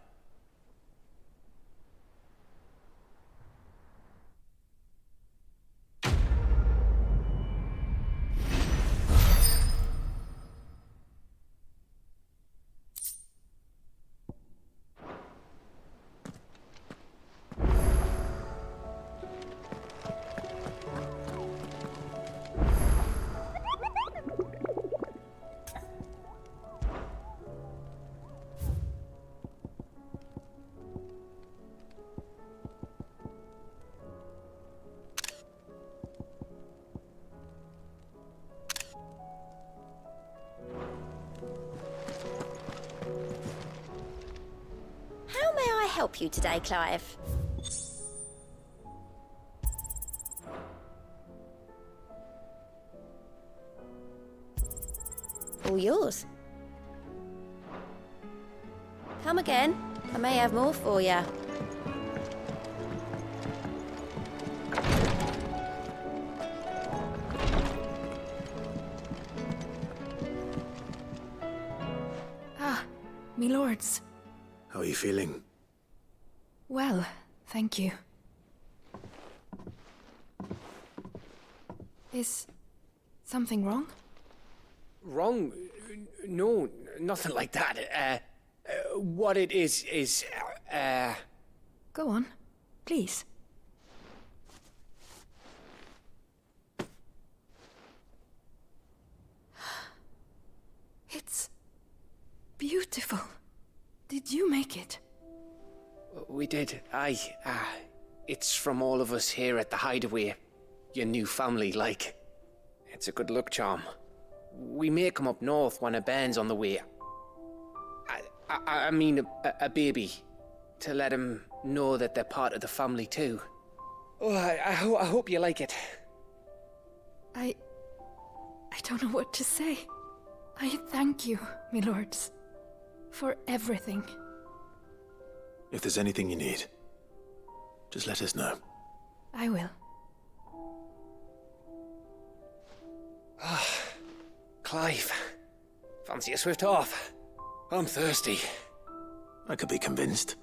Help you today, Clive? All yours. Come again. I may have more for you. Ah, me lords. How are you feeling? Well, thank you. Is something wrong? Wrong? No, nothing like that. What it is, Go on, please. It's beautiful. Did you make it? We did. Aye. It's from all of us here at the Hideaway. Your new family, like. It's a good luck charm. We may come up north when a band's on the way. I mean a baby. To let him know that they're part of the family too. Oh, I hope you like it. I don't know what to say. I thank you, my lords, for everything. If there's anything you need, just let us know. I will. Clive, fancy a swift off? I'm thirsty. I could be convinced.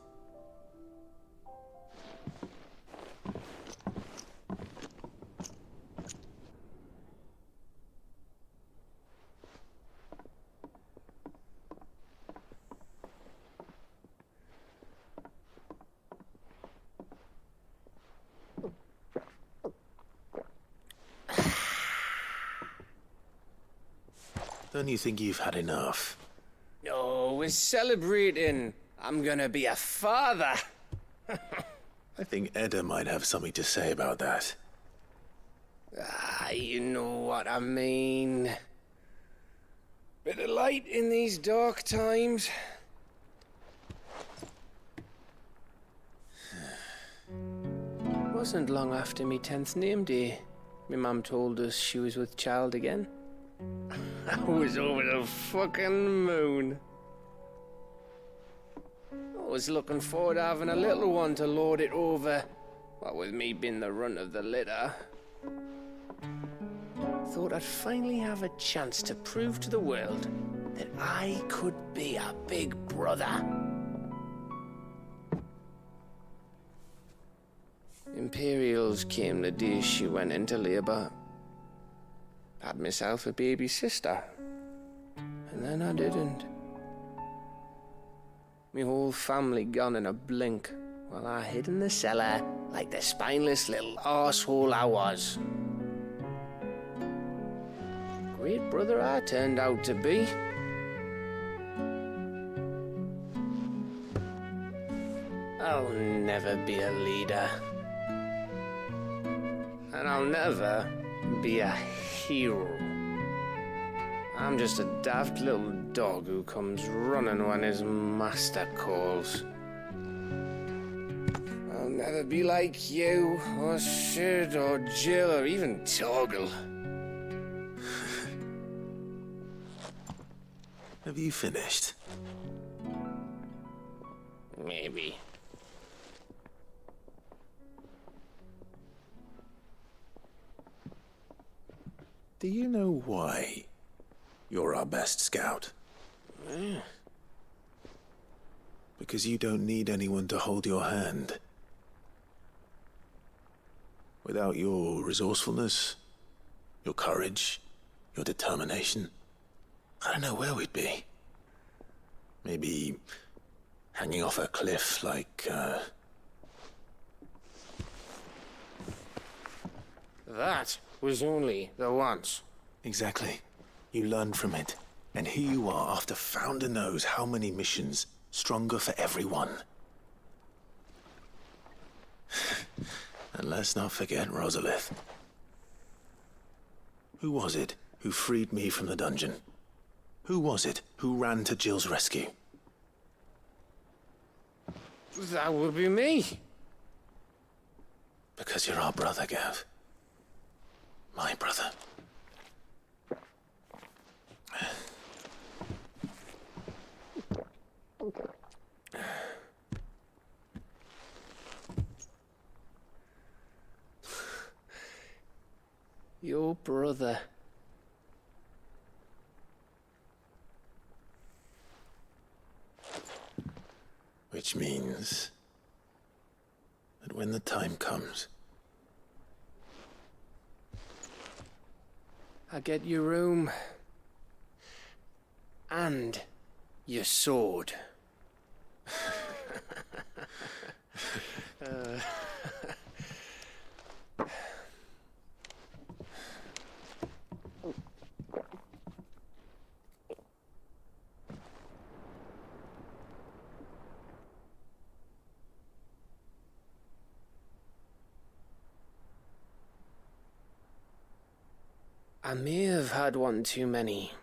Don't you think you've had enough? No, we're celebrating. I'm gonna be a father. I think Edda might have something to say about that. You know what I mean. Bit of light in these dark times. Wasn't long after me 10th name day, my mum told us she was with child again. I was over the fucking moon. I was looking forward to having a little one to lord it over, what with me being the runt of the litter. Thought I'd finally have a chance to prove to the world that I could be a big brother. Imperials came the day she went into labour. Had myself a baby sister, and then I didn't. Me whole family gone in a blink, while I hid in the cellar like the spineless little arsehole I was. Great brother I turned out to be. I'll never be a leader. And I'll never be a hero. I'm just a daft little dog who comes running when his master calls. I'll never be like you, or Sid, or Jill, or even Torgal. Have you finished? Maybe. Do you know why you're our best scout? Because you don't need anyone to hold your hand. Without your resourcefulness, your courage, your determination, I don't know where we'd be. Maybe hanging off a cliff like, That was only the once. Exactly. You learned from it. And here you are after Founder knows how many missions, stronger for everyone. And let's not forget Rosalith. Who was it who freed me from the dungeon? Who was it who ran to Jill's rescue? That would be me. Because you're our brother, Gav. My brother. Your brother. Which means that when the time comes, I get your room. And your sword. I may have had one too many.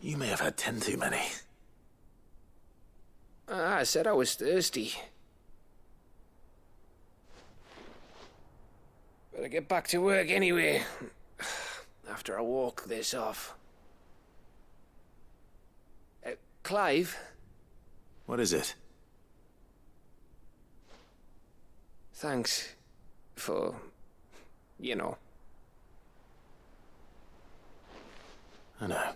You may have had 10 too many. I said I was thirsty. Better get back to work anyway. After I walk this off. Clive? What is it? Thanks for, you know. I know.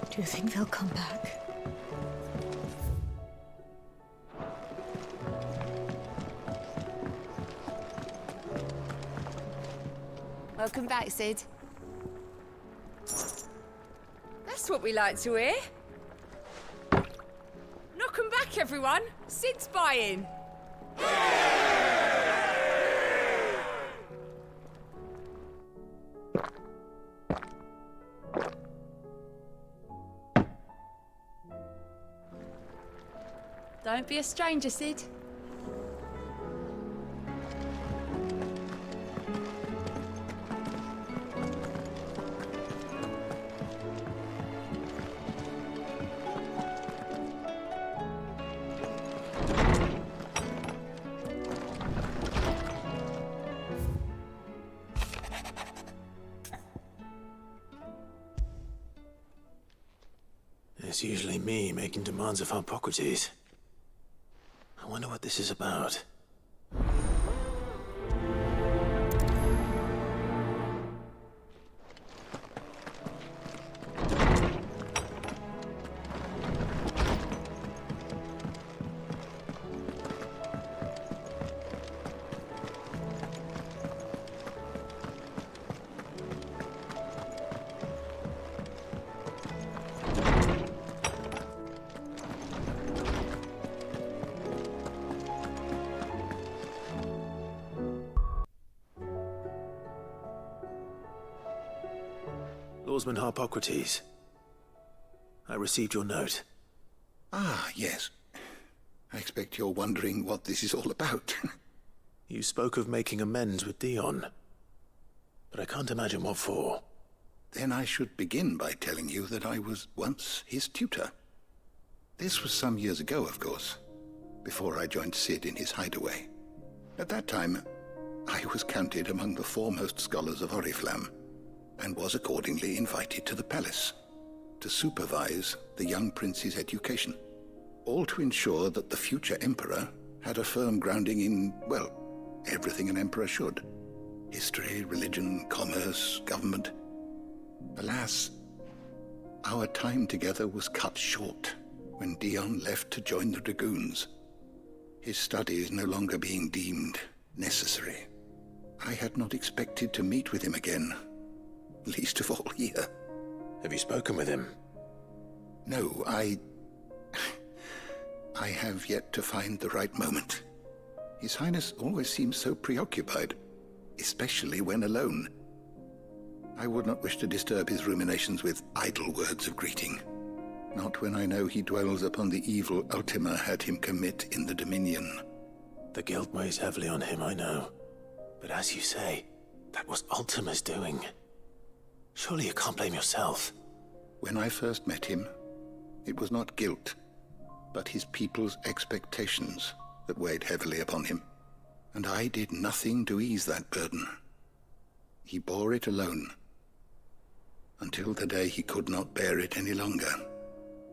Do you think they'll come back? Welcome back, Sid. That's what we like to hear. Knock 'em back, everyone. Sid's buying. Don't be a stranger, Sid. It's usually me making demands of Hippocrates. I wonder what this is about. Oarsman Harpocrates. I received your note. Ah, yes. I expect you're wondering what this is all about. You spoke of making amends with Dion, but I can't imagine what for. Then I should begin by telling you that I was once his tutor. This was some years ago, of course, before I joined Cid in his hideaway. At that time, I was counted among the foremost scholars of Oriflamme, and was accordingly invited to the palace to supervise the young prince's education, all to ensure that the future emperor had a firm grounding in, well, everything an emperor should. History, religion, commerce, government. Alas, our time together was cut short when Dion left to join the Dragoons, his studies no longer being deemed necessary. I had not expected to meet with him again, least of all here. Have you spoken with him? No, I have yet to find the right moment. His Highness always seems so preoccupied, especially when alone. I would not wish to disturb his ruminations with idle words of greeting, not when I know he dwells upon the evil Ultima had him commit in the Dominion. The guilt weighs heavily on him, I know. But as you say, that was Ultima's doing. Surely you can't blame yourself. When I first met him, it was not guilt, but his people's expectations that weighed heavily upon him. And I did nothing to ease that burden. He bore it alone, until the day he could not bear it any longer.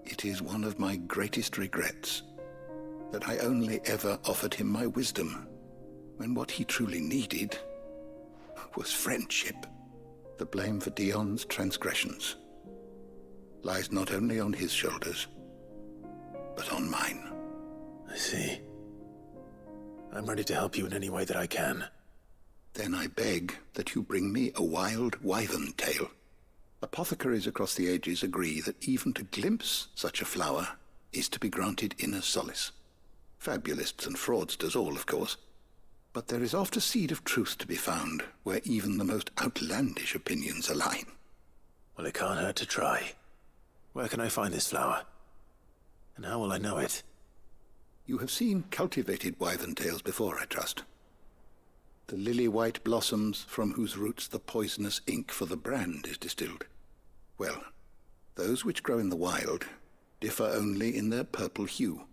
It is one of my greatest regrets that I only ever offered him my wisdom, when what he truly needed was friendship. The blame for Dion's transgressions lies not only on his shoulders, but on mine. I see. I'm ready to help you in any way that I can. Then I beg that you bring me a wild wyvern tail. Apothecaries across the ages agree that even to glimpse such a flower is to be granted inner solace. Fabulists and fraudsters all, of course. But there is oft a seed of truth to be found where even the most outlandish opinions align. Well, it can't hurt to try. Where can I find this flower? And how will I know it? You have seen cultivated wyvern tails before, I trust. The lily-white blossoms from whose roots the poisonous ink for the brand is distilled. Well, those which grow in the wild differ only in their purple hue.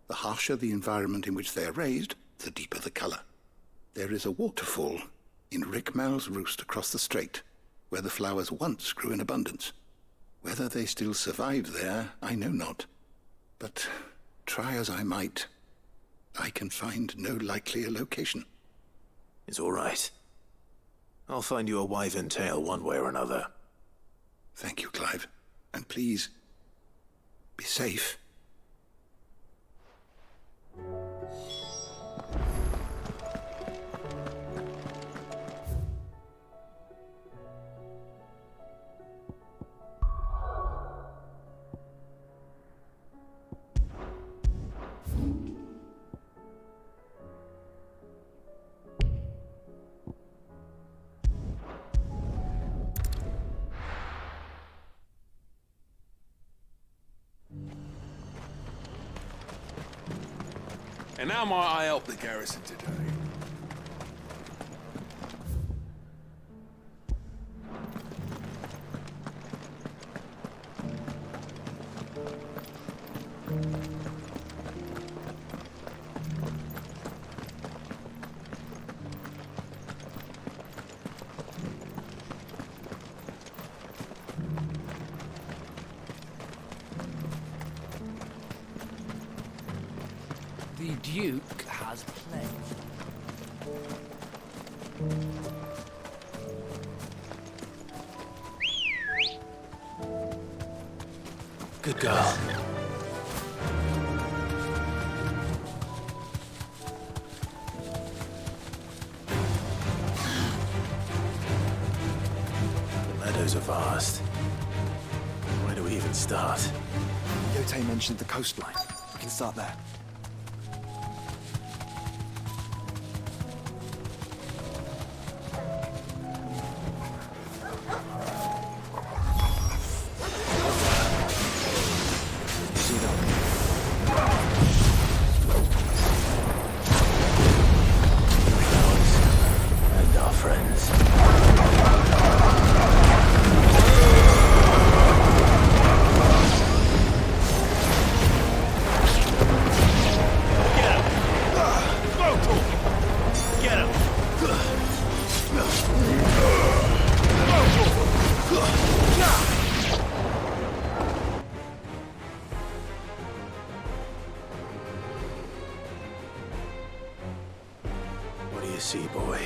The harsher the environment in which they are raised, the deeper the color. There is a waterfall in Rickmal's roost across the strait, where the flowers once grew in abundance. Whether they still survive there, I know not. But try as I might, I can find no likelier location. It's all right. I'll find you a wyvern tail one way or another. Thank you, Clive. And please, be safe. And how might I help the garrison today? The Duke has played. Good girl. The meadows are vast. Where do we even start? Yote mentioned the coastline. We can start there. you see, boy?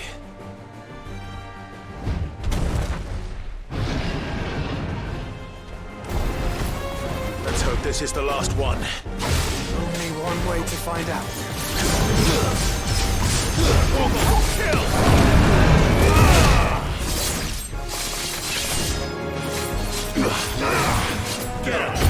Let's hope this is the last one. Only one way to find out. Get him!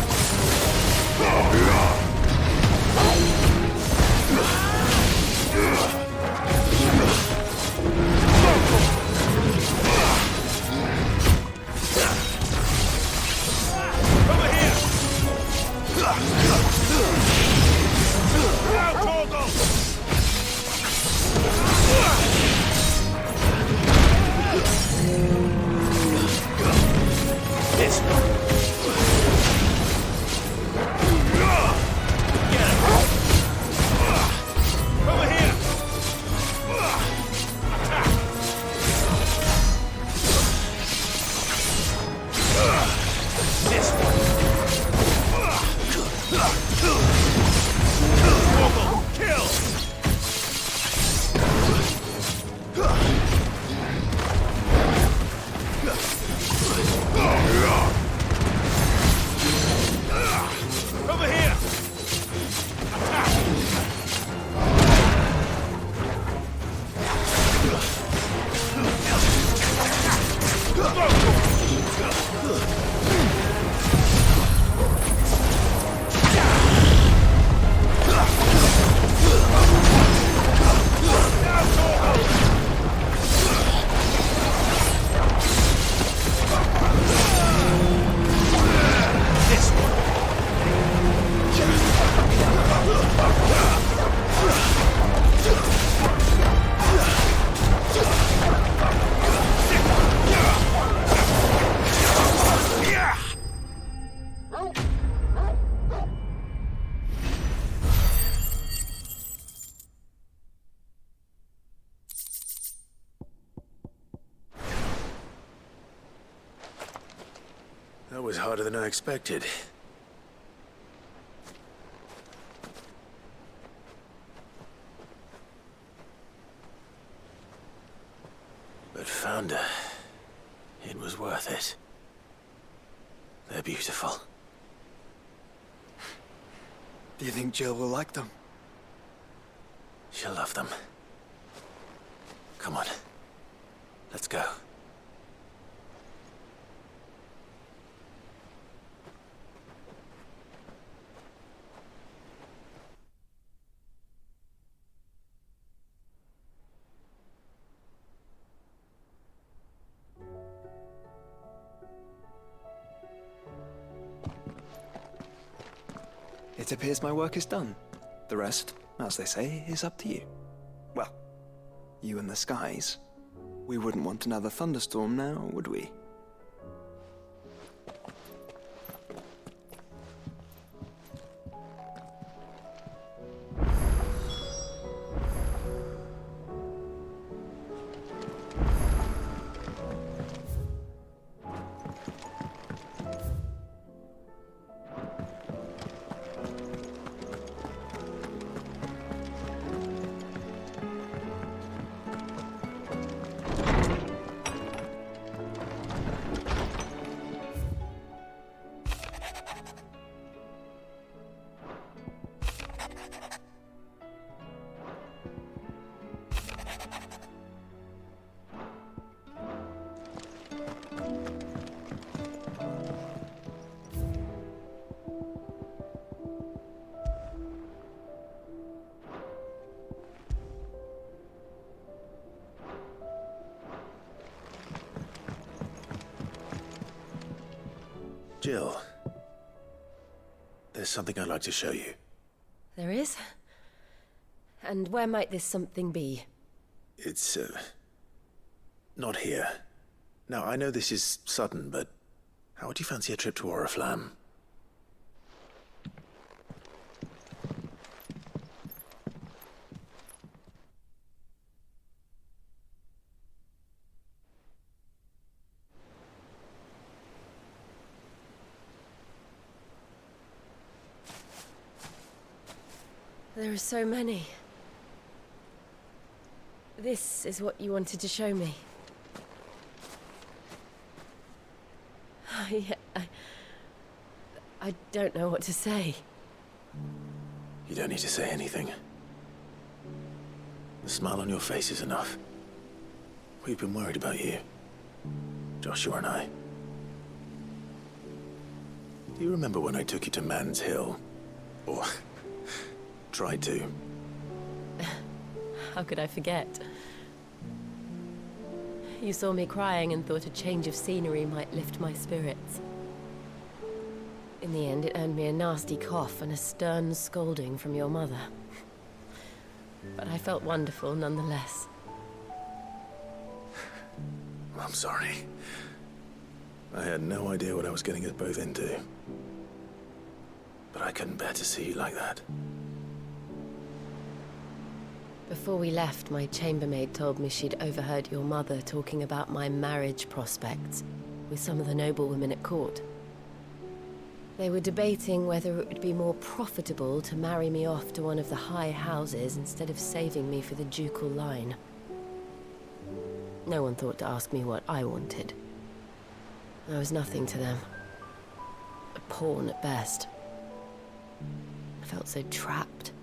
That was harder than I expected. But found her. It was worth it. They're beautiful. Do you think Jill will like them? She'll love them. Come on. Let's go. It appears my work is done. The rest, as they say, is up to you. Well, you and the skies. We wouldn't want another thunderstorm now, would we? Jill, there's something I'd like to show you. There is? And where might this something be? It's, not here. Now, I know this is sudden, but how would you fancy a trip to Oriflamme? There are so many. This is what you wanted to show me. I don't know what to say. You don't need to say anything. The smile on your face is enough. We've been worried about you, Joshua and I. Do you remember when I took you to Man's Hill? Or tried to? How could I forget? You saw me crying and thought a change of scenery might lift my spirits. In the end, it earned me a nasty cough and a stern scolding from your mother. But I felt wonderful nonetheless. I'm sorry. I had no idea what I was getting us both into. But I couldn't bear to see you like that. Before we left, my chambermaid told me she'd overheard your mother talking about my marriage prospects with some of the noblewomen at court. They were debating whether it would be more profitable to marry me off to one of the high houses instead of saving me for the ducal line. No one thought to ask me what I wanted. I was nothing to them. A pawn at best. I felt so trapped.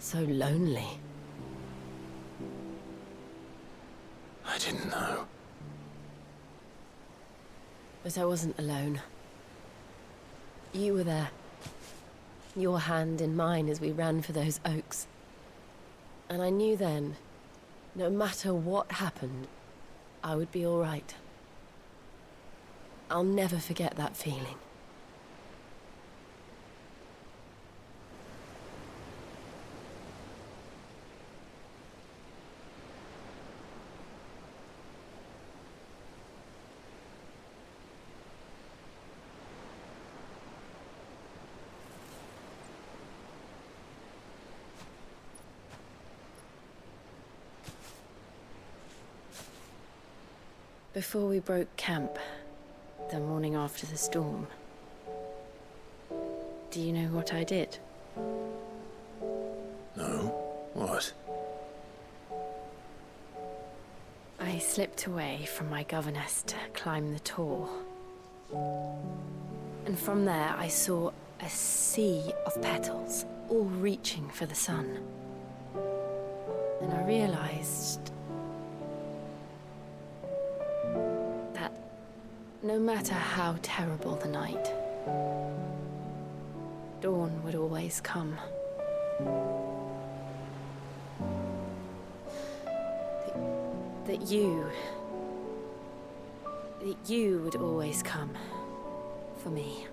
So lonely. I didn't know. But I wasn't alone. You were there. Your hand in mine as we ran for those oaks. And I knew then, no matter what happened, I would be all right. I'll never forget that feeling. Before we broke camp, the morning after the storm, do you know what I did? No? What? I slipped away from my governess to climb the tor. And from there I saw a sea of petals, all reaching for the sun. And I realized that no matter how terrible the night, dawn would always come. That you would always come for me.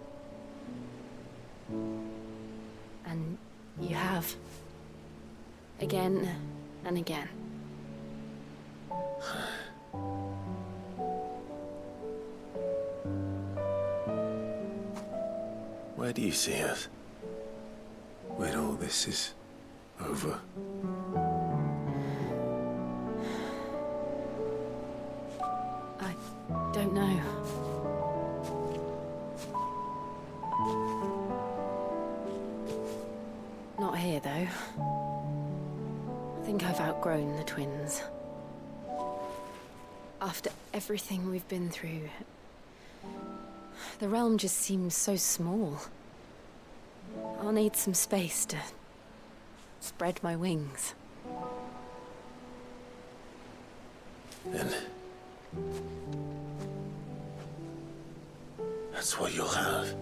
And you have. Again and again. Where do you see us? When all this is over? I don't know. Not here, though. I think I've outgrown the twins. After everything we've been through, the realm just seems so small. I'll need some space to spread my wings. Then that's what you'll have.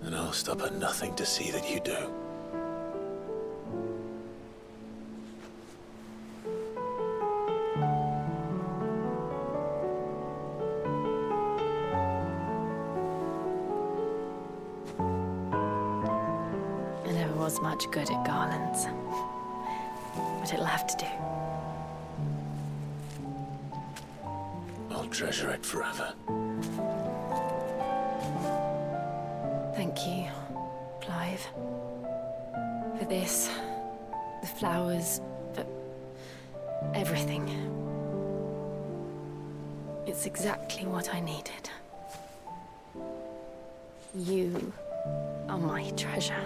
And I'll stop at nothing to see that you do. I never was much good at garlands, but it'll have to do. I'll treasure it forever. Thank you, Clive. For this, the flowers, for everything. It's exactly what I needed. You are my treasure.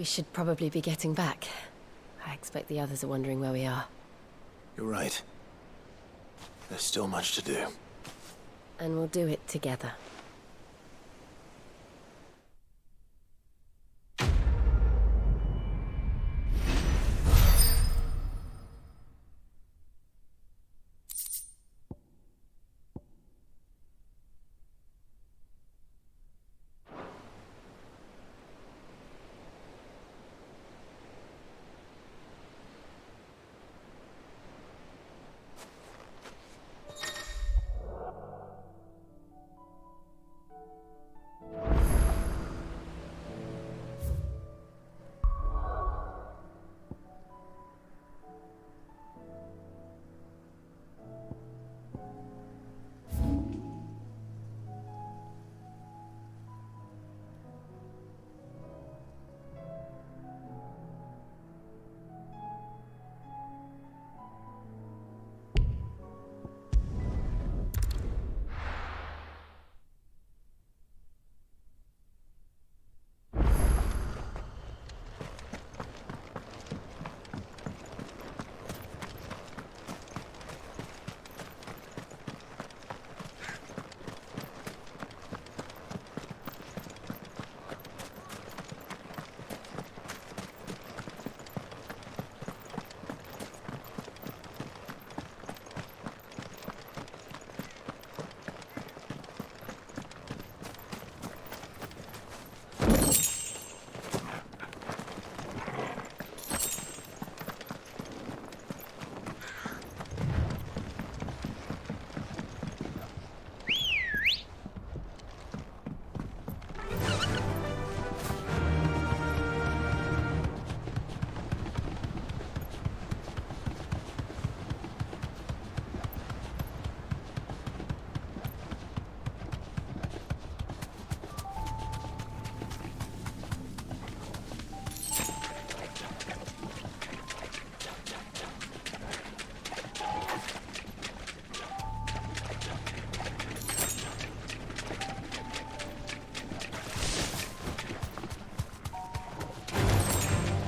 should probably be getting back. I expect the others are wondering where we are. You're right. There's still much to do. And we'll do it together.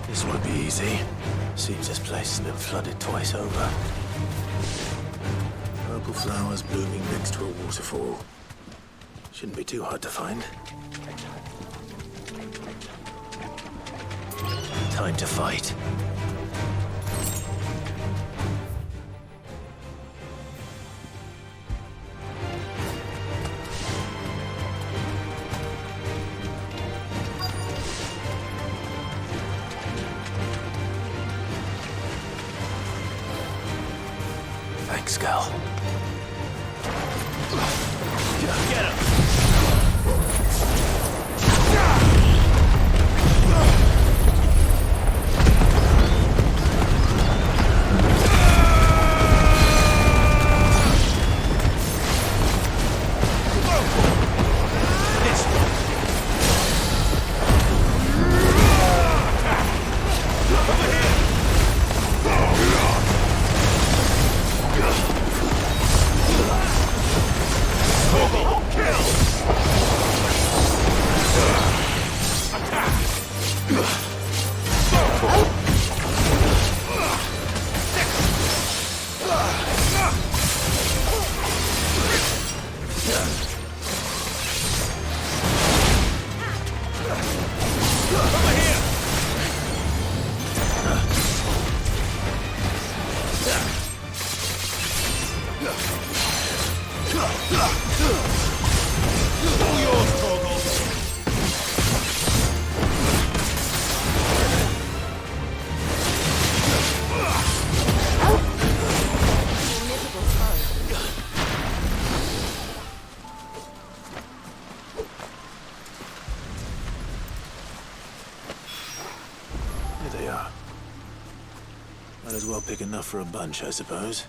This won't be easy. Seems this place has been flooded twice over. Purple flowers blooming next to a waterfall. Shouldn't be too hard to find. Time to fight. Thanks, Gal. Get him! Here they are. Might as well pick enough for a bunch, I suppose.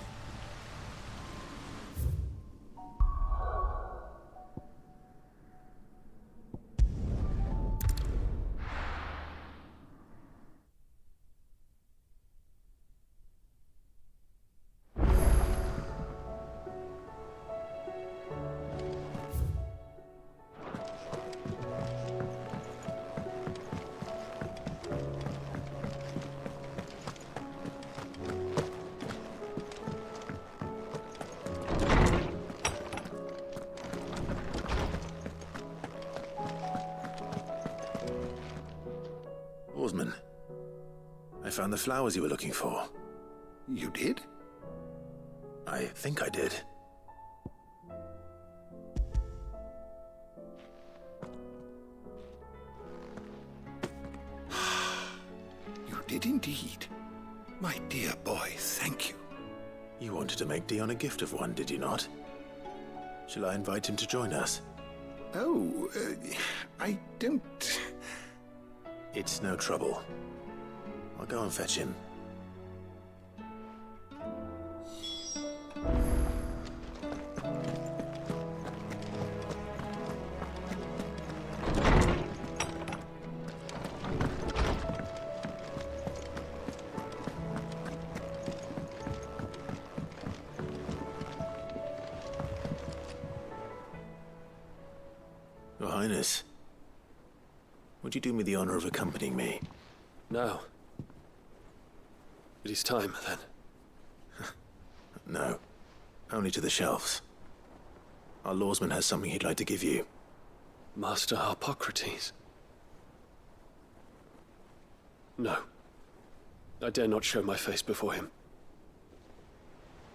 found the flowers you were looking for. You did? I think I did. You did indeed. My dear boy, thank you. You wanted to make Dion a gift of one, did you not? Shall I invite him to join us? Oh, I don't... It's no trouble. I'll go and fetch him. Your Highness, would you do me the honor of accompanying me? No. It is time, then. No. Only to the shelves. Our lawsman has something he'd like to give you. Master Harpocrates. No. I dare not show my face before him.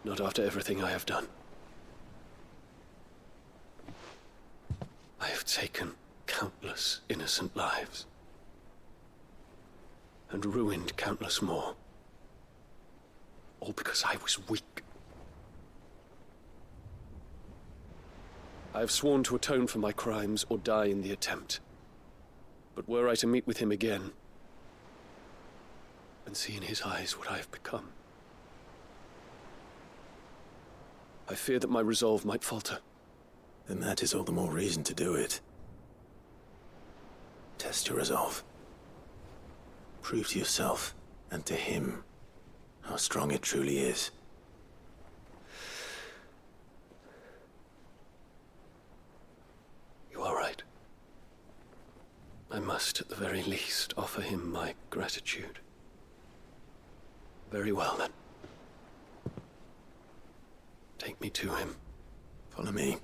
Not after everything I have done. I have taken countless innocent lives. And ruined countless more. All because I was weak. I have sworn to atone for my crimes or die in the attempt. But were I to meet with him again, and see in his eyes what I have become, I fear that my resolve might falter. Then that is all the more reason to do it. Test your resolve. Prove to yourself, and to him, how strong it truly is. You are right. I must, at the very least, offer him my gratitude. Very well, then. Take me to him. Follow me.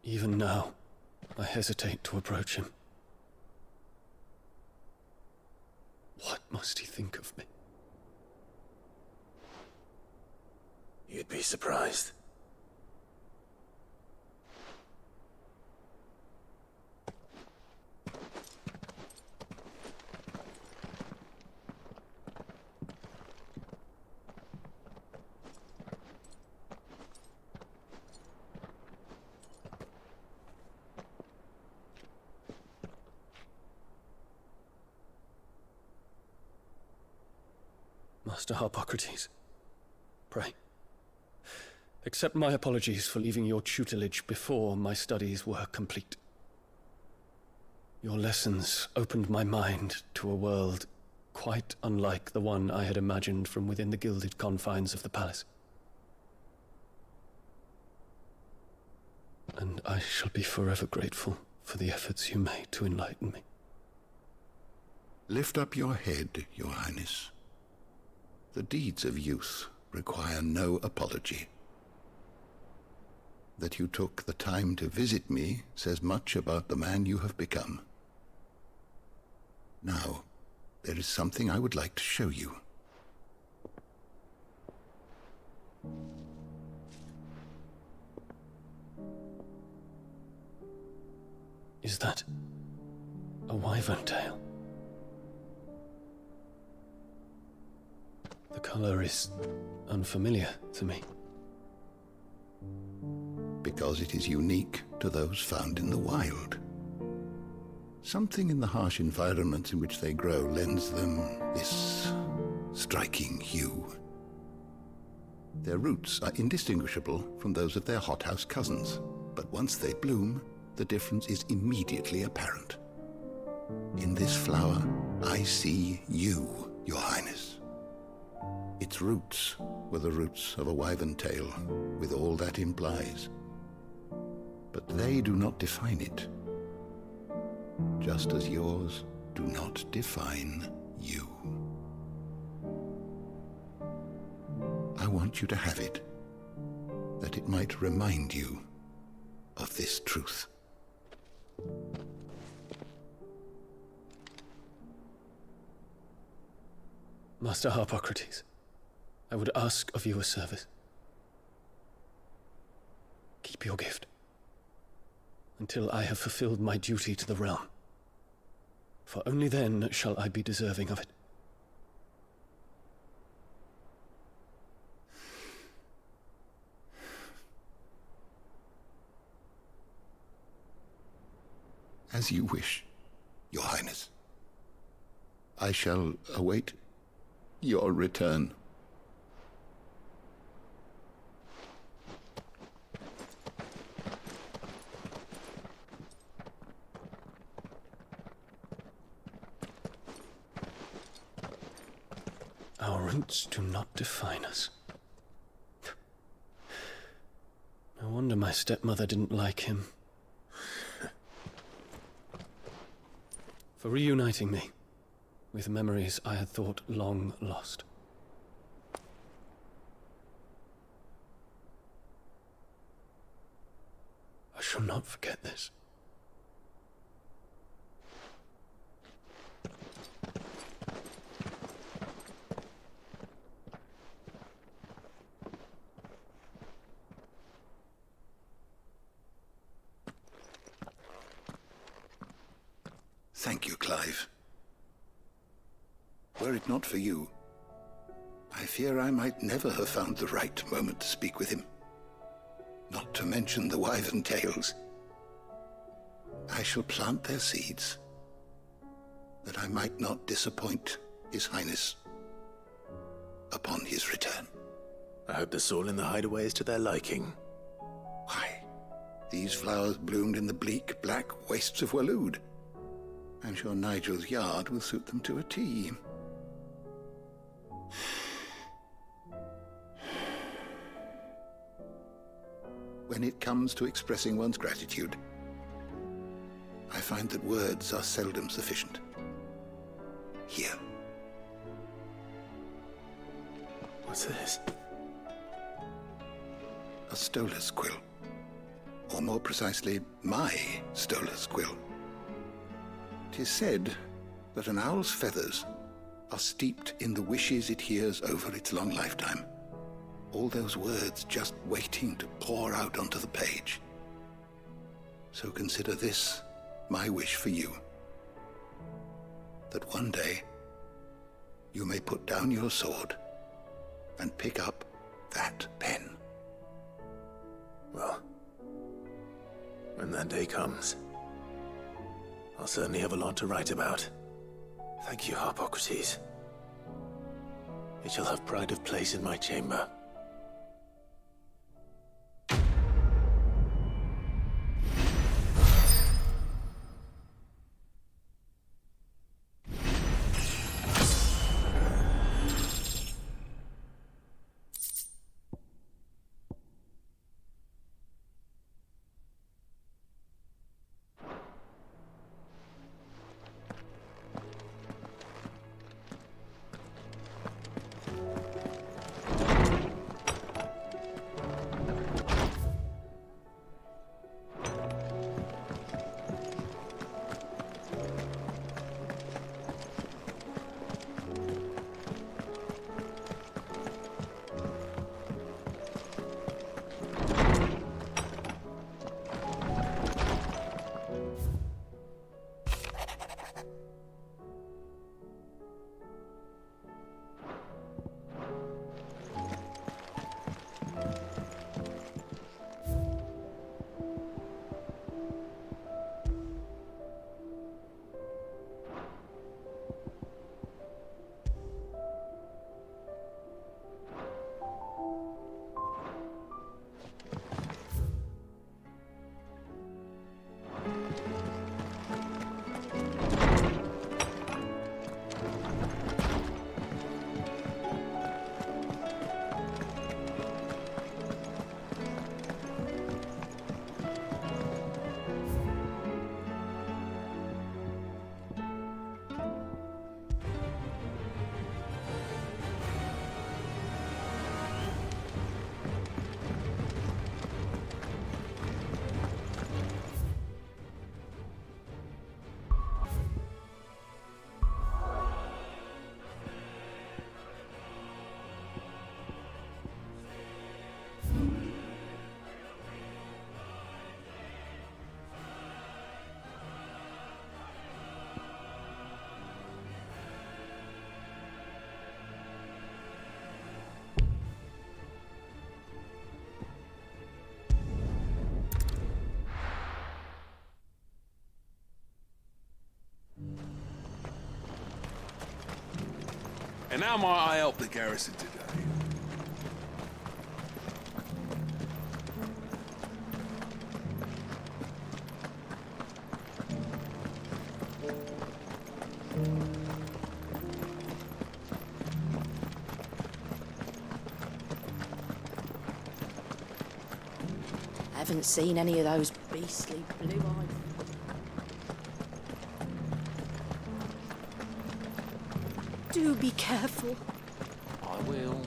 Even now, I hesitate to approach him. What must he think of me? You'd be surprised. Master Harpocrates, pray, accept my apologies for leaving your tutelage before my studies were complete. Your lessons opened my mind to a world quite unlike the one I had imagined from within the gilded confines of the palace. And I shall be forever grateful for the efforts you made to enlighten me. Lift up your head, Your Highness. The deeds of youth require no apology. That you took the time to visit me says much about the man you have become. Now, there is something I would like to show you. Is that a wyvern tail? The color is unfamiliar to me. Because it is unique to those found in the wild. Something in the harsh environments in which they grow lends them this striking hue. Their roots are indistinguishable from those of their hothouse cousins, but once they bloom, the difference is immediately apparent. In this flower, I see you, Your Highness. Its roots were the roots of a wyvern tale, with all that implies. But they do not define it, just as yours do not define you. I want you to have it, that it might remind you of this truth. Master Harpocrates, I would ask of you a service. Keep your gift until I have fulfilled my duty to the realm, for only then shall I be deserving of it. As you wish, Your Highness. I shall await your return. Our roots do not define us. No wonder my stepmother didn't like him. For reuniting me with memories I had thought long lost. I shall not forget this. Thank you, Clive. Were it not for you, I fear I might never have found the right moment to speak with him. Not to mention the wyvern tales. I shall plant their seeds, that I might not disappoint His Highness upon his return. I hope the soul in the hideaway is to their liking. Why, these flowers bloomed in the bleak, black wastes of Waloed. I'm sure Nigel's yard will suit them to a T. When it comes to expressing one's gratitude, I find that words are seldom sufficient. Here. What's this? A stolas quill. Or more precisely, my stolas quill. 'Tis said that an owl's feathers are steeped in the wishes it hears over its long lifetime. All those words just waiting to pour out onto the page. So consider this my wish for you. That one day you may put down your sword and pick up that pen. Well, when that day comes, I'll certainly have a lot to write about. Thank you, Harpocrates. It shall have pride of place in my chamber. And how might I help the garrison today? I haven't seen any of those beastly blue eyes. Do be careful. I will.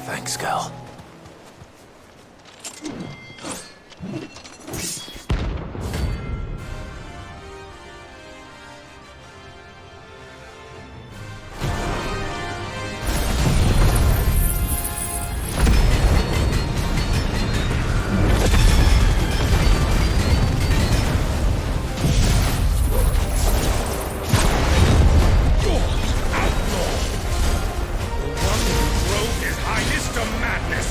Thanks, girl. Highness to madness!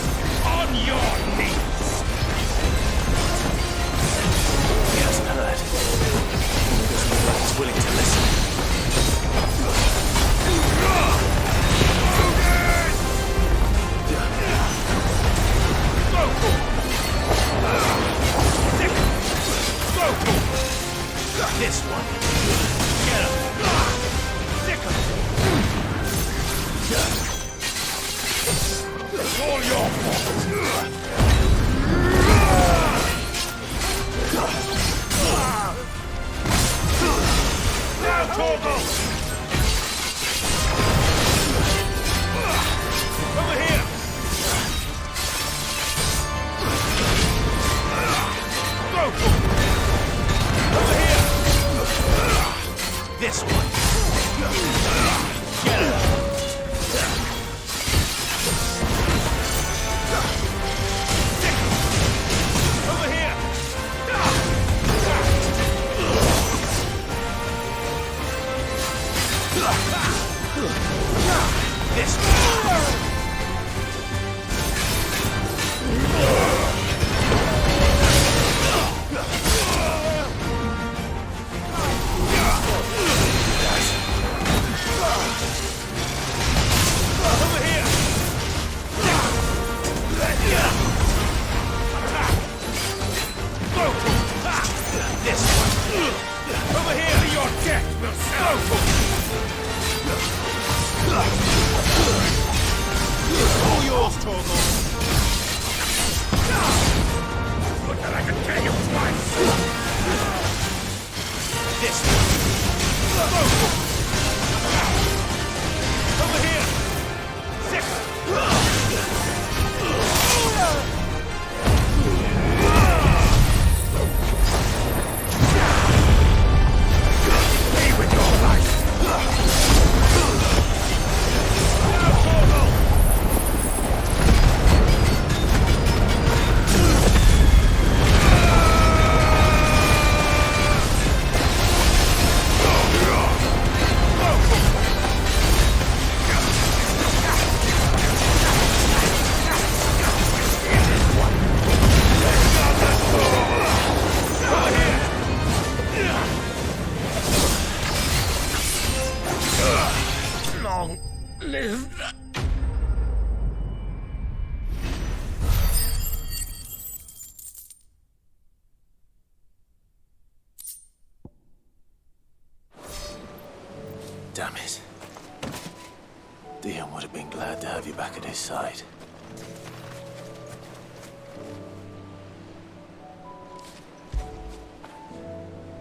have you back at his side.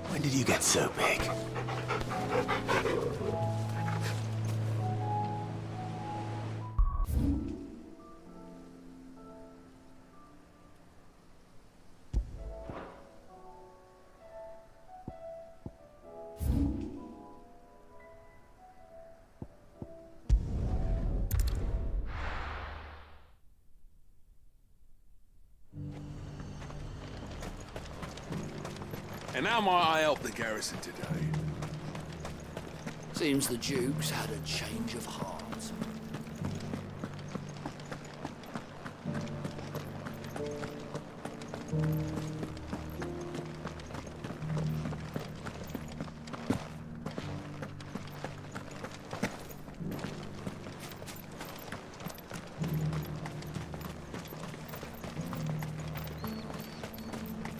When did you get so big? And how might I help the garrison today? Seems the Duke's had a change of heart.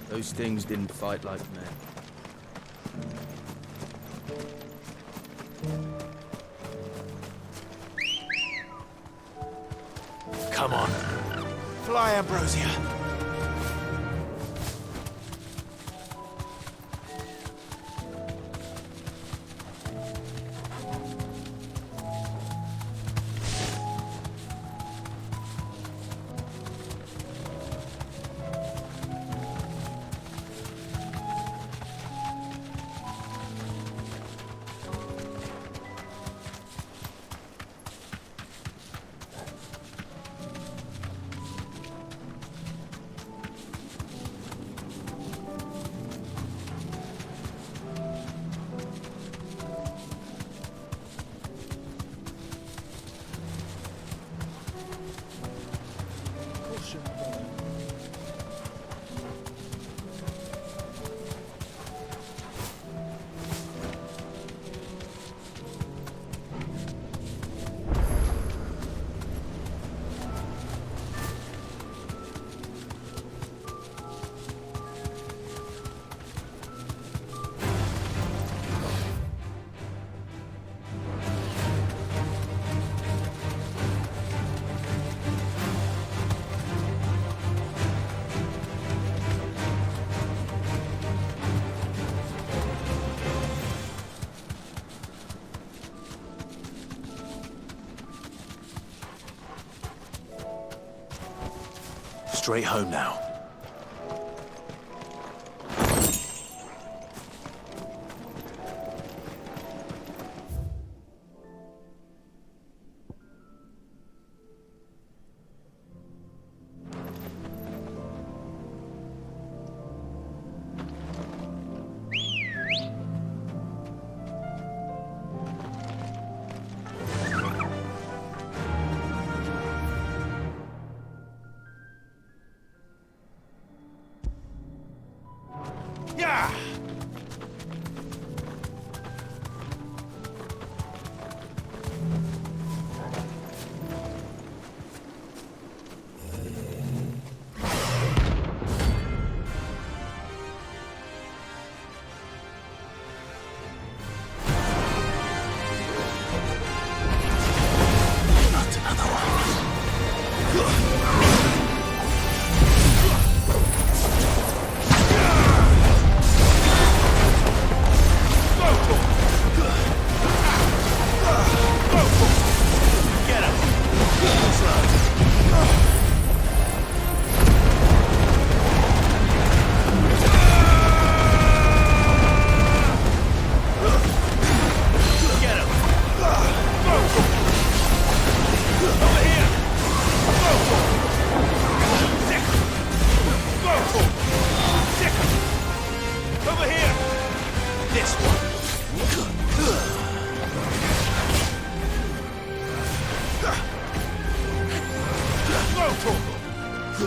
Those things didn't fight like men. Come on. Fly, Ambrosia. Straight home now. Yeah!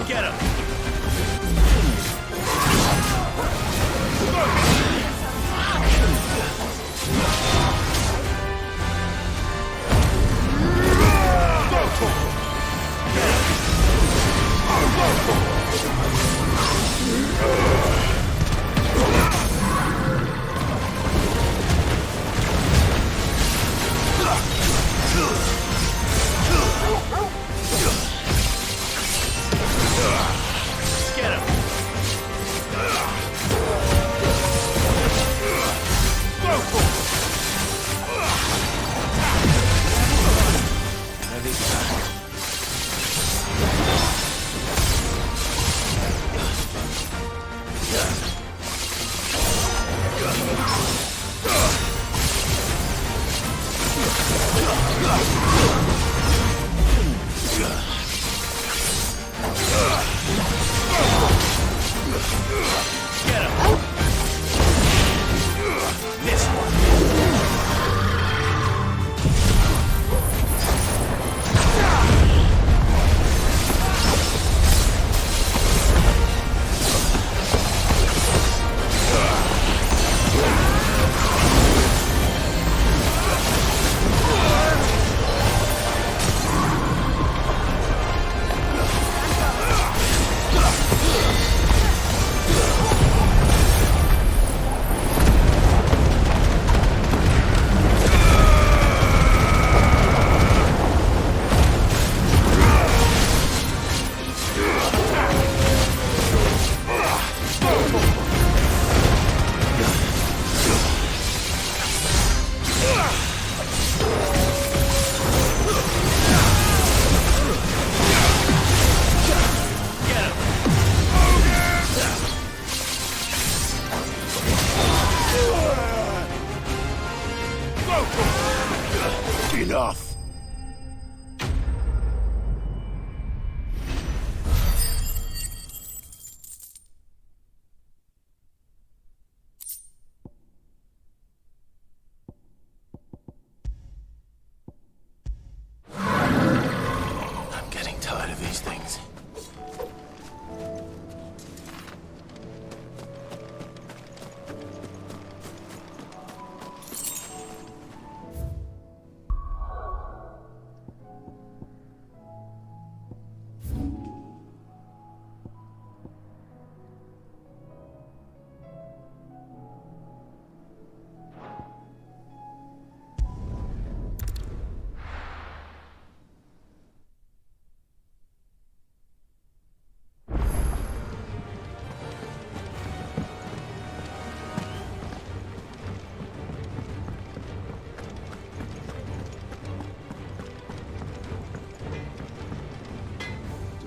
Get him!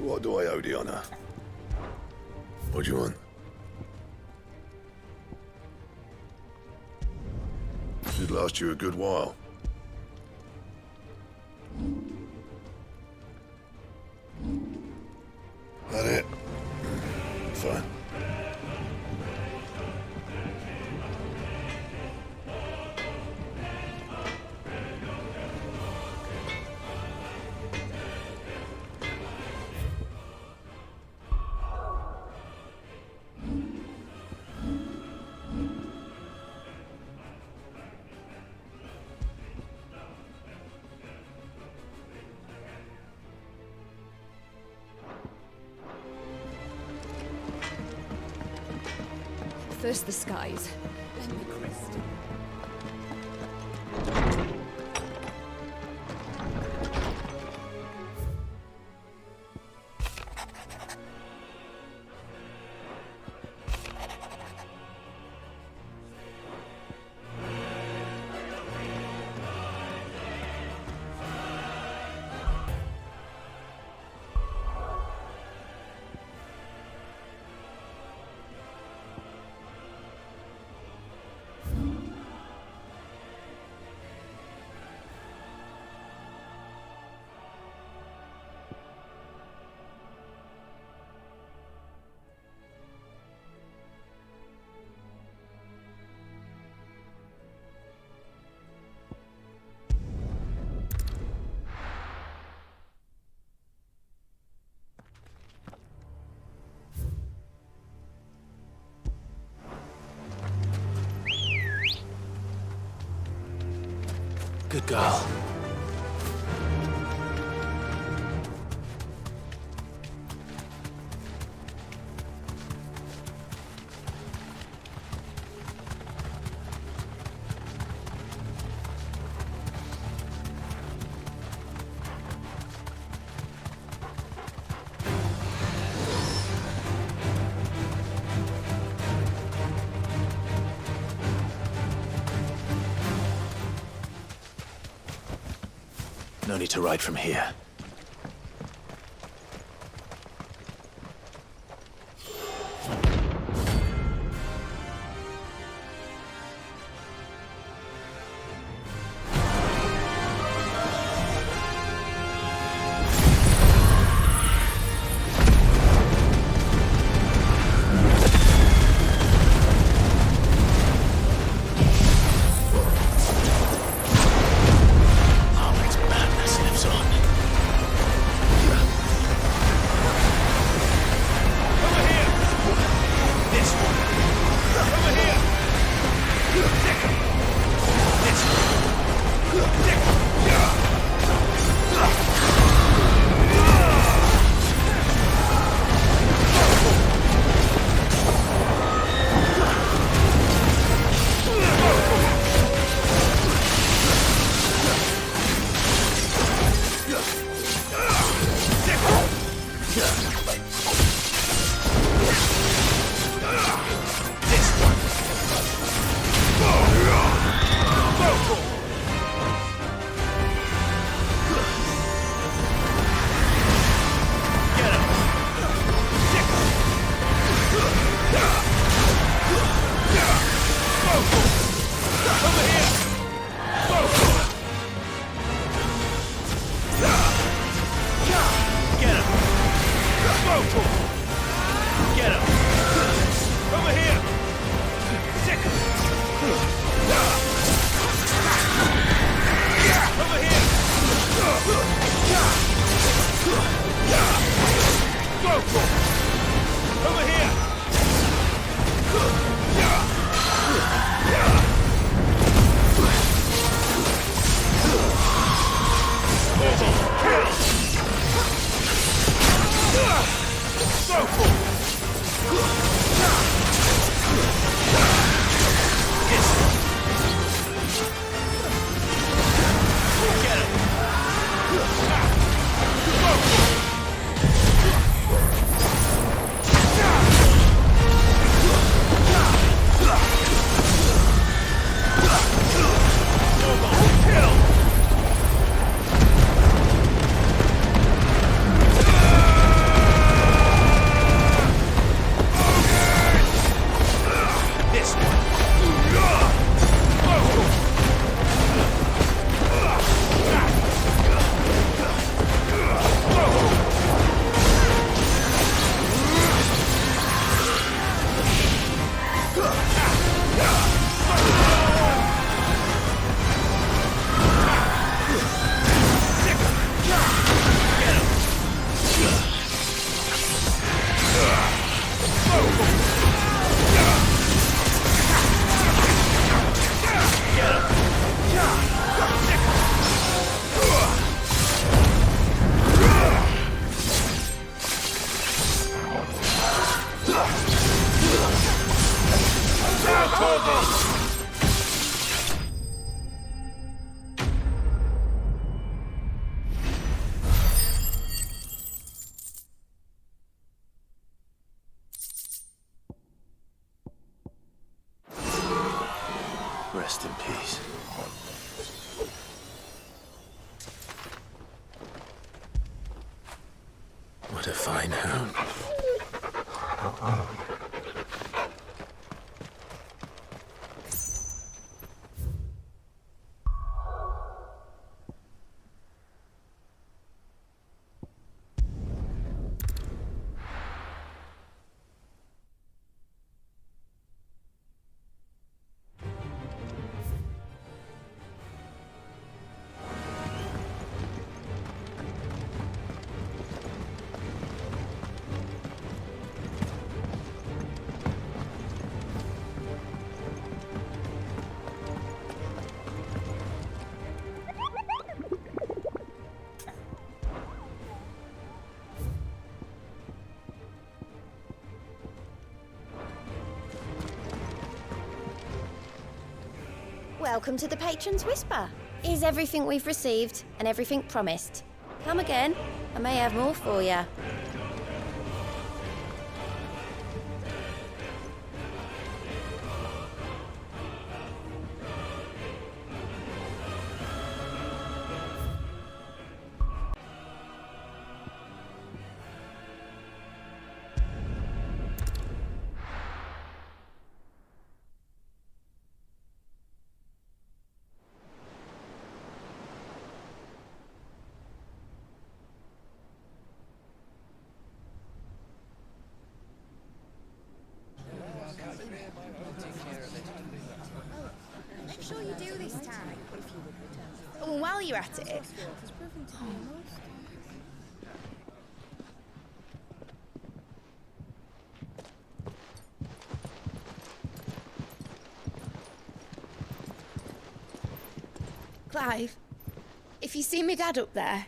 What do I owe the honor? What do you want? Should last you a good while. That it? Fine. First the skies, then the crest. Good girl. No need to ride from here. Rest in peace. What a fine hound. Welcome to the Patron's Whisper. Is everything we've received and everything promised? Come again. I may have more for you. Make sure you do this time. Oh, and while you're at it... Clive, if you see me dad up there,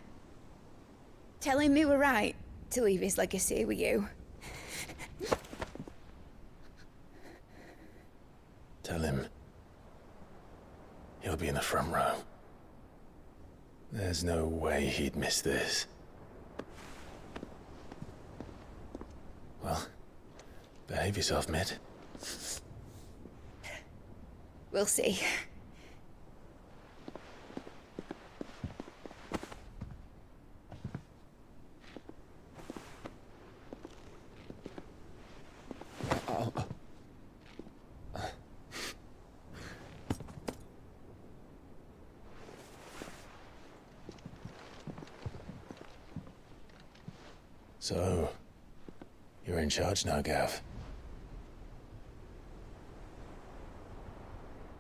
tell him we were right to leave his legacy with you. Tell him he'll be in the front row. There's no way he'd miss this. Well, behave yourself, Mitt. We'll see. So, you're in charge now, Gav.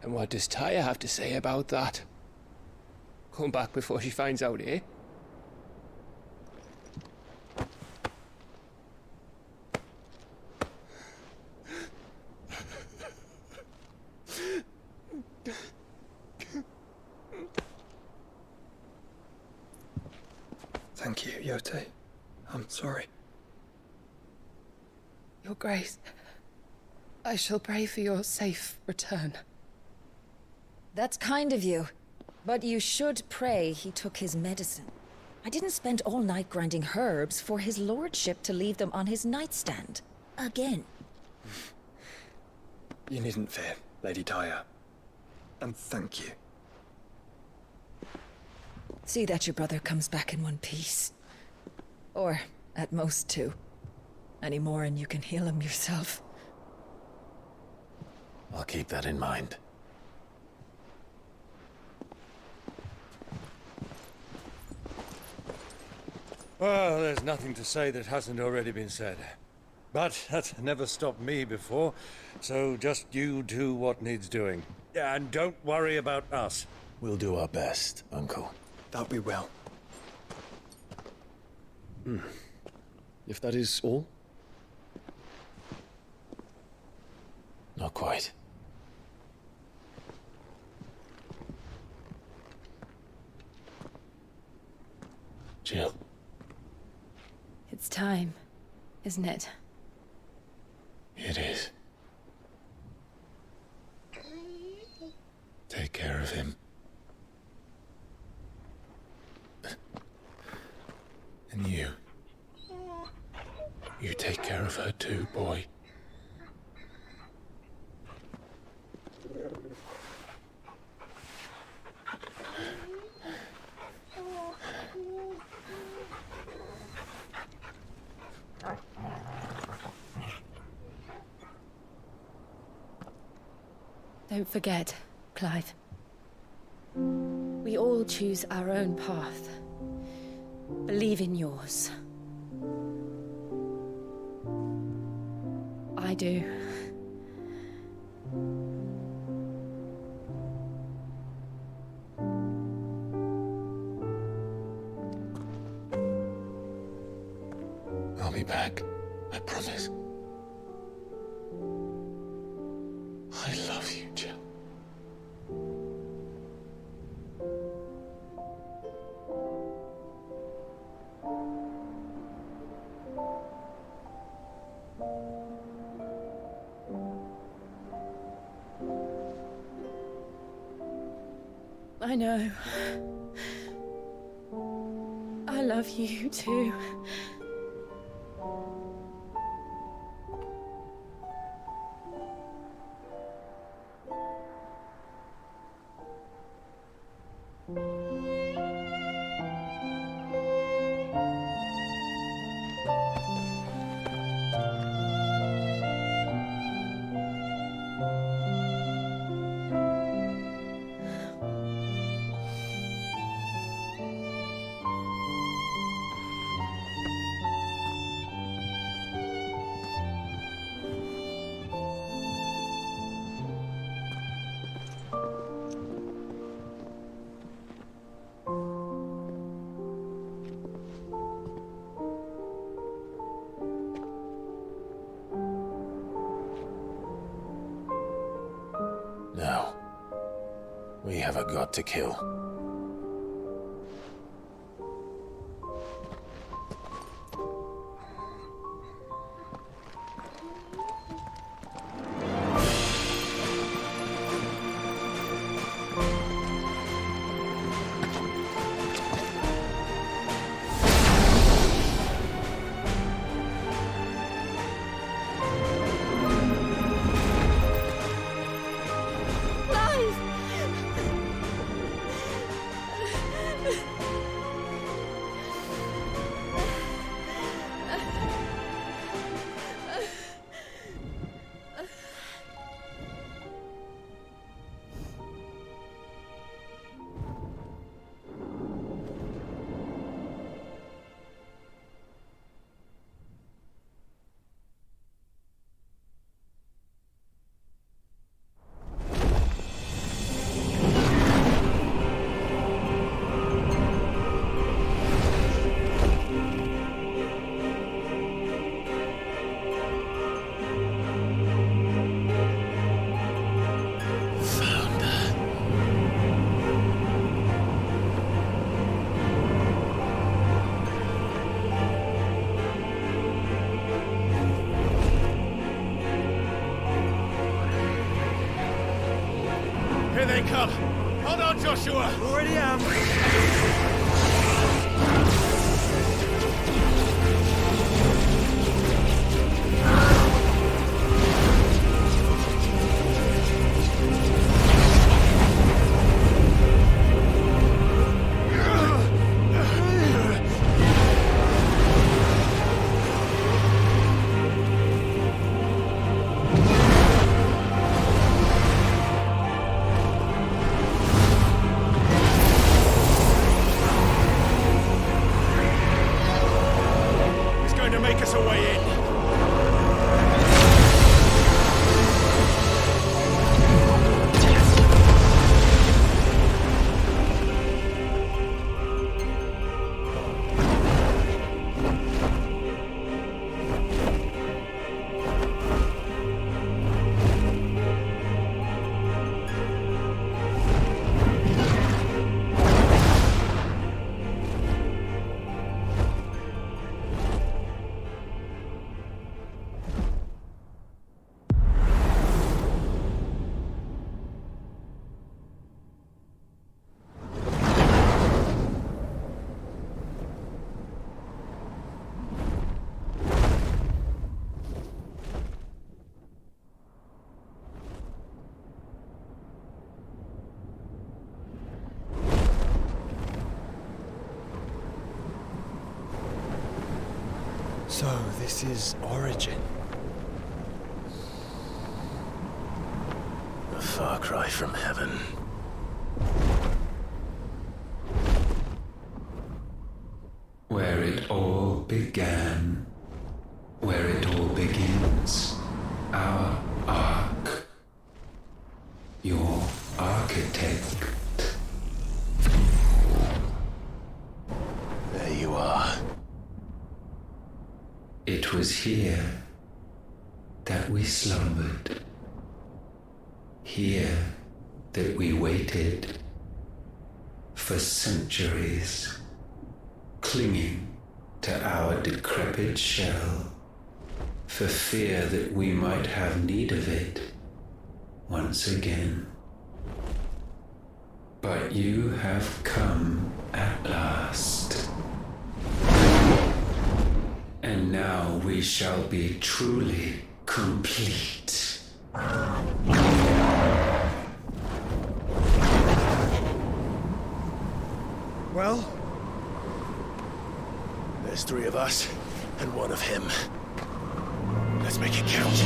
And what does Tyre have to say about that? Come back before she finds out, eh? Thank you, Yote. I'm sorry. Your Grace, I shall pray for your safe return. That's kind of you. But you should pray he took his medicine. I didn't spend all night grinding herbs for his lordship to leave them on his nightstand. Again. You needn't fear, Lady Tyre. And thank you. See that your brother comes back in one piece. Or, at most, two. Any more and you can heal him yourself. I'll keep that in mind. Well, there's nothing to say that hasn't already been said. But that's never stopped me before, so just you do what needs doing. Yeah, and don't worry about us. We'll do our best, Uncle. That we will. If that is all? Not quite. Jill. It's time, isn't it? It is. Take care of him. And you. You take care of her too, boy. Don't forget, Clive. We all choose our own path. Believe in yours. I do. I'll be back. I promise. I love you, Jill. I know. I love you too. Now, we have a god to kill. Here they come! Hold on, Joshua! Already am! So, this is Origin. A far cry from heaven. Where it all began, where it all begins, our ark, your architect. There you are. It was here that we slumbered, here that we waited for centuries, clinging to our decrepit shell, for fear that we might have need of it once again. But you have come at last. And now we shall be truly complete. Well? There's 3 of us, and 1 of him. Let's make it count.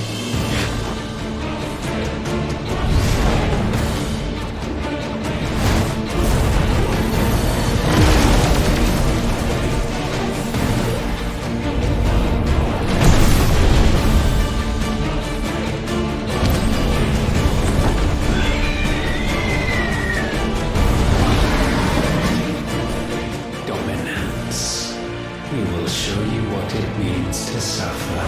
Dominance. We will show you what it means to suffer.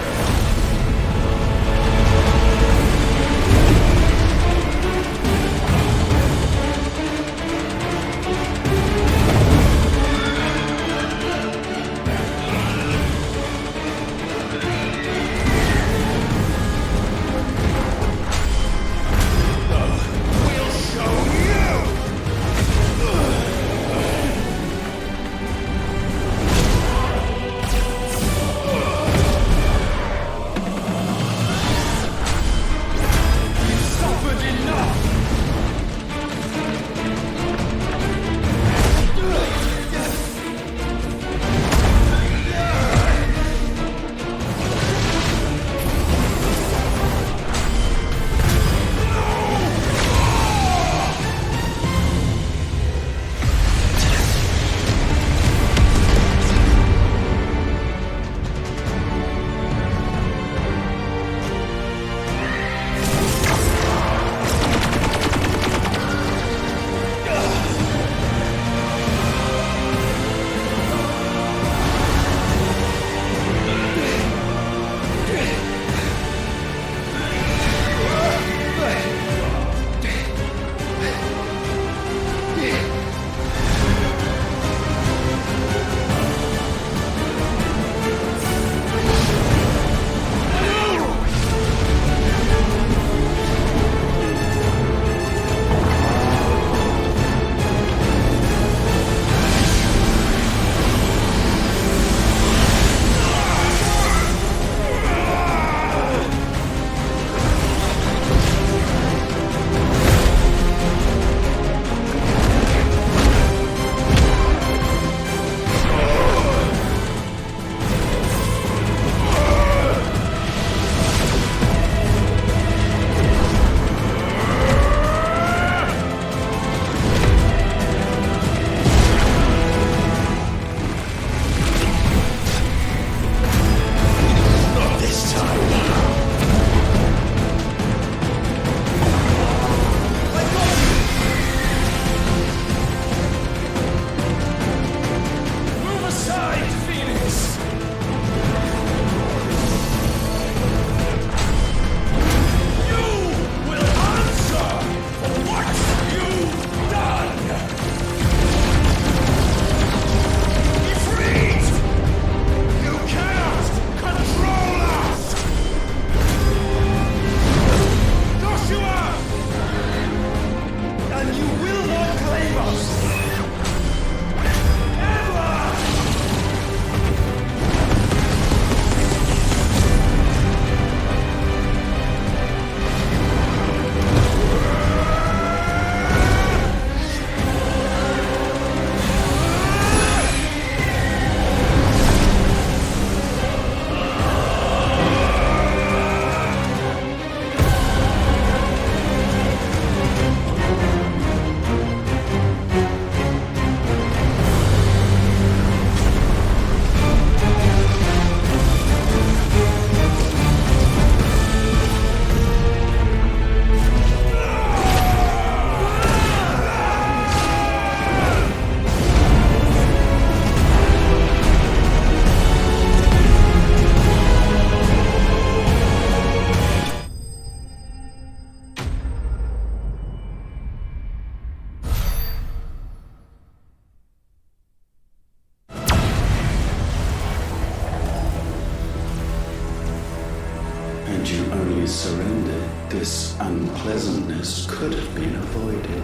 Had you only surrendered, this unpleasantness could have been avoided.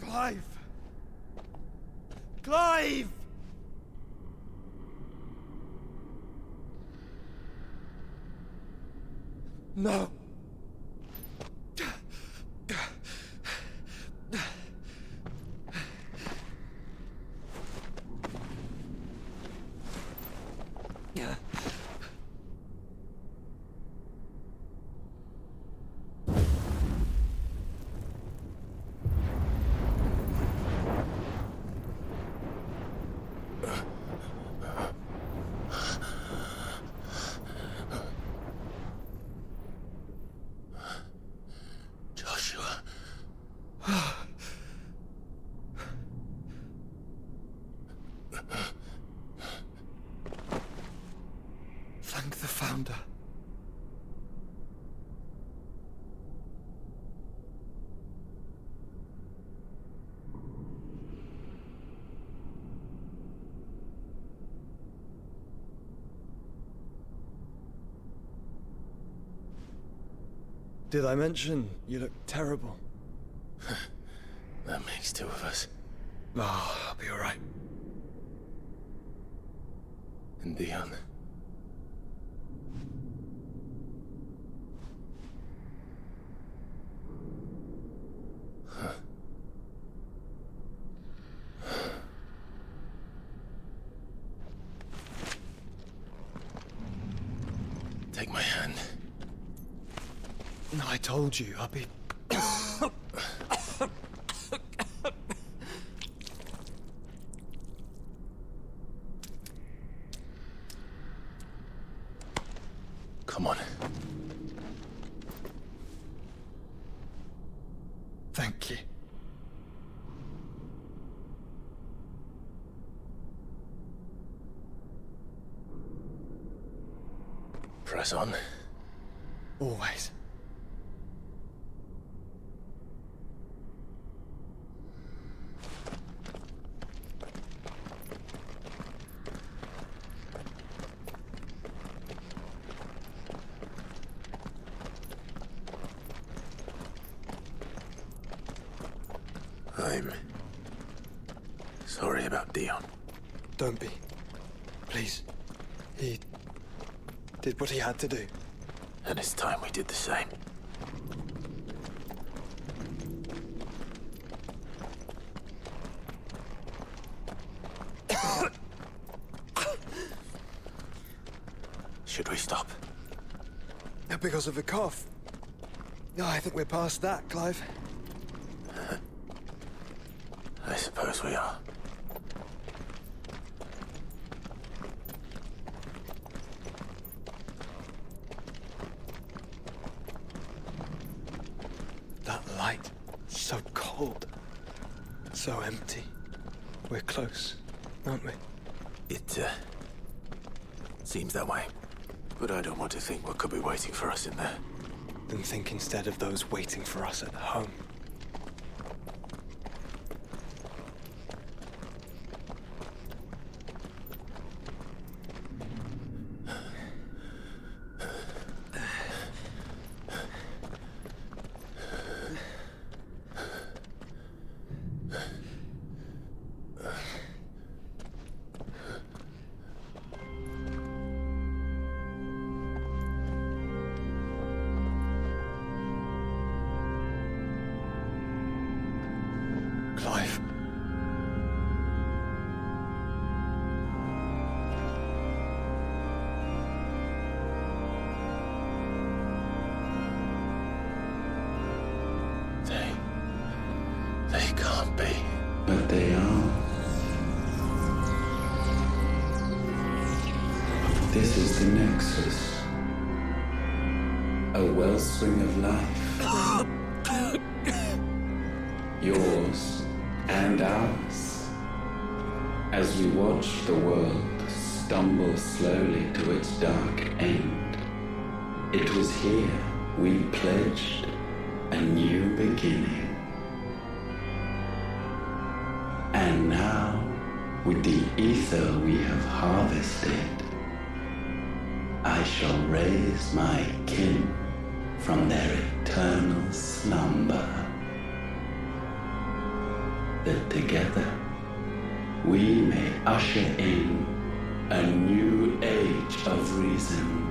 Clive! Clive! No. Thank the Founder. Did I mention you look terrible? That makes two of us. Oh, I'll be alright. And Dion. Take my hand. I told you, I'll be... Come on. Thank you. Press on. Always. I'm sorry about Dion. Don't be. Please. He did what he had to do. And it's time we did the same. Should we stop? Because of the cough. No, I think we're past that, Clive. I suppose we are. That light, so cold, so empty. We're close, aren't we? It, seems that way. But I don't want to think what could be waiting for us in there. Then think instead of those waiting for us at home. Clive. They can't be. But they are. This is the Nexus. A wellspring of life. Yours and ours. As we watch the world stumble slowly to its dark end, it was here we pledged a new beginning. And now, with the ether we have harvested, I shall raise my kin from their eternal slumber, that together we may usher in a new age of reason.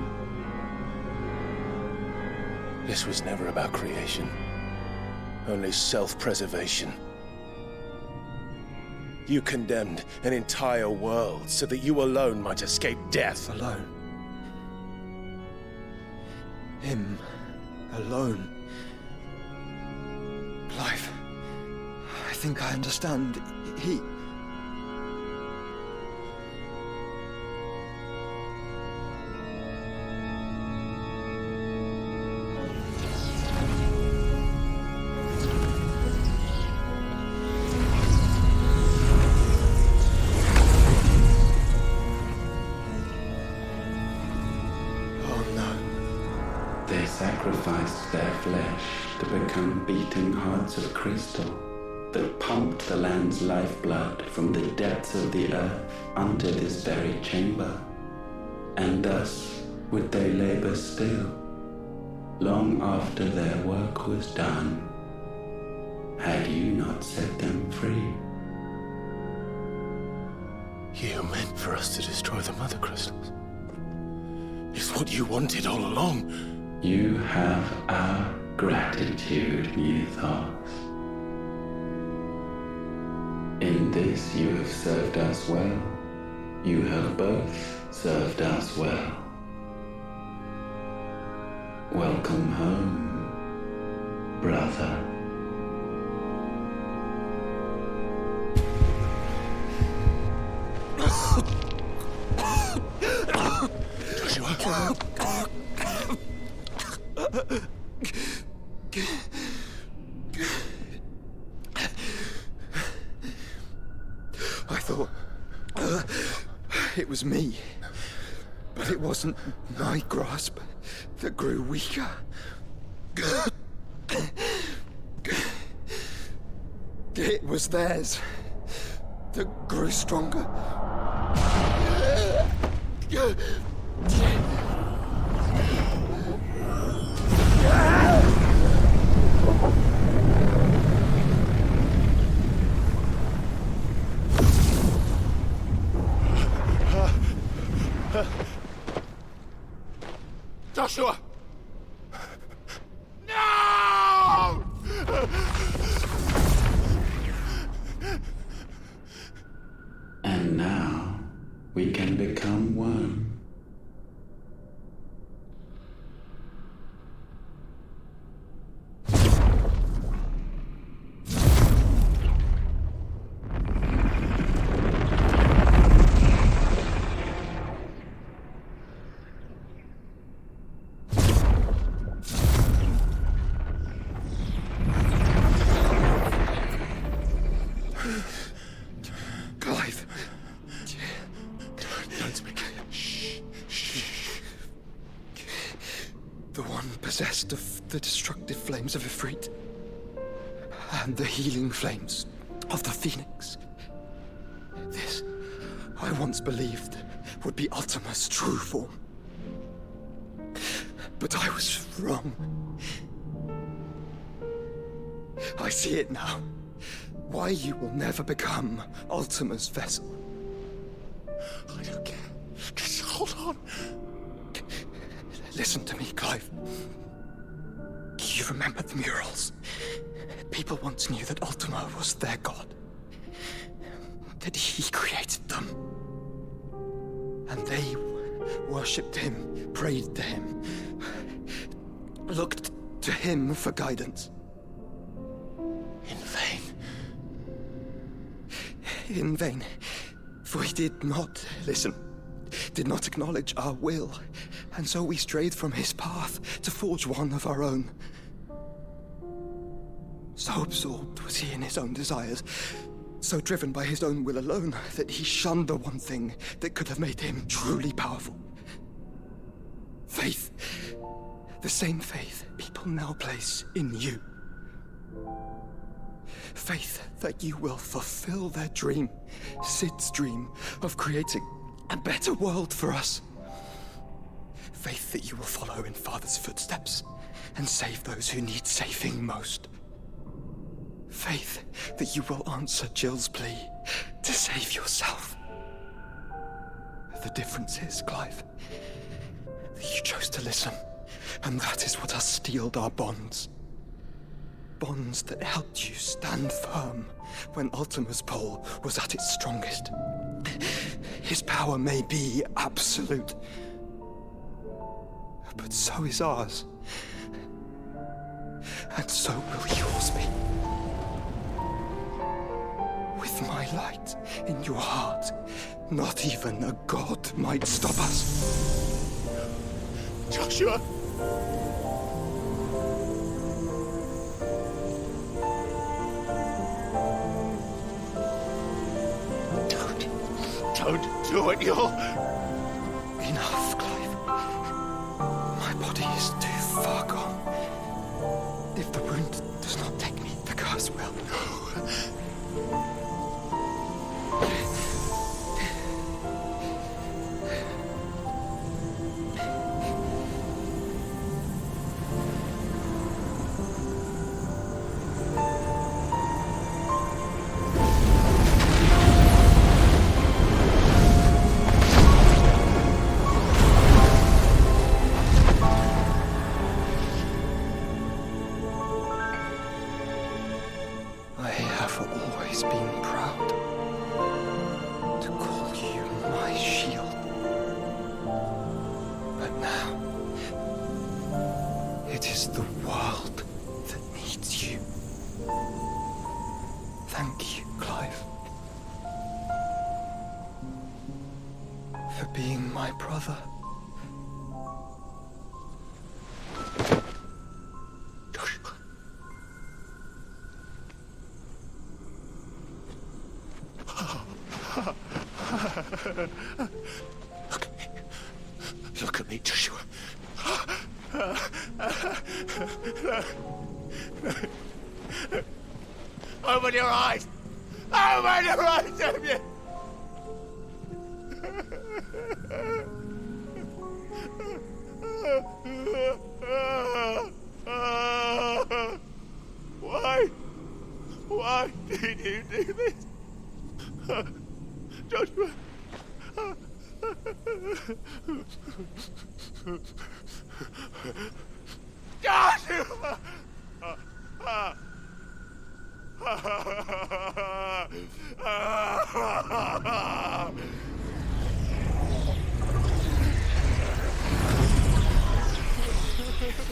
This was never about creation, only self-preservation. You condemned an entire world so that you alone might escape death. Alone. Him. Alone. Clive. I think I understand. He... They sacrificed their flesh to become beating hearts of crystal that pumped the land's lifeblood from the depths of the earth unto this very chamber. And thus would they labor still, long after their work was done, had you not set them free. You meant for us to destroy the mother crystals. It's what you wanted all along. You have our gratitude, Mythos. In this you have served us well. You have both served us well. Welcome home, brother. Joshua. I thought... it was me. But It wasn't my grasp that grew weaker. It was theirs that grew stronger. Joshua! No! And now we can become one. Clive. Don't speak. Shh. The one possessed of the destructive flames of Ifrit and the healing flames of the Phoenix. This, I once believed, would be Ultima's true form. But I was wrong. I see it now. Why you will never become Ultima's vessel. I don't care. Just hold on. Listen to me, Clive. You remember the murals? People once knew that Ultima was their god. That he created them. And they worshipped him, prayed to him, looked to him for guidance. In vain. In vain. For he did not listen, did not acknowledge our will, and so we strayed from his path to forge one of our own. So absorbed was he in his own desires, so driven by his own will alone, that he shunned the one thing that could have made him truly powerful. Faith. The same faith people now place in you. Faith that you will fulfill their dream, Sid's dream, of creating a better world for us. Faith that you will follow in Father's footsteps and save those who need saving most. Faith that you will answer Jill's plea to save yourself. The difference is, Clive, that you chose to listen, and that is what has steeled our bonds. Bonds that helped you stand firm when Ultima's pull was at its strongest. His power may be absolute, but so is ours. And so will yours be. With my light in your heart, not even a god might stop us. Joshua! Don't do it, you're... Enough, Clive. My body is too far gone. If the wound does not take me, the curse will. Look at me, Joshua. Open your eyes! Open your eyes, Damien! Why did you do this? Joshua! Joshua!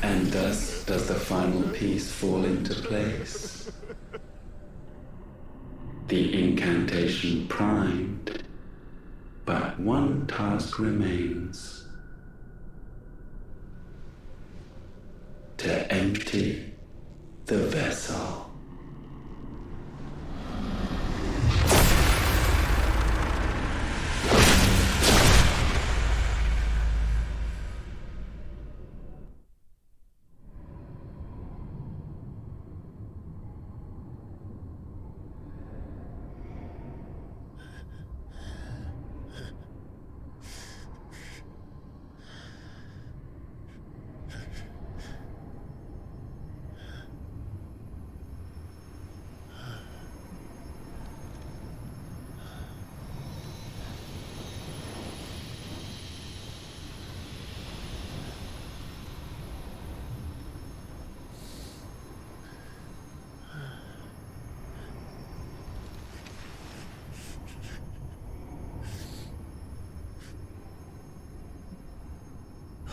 And thus does the final piece fall into place. The incantation primed, but one task remains. To empty the vessel.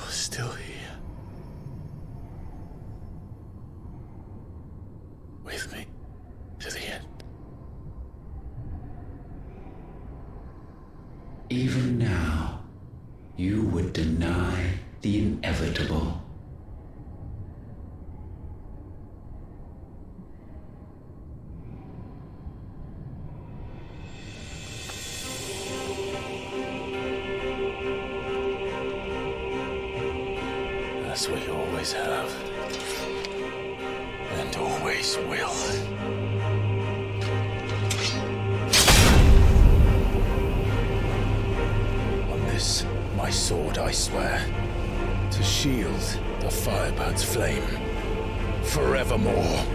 Still here. With me to the end. Even now, you would deny the inevitable. That's what you always have. And always will. On this, my sword, I swear, to shield the Firebird's flame forevermore.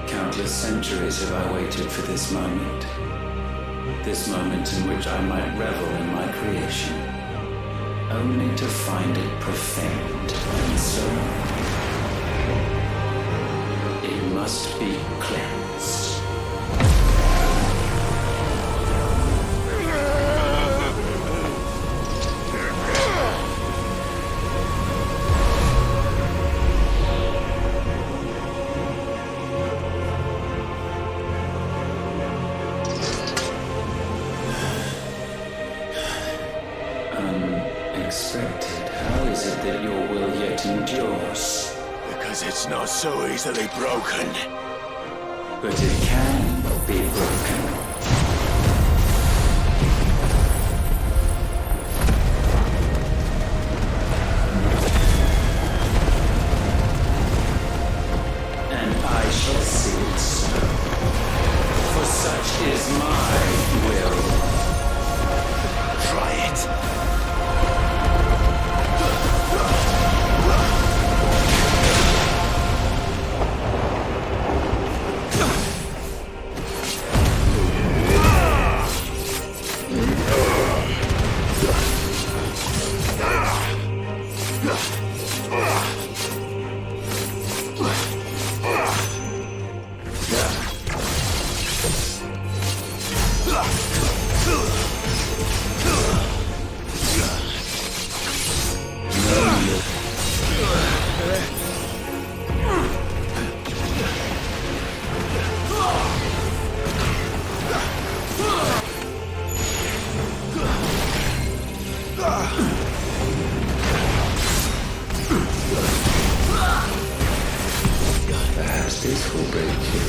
Countless centuries have I waited for this moment. This moment in which I might revel in my creation, only to find it profaned and so it must be cleansed. expected, how is it that your will yet endures? Because it's not so easily broken. But it can be broken. And I shall see it so. For such is my will. Try it. Perhaps this will break you.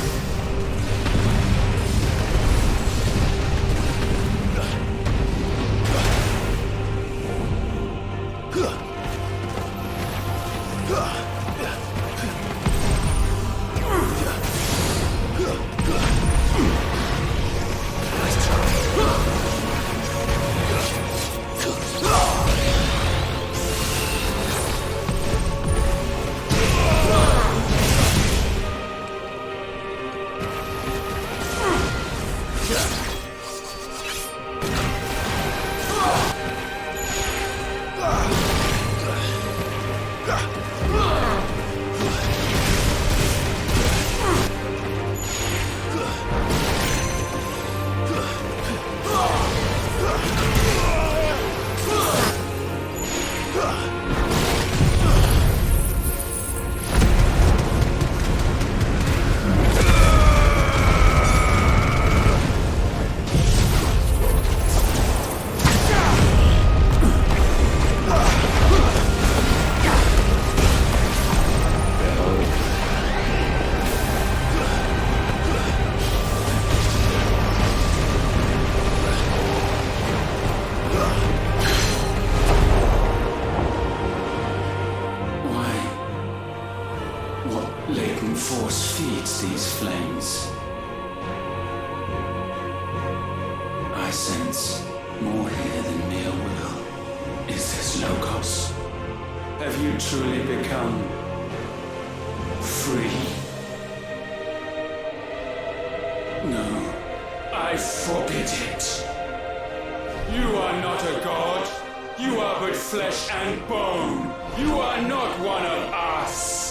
Latent force feeds these flames. I sense more here than mere will. Is this Logos? Have you truly become free? No, I forbid it. You are not a god. You are but flesh and bone. You are not one of us.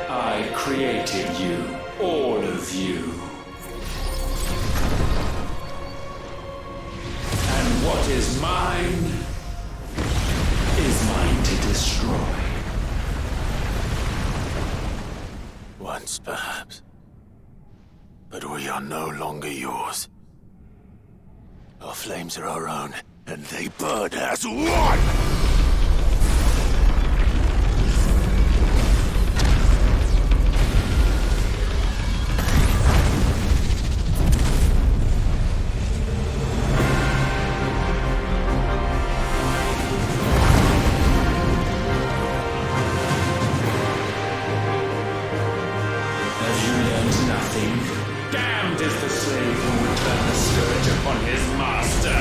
I created you, all of you. And what is mine is mine to destroy. Once, perhaps. But we are no longer yours. Our flames are our own, and they burn as one! Damned is the slave who would turn the scourge upon his master!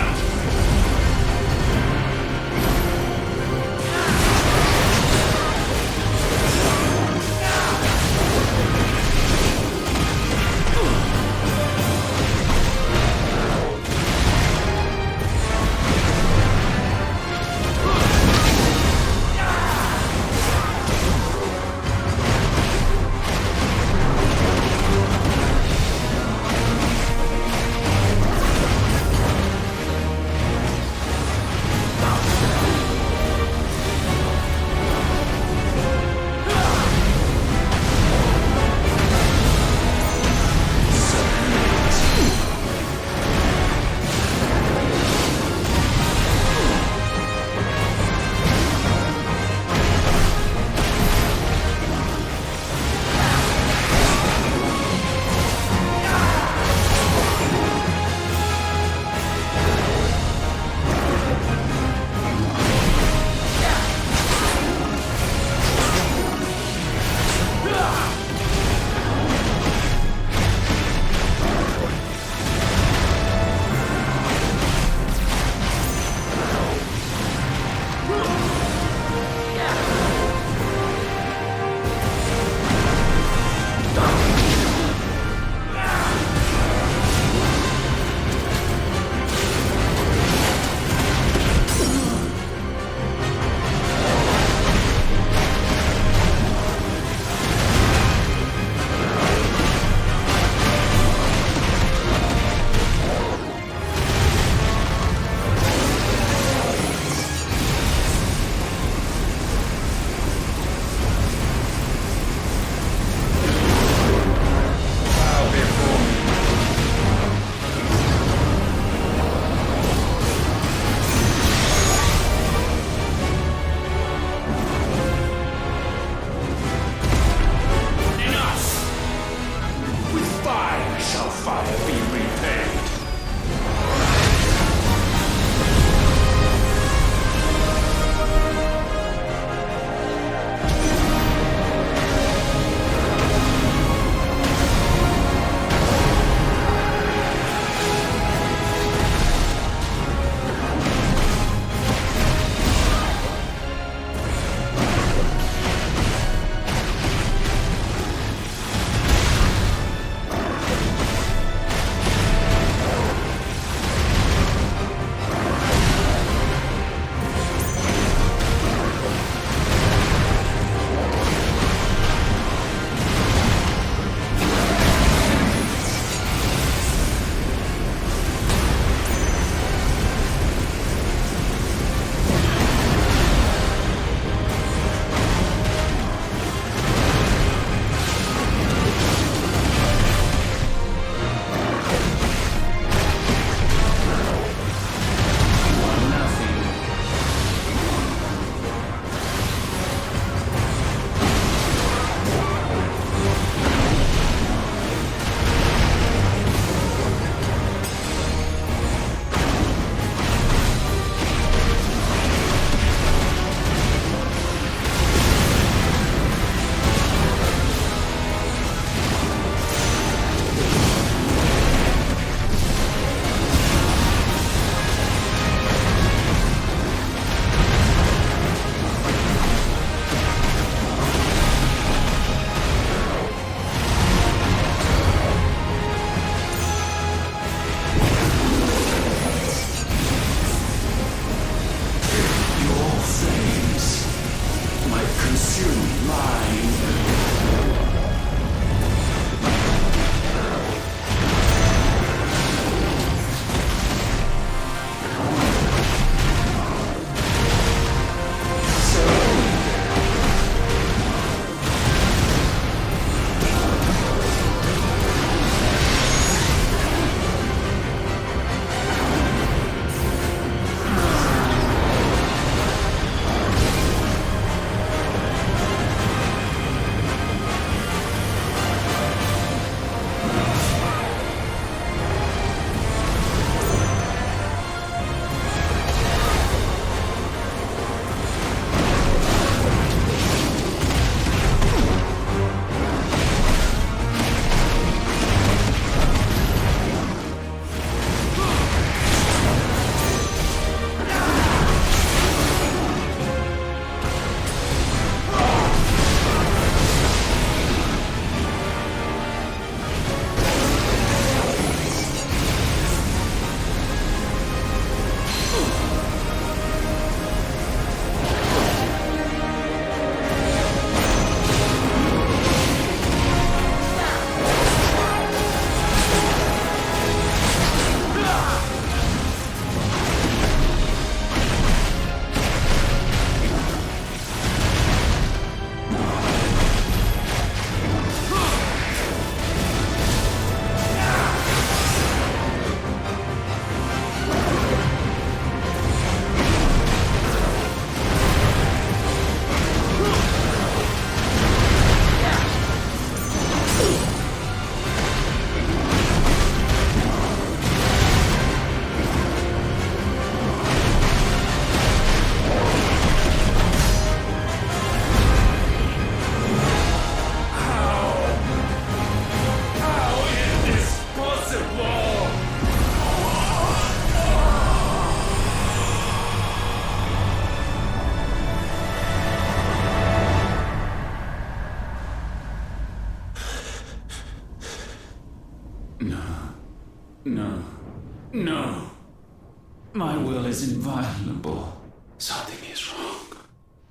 will is inviolable. Something is wrong.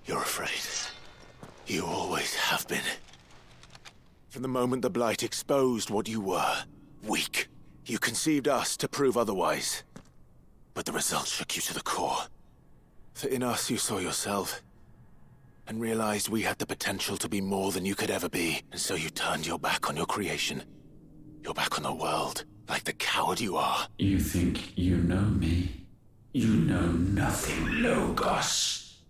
You're afraid. You always have been. From the moment the Blight exposed what you were, weak, you conceived us to prove otherwise. But the result shook you to the core. For in us you saw yourself, and realized we had the potential to be more than you could ever be, and so you turned your back on your creation. Your back on the world, like the coward you are. You think you know me? You know nothing, Logos.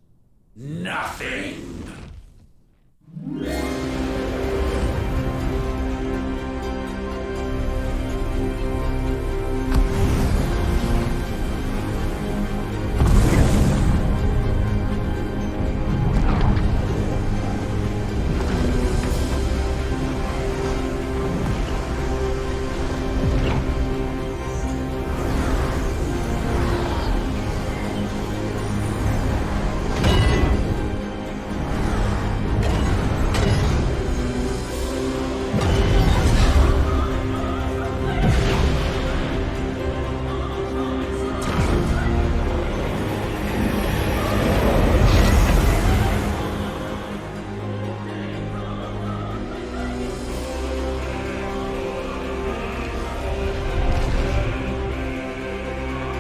Nothing!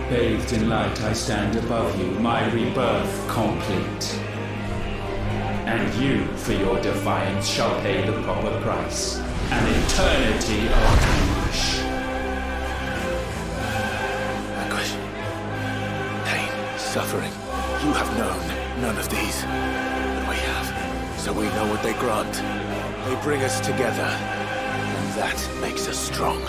Bathed in light, I stand above you, my rebirth complete. And you, for your defiance, shall pay the proper price. An eternity of anguish. Anguish. Pain. Suffering. You have known none of these. But we have. So we know what they grant. They bring us together. And that makes us strong.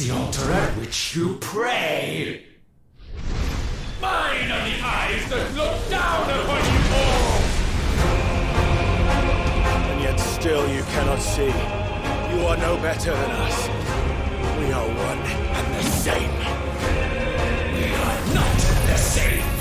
is the altar at which you pray. Mine are the eyes that look down upon you all! And yet still you cannot see. You are no better than us. We are one and the same. We are not the same.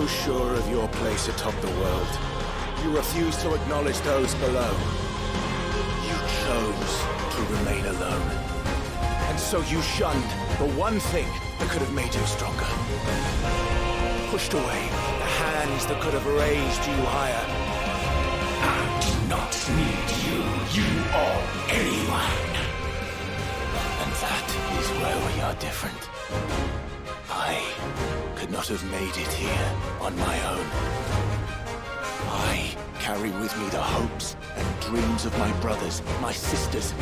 sure of your place atop the world, you refuse to acknowledge those below. You chose to remain alone. And so you shunned the one thing that could have made you stronger. Pushed away the hands that could have raised you higher. I do not need you, you or anyone. is where we are different. I could not have made it here on my own. I carry with me the hopes and dreams of my brothers, my sisters.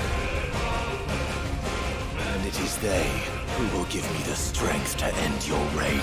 And it is they who will give me the strength to end your reign.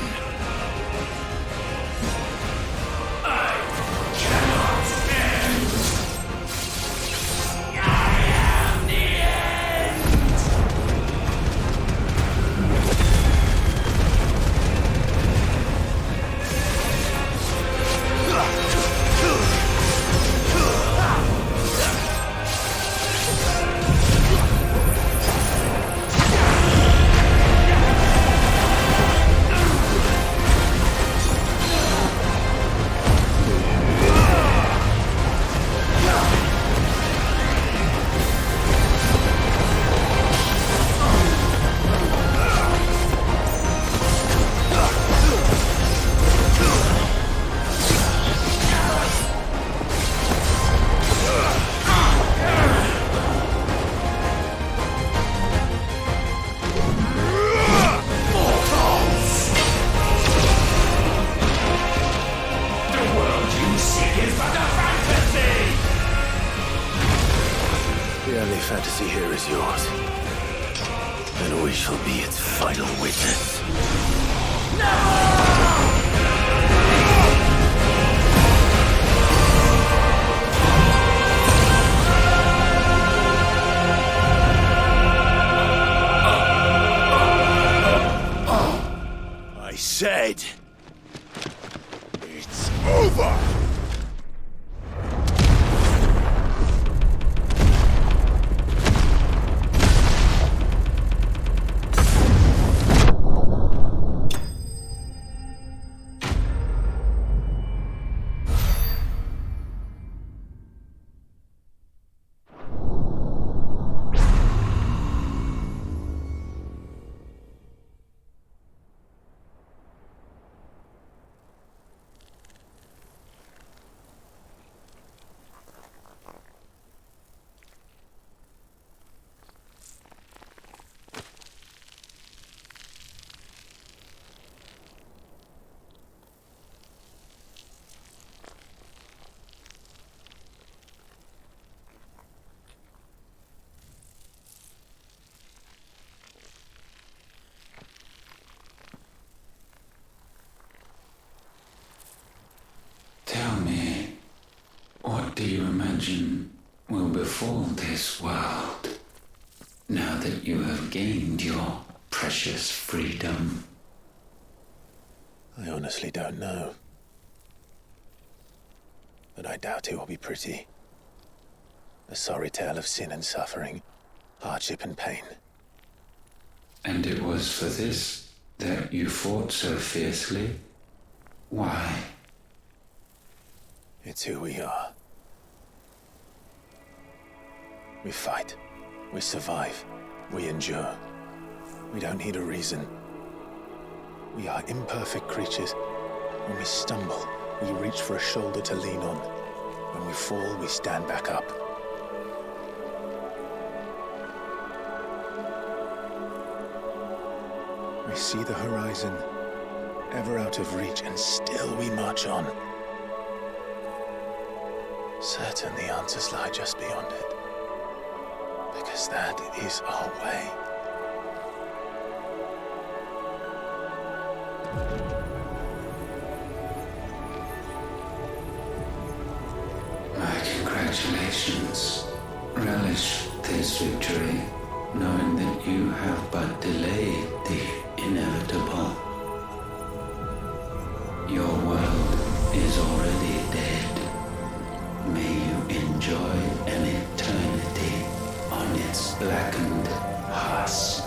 The only fantasy here is yours. And we shall be its final witness. I said, it's over! Tell me, what do you imagine will befall this world now that you have gained your precious freedom? I honestly don't know. But I doubt it will be pretty. A sorry tale of sin and suffering, hardship and pain. And it was for this that you fought so fiercely? Why? It's who we are. We fight. We survive. We endure. We don't need a reason. We are imperfect creatures. When we stumble, we reach for a shoulder to lean on. When we fall, we stand back up. We see the horizon, ever out of reach, and still we march on. Certain the answers lie just beyond it. Because that is our way. My congratulations. Relish this victory, knowing that you have but delayed the inevitable. Your world is already dead. May you enjoy an eternity on its blackened husk.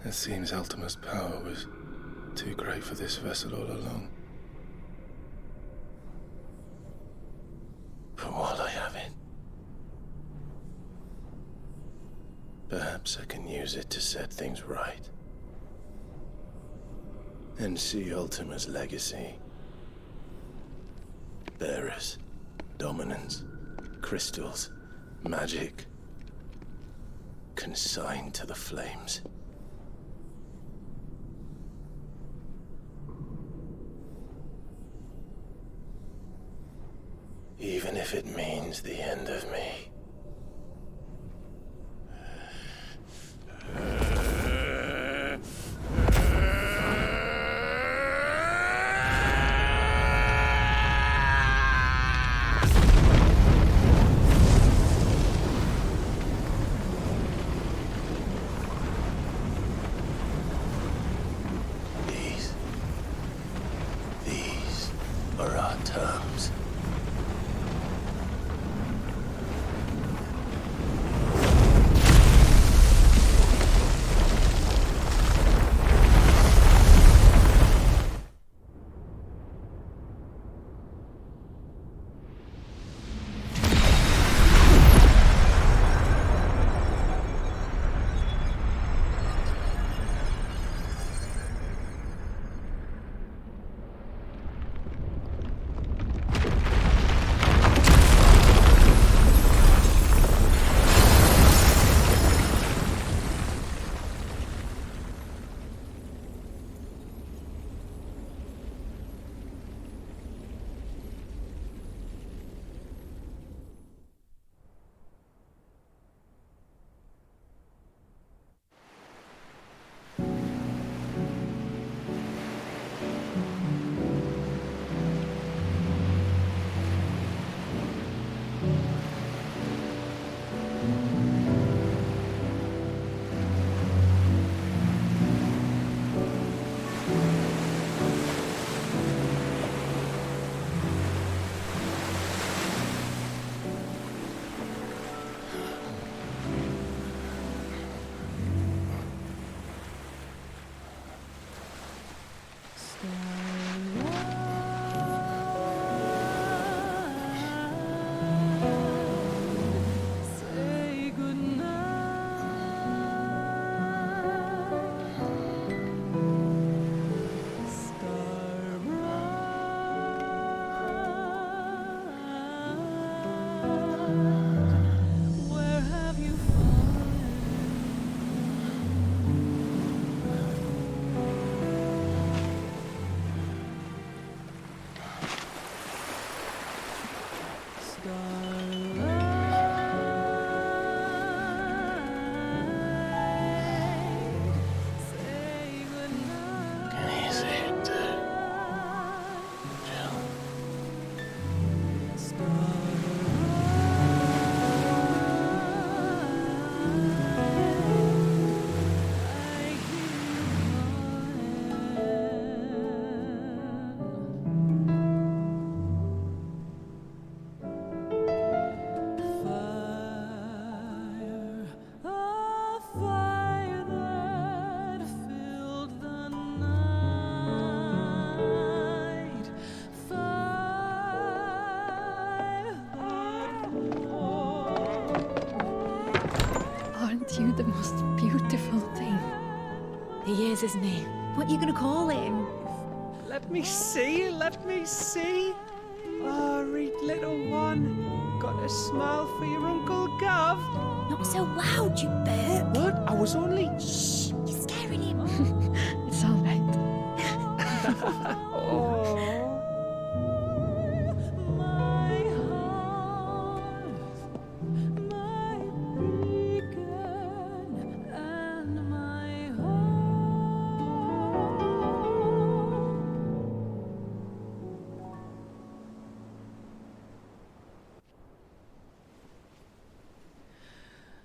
It seems Ultima's power was too great for this vessel all along. But while I have it, perhaps I can use it to set things right. And see Ultima's legacy. Bearers, dominance, crystals, magic, consigned to the flames. Even if it means the end of me. are our terms. You the most beautiful thing. He is, isn't he? What are you gonna call him? Let me see, let me see. Oh, read little one. Got a smile for your Uncle Gav. Not so loud, you burp. What? I was only... Shh, you're scaring him. It's all right. Oh.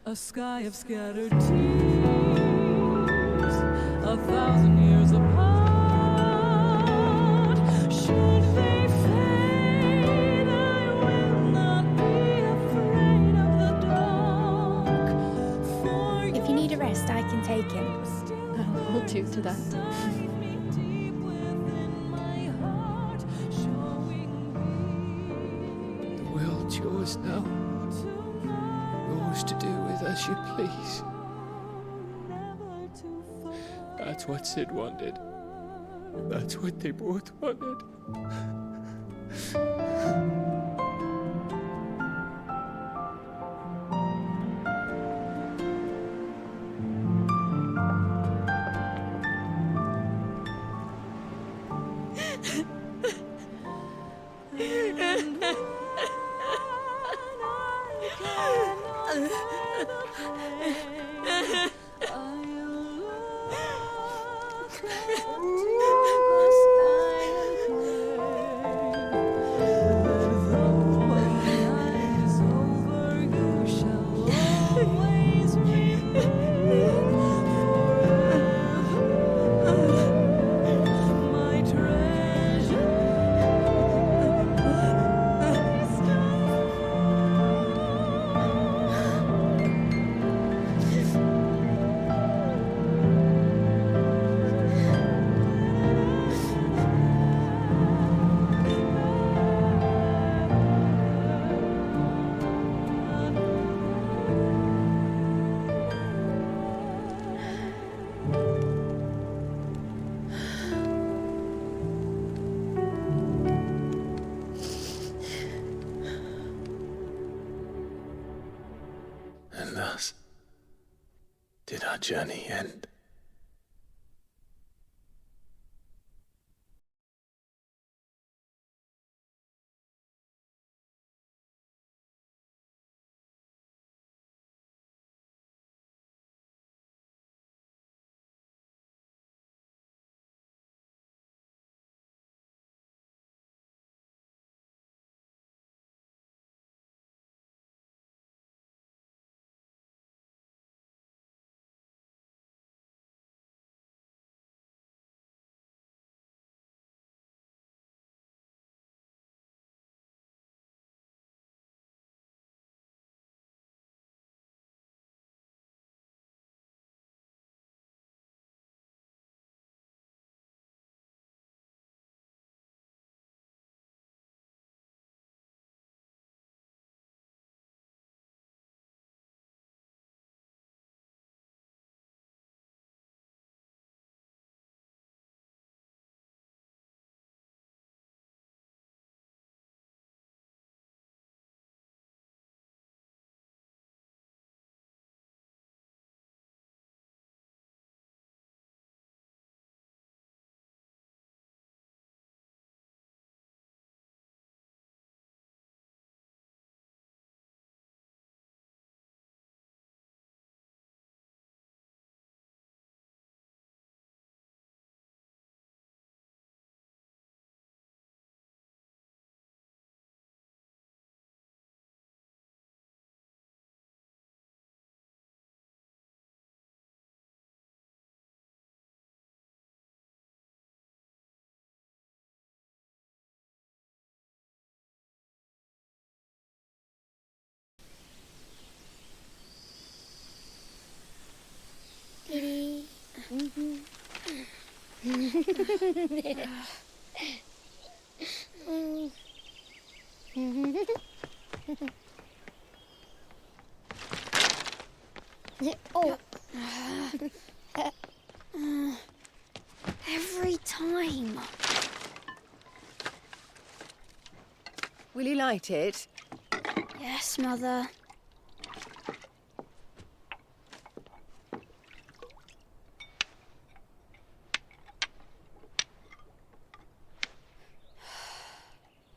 A sky of scattered tears, 1,000 years apart. Should they fade, I will not be afraid of the dark. For if you need a rest, I can take him. I'll hold you to that. The world's yours now. Yours to do with as you please. That's what Sid wanted. That's what they both wanted. the did our journey end? Kitty. Oh. Every time. Will you light it? Yes, Mother.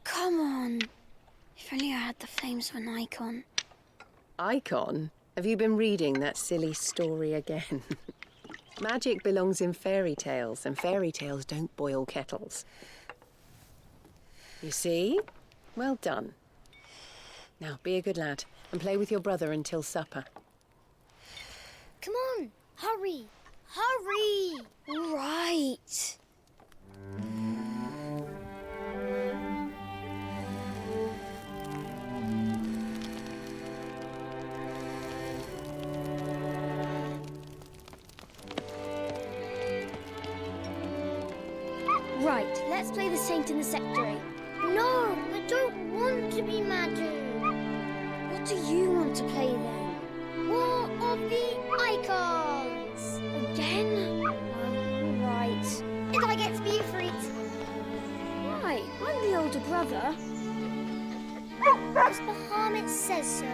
Come on. If only I had the flames of an icon. Icon? Have you been reading that silly story again? Magic belongs in fairy tales, and fairy tales don't boil kettles. You see? Well done. Now, be a good lad, and play with your brother until supper. Come on, hurry! Hurry! All right. Right, let's play the saint in the secretary. No, I don't want to be magic. What do you want to play then? War of the Icons! Again? Oh, right. Did I get to be a freak? Why? I'm the older brother. Because the Hermit says so.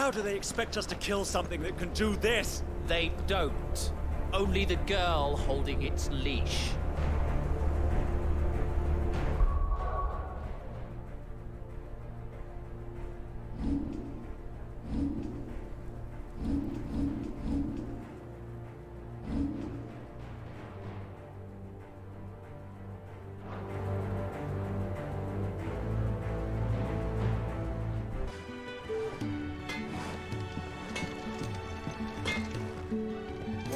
How do they expect us to kill something that can do this? They don't. Only the girl holding its leash.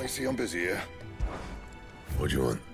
I see I'm busy here. What do you want?